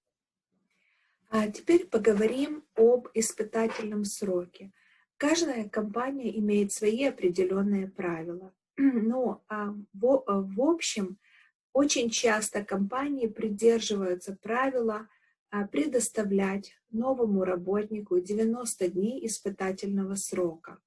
Теперь поговорим об испытательном сроке. Каждая компания имеет свои определенные правила. Но в общем очень часто компании придерживаются правила предоставлять новому работнику 90 дней испытательного срока.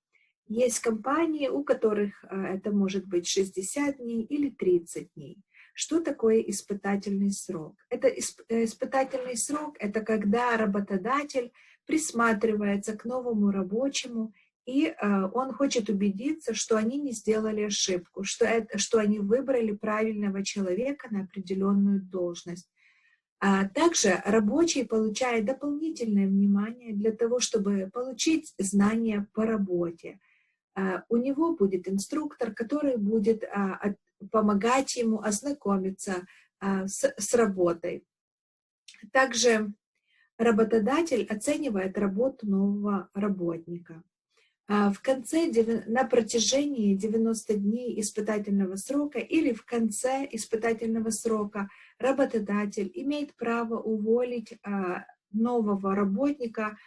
Есть компании, у которых это может быть 60 дней или 30 дней. Что такое испытательный срок? Это испытательный срок – это когда работодатель присматривается к новому рабочему, и он хочет убедиться, что они не сделали ошибку, что они выбрали правильного человека на определенную должность. Также рабочий получает дополнительное внимание для того, чтобы получить знания по работе. У него будет инструктор, который будет помогать ему ознакомиться с работой. Также работодатель оценивает работу нового работника. В конце, на протяжении 90 дней испытательного срока или в конце испытательного срока работодатель имеет право уволить нового работника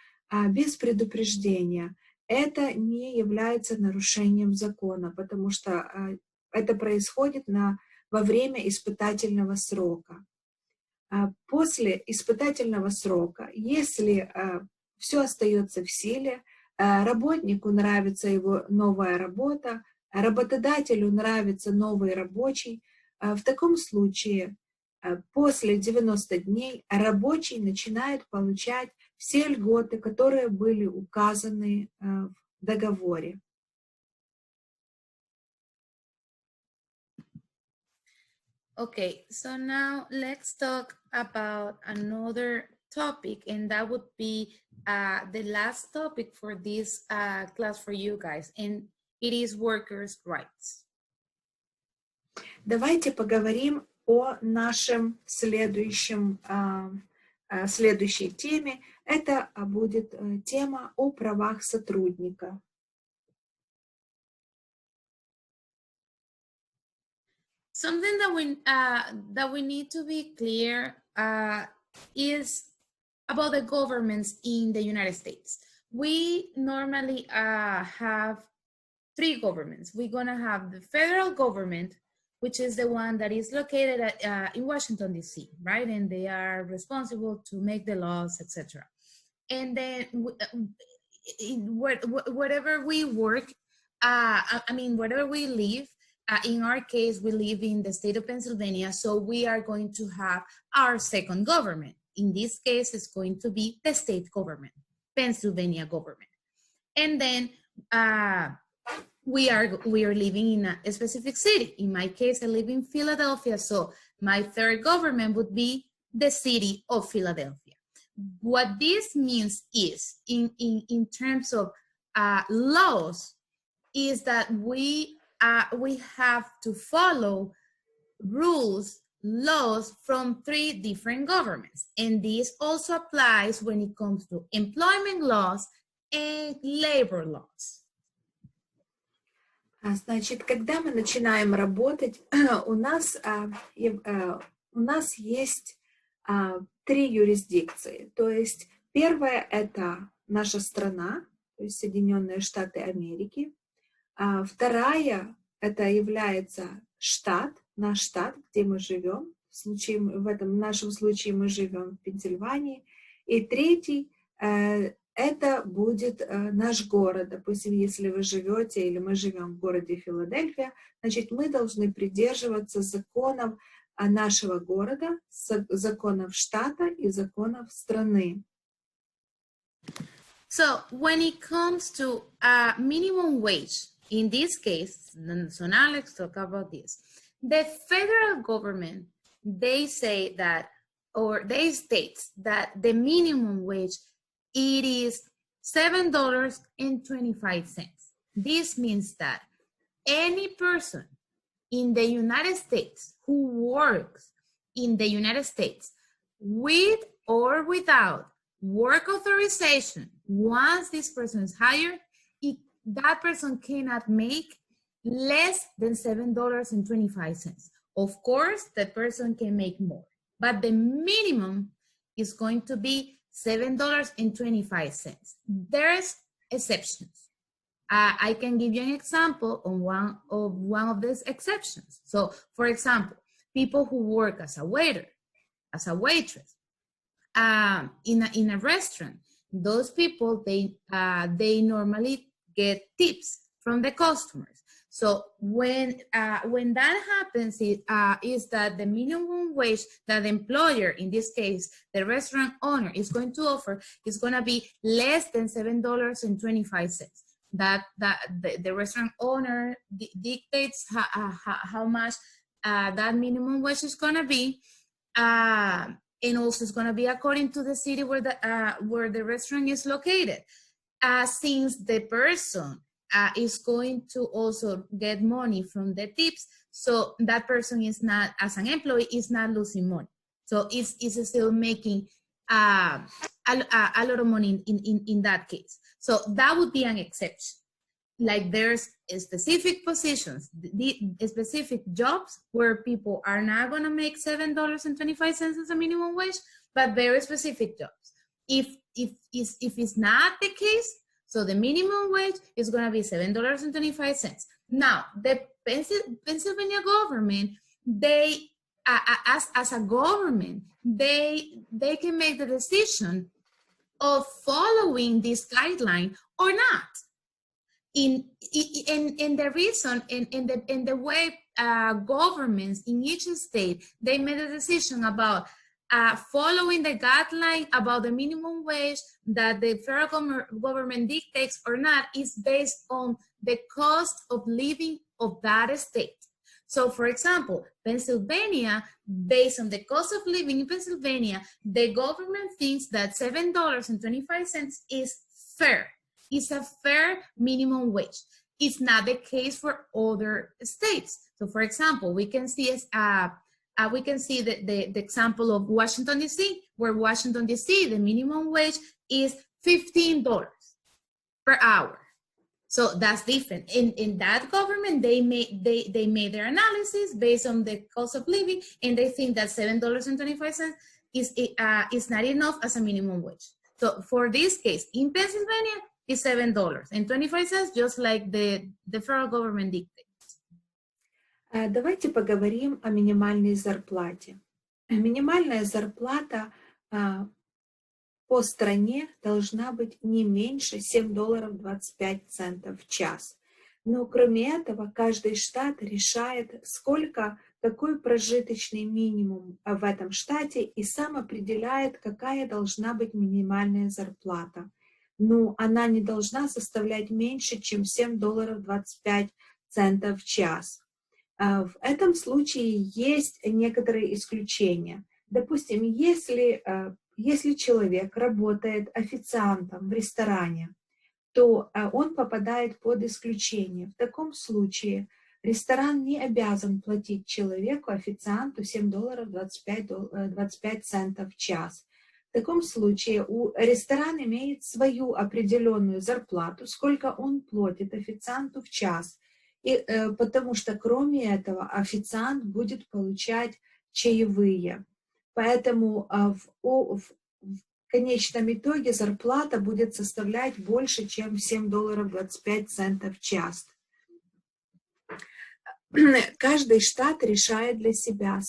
без предупреждения. Это не является нарушением закона, потому что это происходит во время испытательного срока. После испытательного срока, если все остается в силе, работнику нравится его новая работа, работодателю нравится новый рабочий, в таком случае после 90 дней рабочий начинает получать все льготы, которые были указаны в договоре. Okay, so now let's talk about another topic, and that would be the last topic for this class for you guys, and it is workers' rights. Давайте поговорим о нашем следующей теме. Это будет тема о правах сотрудника. Something that we need to be clear is about the governments in the United States. We normally have three governments. We're gonna have the federal government, which is the one that is located in Washington, D.C., right? And they are responsible to make the laws, etc. And then wherever we work, wherever we live, in our case, we live in the state of Pennsylvania, so we are going to have our second government. In this case, it's going to be the state government, Pennsylvania government. And then we are living in a specific city. In my case, I live in Philadelphia, so my third government would be the city of Philadelphia. What this means is, in terms of laws, is that we have to follow laws from three different governments. And this also applies when it comes to employment laws and labor laws. Значит, когда мы начинаем работать, у нас есть три юрисдикции. То есть первая – это наша страна, то есть Соединенные Штаты Америки. Вторая – это является наш штат, где мы живем. В нашем случае мы живем в Пенсильвании. И третий – это будет наш город. Допустим, если вы живете или мы живем в городе Филадельфия, значит, мы должны придерживаться законов нашего города, законов штата и законов страны. So when it comes to minimum wage, in this case, so now let's talk about this. The federal government, they say that, or they state that the minimum wage, it is $7.25. This means that any person in the United States who works in the United States with or without work authorization, once this person is hired, that person cannot make less than $7.25. Of course, the person can make more, but the minimum is going to be $7.25. There's exceptions. I can give you an example on one of these exceptions. So, for example, people who work as a waiter, as a waitress, in a restaurant. Those people, they normally get tips from the customers. So when that happens, is that the minimum wage that the employer, in this case, the restaurant owner, is going to offer is going to be less than $7.25. That the restaurant owner dictates how much that minimum wage is going to be. And also it's going to be according to the city where the restaurant is located. Since the person is going to also get money from the tips, so that person is not, as an employee, is not losing money. So it's still making a lot of money in that case. So that would be an exception. Like there's specific positions, specific jobs where people are not going to make $7.25 as a minimum wage, but very specific jobs. If it's not the case, so the minimum wage is going to be $7.25. Now, the Pennsylvania government, they, as a government, they can make the decision of following this guideline or not. In the reason, in the way governments in each state, they made a decision about following the guideline about the minimum wage that the federal government dictates or not is based on the cost of living of that state. So, for example, Pennsylvania, based on the cost of living in Pennsylvania, the government thinks that $7.25 is fair. It's a fair minimum wage. It's not the case for other states. So, for example, we can see the example of Washington, D.C., where Washington, D.C., the minimum wage is $15 per hour. So that's different. In that government, they made their analysis based on the cost of living, and they think that $7.25 is not enough as a minimum wage. So for this case, in Pennsylvania, it's $7.25, just like the federal government dictates. Давайте поговорим о минимальной зарплате. Минимальная зарплата по стране должна быть не меньше $7.25 в час. Но кроме этого, каждый штат решает, какой прожиточный минимум в этом штате, и сам определяет, какая должна быть минимальная зарплата. Но она не должна составлять меньше, чем $7.25 в час. В этом случае есть некоторые исключения. Допустим, если человек работает официантом в ресторане, то он попадает под исключение. В таком случае ресторан не обязан платить человеку, официанту, $7.25 в час. В таком случае ресторан имеет свою определенную зарплату, сколько он платит официанту в час. Потому что кроме этого официант будет получать чаевые. Поэтому в конечном итоге зарплата будет составлять больше, чем $7.25 в час. Каждый штат решает для себя,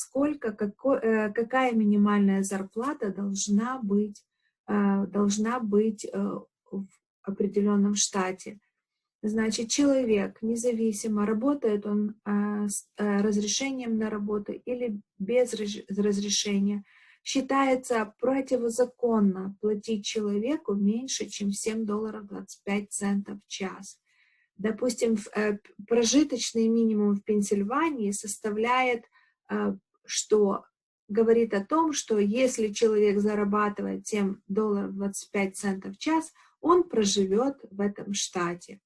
какая минимальная зарплата должна быть в определенном штате. Значит, человек, независимо, работает он с разрешением на работу или без разрешения, считается противозаконно платить человеку меньше, чем $7.25 в час. Допустим, прожиточный минимум в Пенсильвании составляет, что говорит о том, что если человек зарабатывает $7.25 в час, он проживет в этом штате.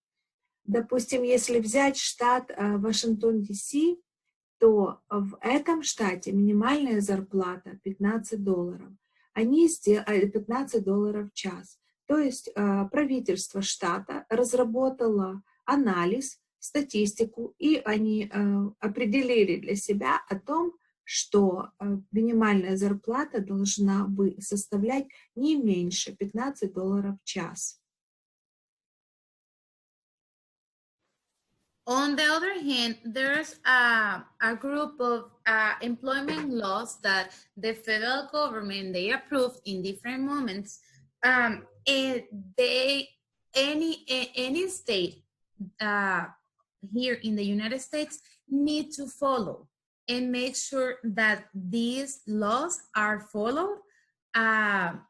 Допустим, если взять штат Вашингтон, Д.С., то в этом штате минимальная зарплата $15. Они сделали $15 в час. То есть правительство штата разработало анализ, статистику, и они определили для себя о том, что минимальная зарплата должна составлять не меньше $15 в час. On the other hand, there's a group of employment laws that the federal government, they approved in different moments. And any state here in the United States need to follow and make sure that these laws are followed. And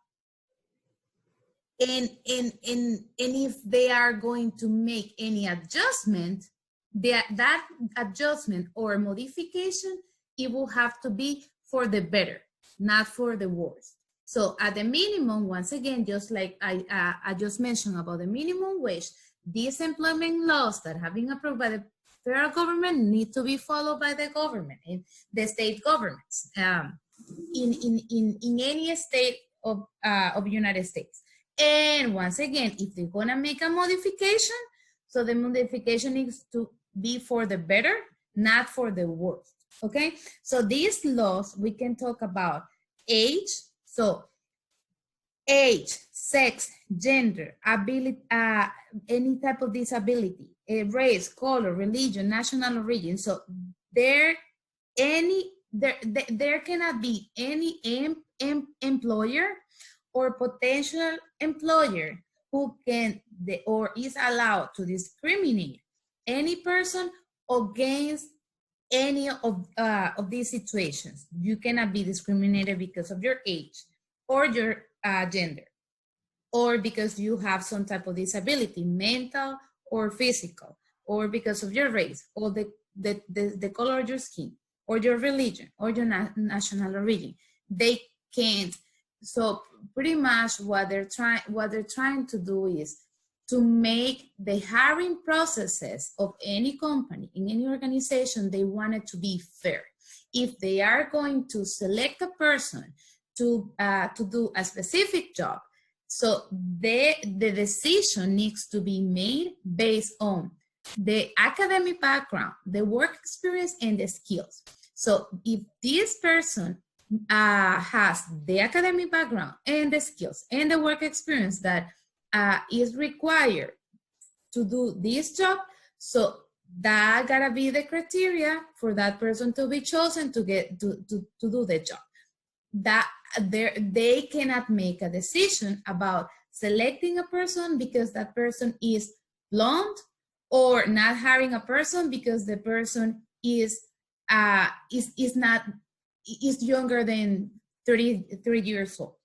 if they are going to make any adjustment, that adjustment or modification, it will have to be for the better, not for the worse. So at the minimum, once again, just like I just mentioned about the minimum wage, these employment laws that have been approved by the federal government need to be followed by the government and the state governments in any state of United States. And once again, if they're gonna make a modification, so the modification needs to be for the better, not for the worse, okay? So these laws, we can talk about age, so age, sex, gender, ability, any type of disability, race, color, religion, national origin. So there cannot be any employer or potential employer who can or is allowed to discriminate any person against any of these situations. You cannot be discriminated because of your age or your gender, or because you have some type of disability, mental or physical, or because of your race, or the color of your skin, or your religion, or your national origin. They can't. So pretty much what they're trying to do is to make the hiring processes of any company, in any organization, they want it to be fair. If they are going to select a person to do a specific job, so the decision needs to be made based on the academic background, the work experience, and the skills. So if this person has the academic background and the skills and the work experience that is required to do this job, so that gotta be the criteria for that person to be chosen to get to do the job. That they cannot make a decision about selecting a person because that person is blonde, or not hiring a person because the person is younger than 33 years old.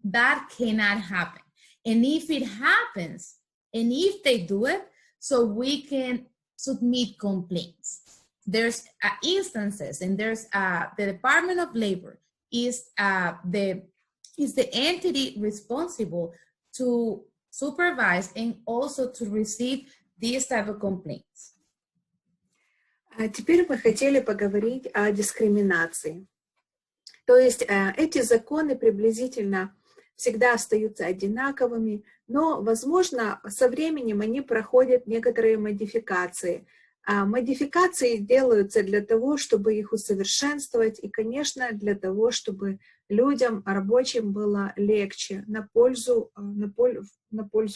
That cannot happen. And if it happens, and if they do it, so we can submit complaints. There's instances, and there's the Department of Labor is the entity responsible to supervise and also to receive these type of complaints. Теперь мы хотели поговорить о дискриминации. То есть эти законы приблизительно всегда остаются одинаковыми, но, возможно, со временем они проходят некоторые модификации. Модификации делаются для того, чтобы их усовершенствовать, и, конечно, для того, чтобы людям, рабочим было легче, на пользу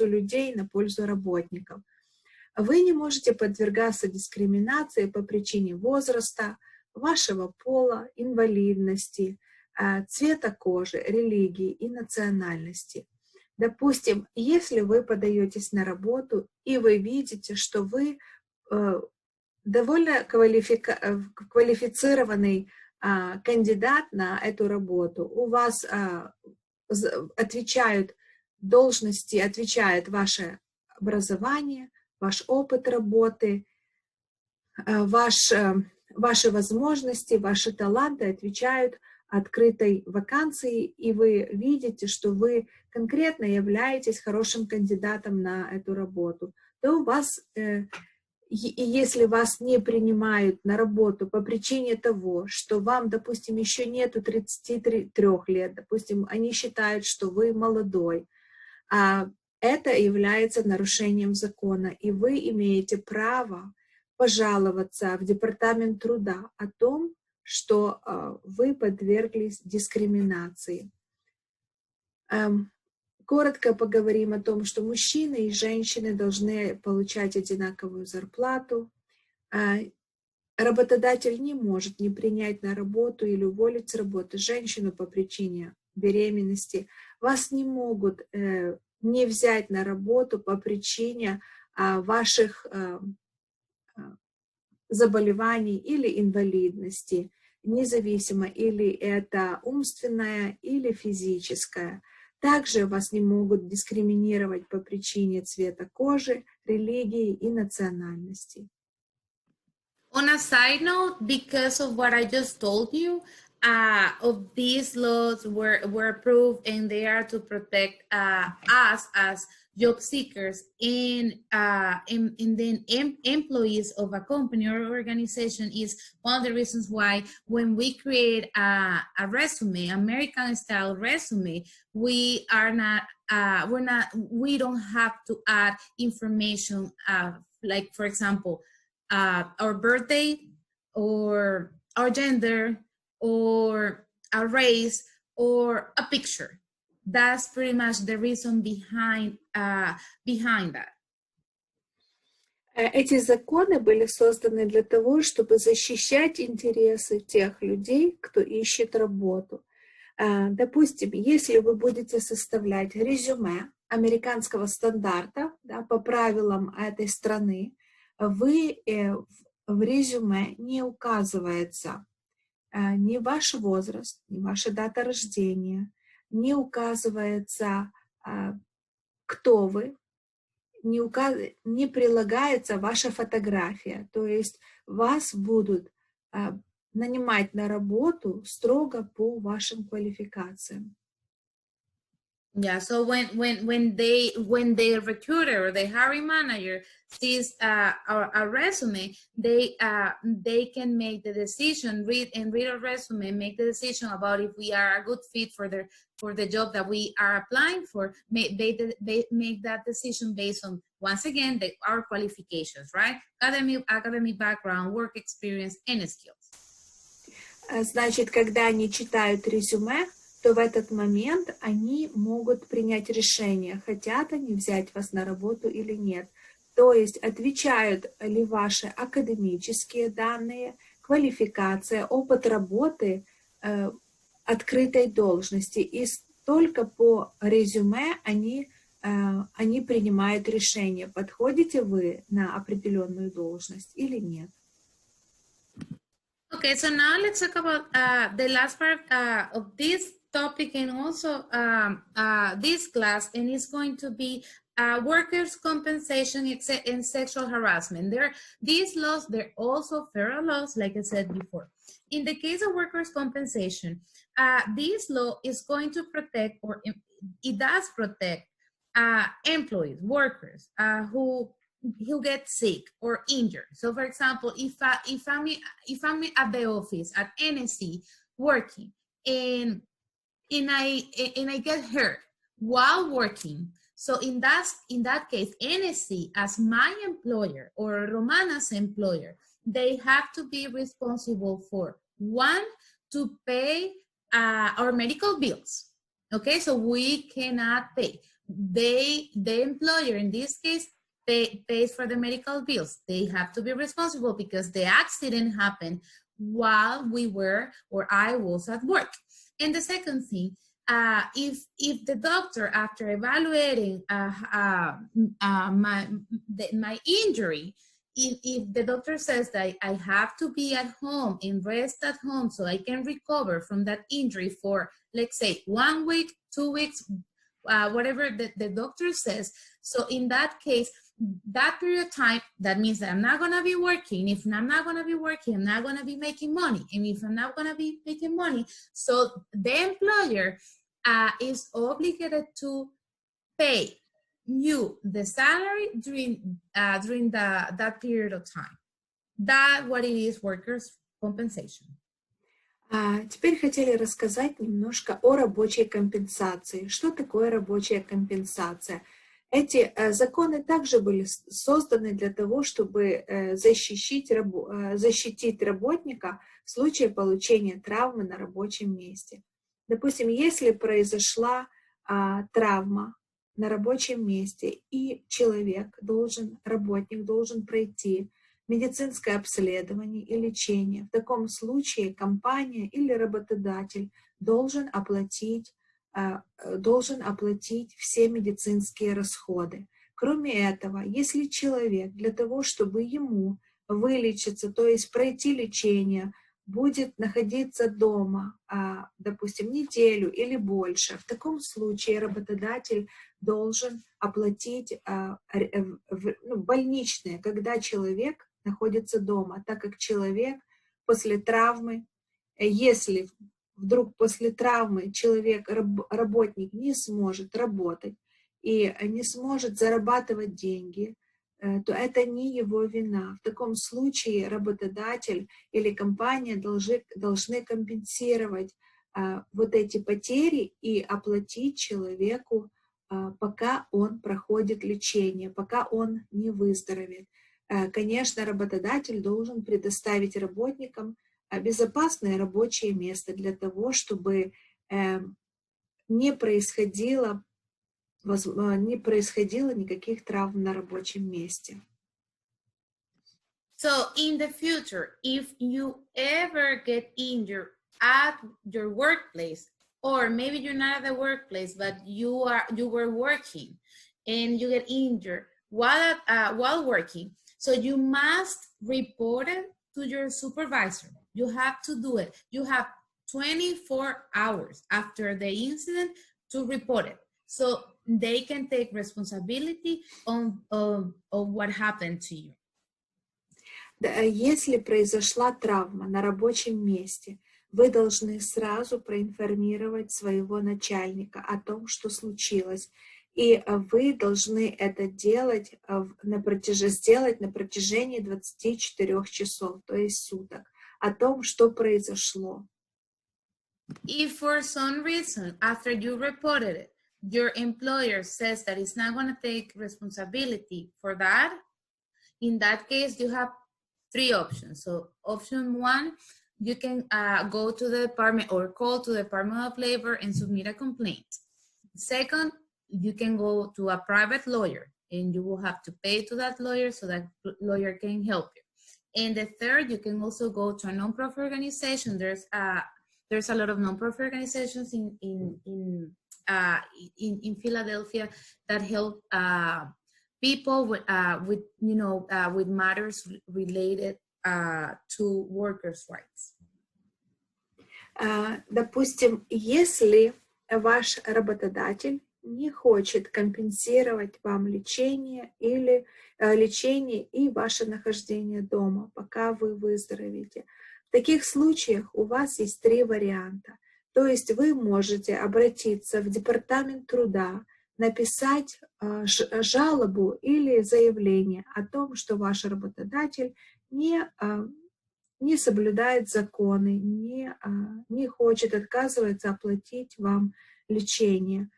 людей, на пользу работников. Вы не можете подвергаться дискриминации по причине возраста, вашего пола, инвалидности, цвета кожи, религии и национальности. Допустим, если вы подаетесь на работу, и вы видите, что вы довольно квалифицированный кандидат на эту работу, у вас отвечают должности, отвечает ваше образование, ваш опыт работы, ваши возможности, ваши таланты отвечают открытой вакансии, и вы видите, что вы конкретно являетесь хорошим кандидатом на эту работу, то у вас, если вас не принимают на работу по причине того, что вам, допустим, еще нету 33 лет, допустим, они считают, что вы молодой, это является нарушением закона, и вы имеете право пожаловаться в Департамент труда о том, что вы подверглись дискриминации. Коротко поговорим о том, что мужчины и женщины должны получать одинаковую зарплату, Работодатель не может не принять на работу или уволить с работы женщину по причине беременности. Вас не могут не взять на работу по причине ваших заболеваний или инвалидности, независимо, или это умственное, или физическое. Также вас не могут дискриминировать по причине цвета кожи, религии и национальности. On a side note, because of what I just told you, of these laws were approved and they are to protect us as job seekers and then employees of a company or organization is one of the reasons why when we create a resume, American style resume, we don't have to add information like, for example, our birthday or our gender or a race or a picture. That's pretty much the reason behind that. Эти законы были созданы для того, чтобы защищать интересы тех людей, кто ищет работу. Допустим, если вы будете составлять резюме американского стандарта, да, по правилам этой страны, вы в резюме не указывается ни ваш возраст, ни ваша дата рождения, не указывается, кто вы, не прилагается ваша фотография. То есть вас будут нанимать на работу строго по вашим квалификациям. Yeah, so when the recruiter or the hiring manager sees a resume, they can make the decision, read our resume, make the decision about if we are a good fit for the job that we are applying for. Make that decision based on, once again, our qualifications, right? Academic background, work experience, and skills. Значит, когда они читают резюме, то в этот момент они могут принять решение, хотят они взять вас на работу или нет. То есть отвечают ли ваши академические данные, квалификация, опыт работы открытой должности. И только по резюме они принимают решение, подходите вы на определенную должность или нет. Okay, so now let's talk about the last part of this topic and also this class, and it's going to be workers' compensation and sexual harassment. These laws, they're also federal laws, like I said before. In the case of workers' compensation, this law is going to protect, or it does protect employees, workers who get sick or injured. So, for example, if I'm at the office at NSC working and I get hurt while working, so in that case, NSC as my employer or Romana's employer, they have to be responsible for, one, to pay our medical bills. Okay, so we cannot pay. The employer in this case pays for the medical bills. They have to be responsible because the accident happened while I was at work. And the second thing, if the doctor, after evaluating my injury, if the doctor says that I have to be at home and rest at home so I can recover from that injury for, let's say, 1 week, 2 weeks, whatever the doctor says. So in that case, that period of time, that means that I'm not going to be working. If I'm not going to be working, I'm not going to be making money. And if I'm not going to be making money, so the employer is obligated to pay you the salary during that period of time. That's what it is, workers' compensation. Теперь хотели рассказать немножко о рабочей компенсации. Что такое рабочая компенсация? Эти законы также были созданы для того, чтобы защитить работника в случае получения травмы на рабочем месте. Допустим, если произошла травма на рабочем месте, и работник должен пройти медицинское обследование и лечение, в таком случае компания или работодатель должен оплатить все медицинские расходы. Кроме этого, если человек для того, чтобы ему вылечиться, то есть пройти лечение, будет находиться дома, допустим, неделю или больше, в таком случае работодатель должен оплатить больничные, когда человек находится дома, так как человек после травмы, если вдруг после травмы работник не сможет работать и не сможет зарабатывать деньги, то это не его вина. В таком случае работодатель или компания должны компенсировать вот эти потери и оплатить человеку, пока он проходит лечение, пока он не выздоровеет. Конечно, работодатель должен предоставить работникам безопасное рабочее место для того, чтобы не происходило никаких травм на рабочем месте. So in the future, if you ever get injured at your workplace, or maybe you're not at the workplace, but you were working and you get injured while working, so you must report it to your supervisor. You have to do it. You have 24 hours after the incident to report it, so they can take responsibility on what happened to you. Если произошла травма на рабочем месте, вы должны сразу проинформировать своего начальника о том, что случилось. И вы должны это сделать на протяжении 24 часов, то есть суток, о том, что произошло. If for some reason, after you reported it, your employer says that it's not going to take responsibility for that, in that case, you have 3 options. So option 1, you can go to the department or call to the Department of Labor and submit a complaint. Second, you can go to a private lawyer and you will have to pay to that lawyer so that lawyer can help you. And the third, you can also go to a non-profit organization. There's a lot of non-profit organizations in Philadelphia that help people with matters related to workers' rights. Допустим, если ваш работодатель не хочет компенсировать вам лечение и ваше нахождение дома, пока вы выздоровеете. В таких случаях у вас есть 3 варианта. То есть вы можете обратиться в Департамент труда, написать жалобу или заявление о том, что ваш работодатель не соблюдает законы, не хочет, отказывается оплатить вам лечение.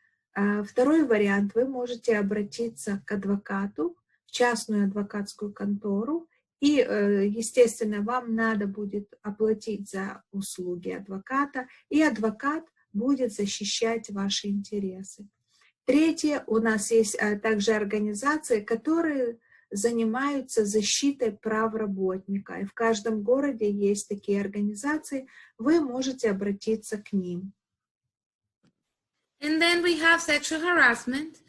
Второй вариант, вы можете обратиться к адвокату, в частную адвокатскую контору, и, естественно, вам надо будет оплатить за услуги адвоката, и адвокат будет защищать ваши интересы. Третье, у нас есть также организации, которые занимаются защитой прав работника. И в каждом городе есть такие организации, вы можете обратиться к ним. And then we have sexual harassment,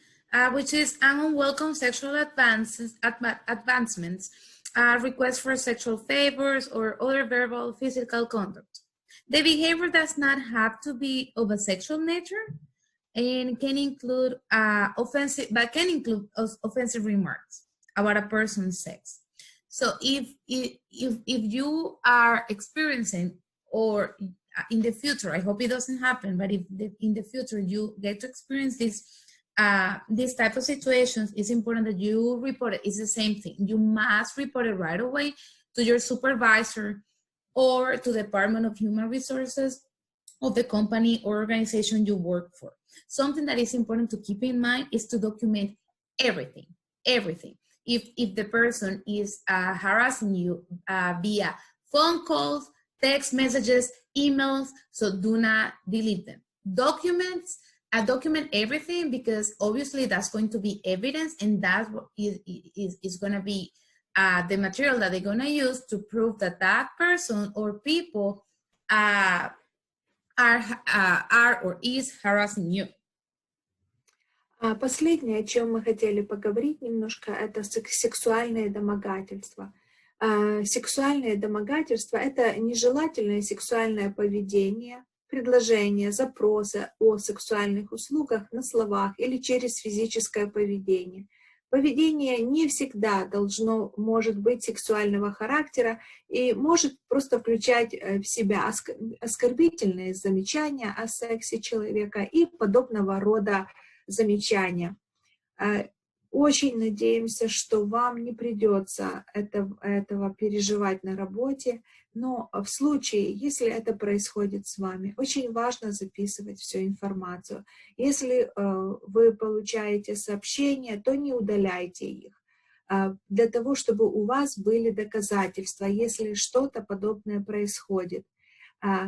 which is unwelcome sexual advancements, requests for sexual favors, or other verbal physical conduct. The behavior does not have to be of a sexual nature and can include offensive remarks about a person's sex. So if you are experiencing, or in the future, I hope it doesn't happen, but if in the future you get to experience this type of situations, it's important that you report it. It's the same thing. You must report it right away to your supervisor or to the Department of Human Resources of the company or organization you work for. Something that is important to keep in mind is to document everything. If the person is harassing you via phone calls, text messages, emails, so do not delete them. Document everything, because obviously that's going to be evidence, and that's what is going to be the material that they're going to use to prove that that person or people are or is harassing you. Последнее, о чем мы хотели поговорить немножко, это сексуальные домогательства. Сексуальные домогательства – это нежелательное сексуальное поведение, предложения, запросы о сексуальных услугах на словах или через физическое поведение. Поведение не всегда может быть сексуального характера и может просто включать в себя оскорбительные замечания о сексе человека и подобного рода замечания. Очень надеемся, что вам не придется этого переживать на работе, но в случае, если это происходит с вами, очень важно записывать всю информацию. Если вы получаете сообщения, то не удаляйте их, для того, чтобы у вас были доказательства, если что-то подобное происходит.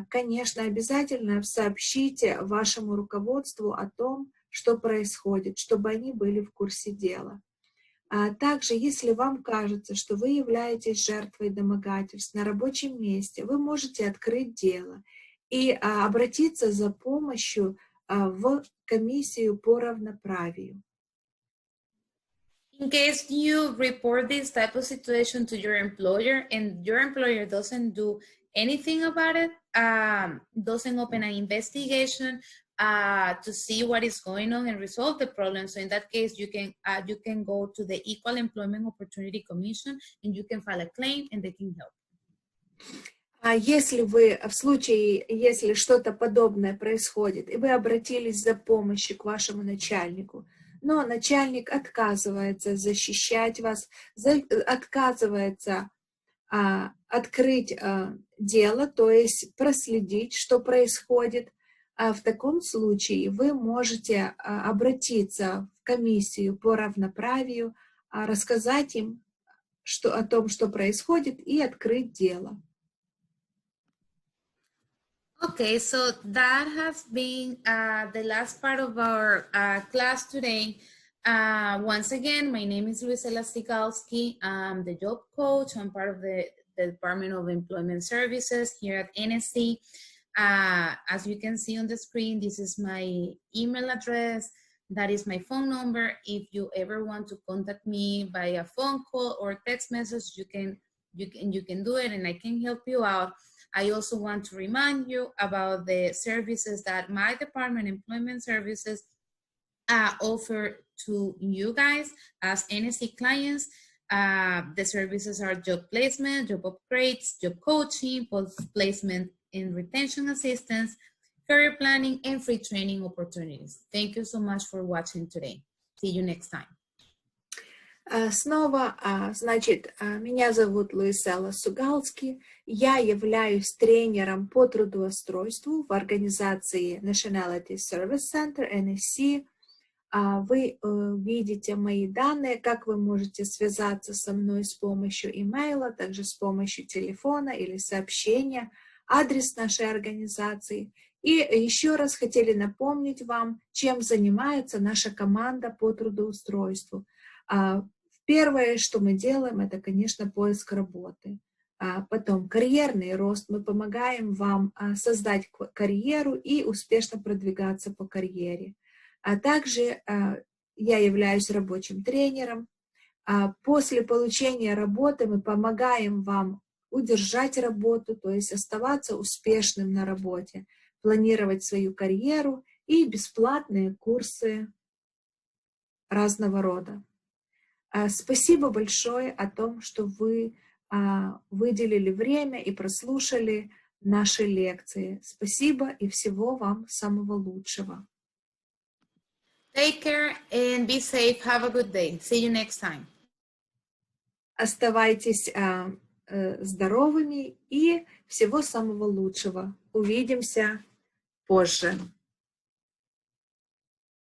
Конечно, обязательно сообщите вашему руководству о том, что происходит, чтобы они были в курсе дела. Также, если вам кажется, что вы являетесь жертвой домогательств на рабочем месте, вы можете открыть дело и обратиться за помощью в комиссию по равноправию. In case you report this type of situation to your employer and your employer doesn't do anything about it, doesn't open an investigation to see what is going on and resolve the problem. So in that case, you can go to the Equal Employment Opportunity Commission and you can file a claim and they can help. Если в случае, если что-то подобное происходит, и вы обратились за помощью к вашему начальнику, но начальник отказывается защищать вас, отказывается открыть дело, то есть проследить, что происходит, в таком случае вы можете обратиться в комиссию по равноправию, рассказать им о том, что происходит, и открыть дело. Okay, so that has been the last part of our class today. Once again, my name is Luisela Sugalski. I'm the job coach. I'm part of the Department of Employment Services here at NSC. As you can see on the screen, this is my email address. That is my phone number. If you ever want to contact me by a phone call or text message, you can do it and I can help you out. I also want to remind you about the services that my department, Employment Services, offer to you guys as NSC clients. The services are job placement, job upgrades, job coaching, post-placement and retention assistance, career planning, and free training opportunities. Thank you so much for watching today. See you next time. Снова, значит, меня зовут Luisela Sugalski, я являюсь тренером по трудоустройству в организации Nationalities Service Center, NSC. Вы видите мои данные, как вы можете связаться со мной с помощью имейла, также с помощью телефона или сообщения, адрес нашей организации. И еще раз хотели напомнить вам, чем занимается наша команда по трудоустройству. Первое, что мы делаем, это, конечно, поиск работы. Потом карьерный рост. Мы помогаем вам создать карьеру и успешно продвигаться по карьере. Также я являюсь рабочим тренером. После получения работы мы помогаем вам удержать работу, то есть оставаться успешным на работе, планировать свою карьеру и бесплатные курсы разного рода. Спасибо большое о том, что вы выделили время и прослушали наши лекции. Спасибо и всего вам самого лучшего. Take care and be safe. Have a good day. See you next time. Оставайтесь здоровыми и всего самого лучшего. Увидимся позже.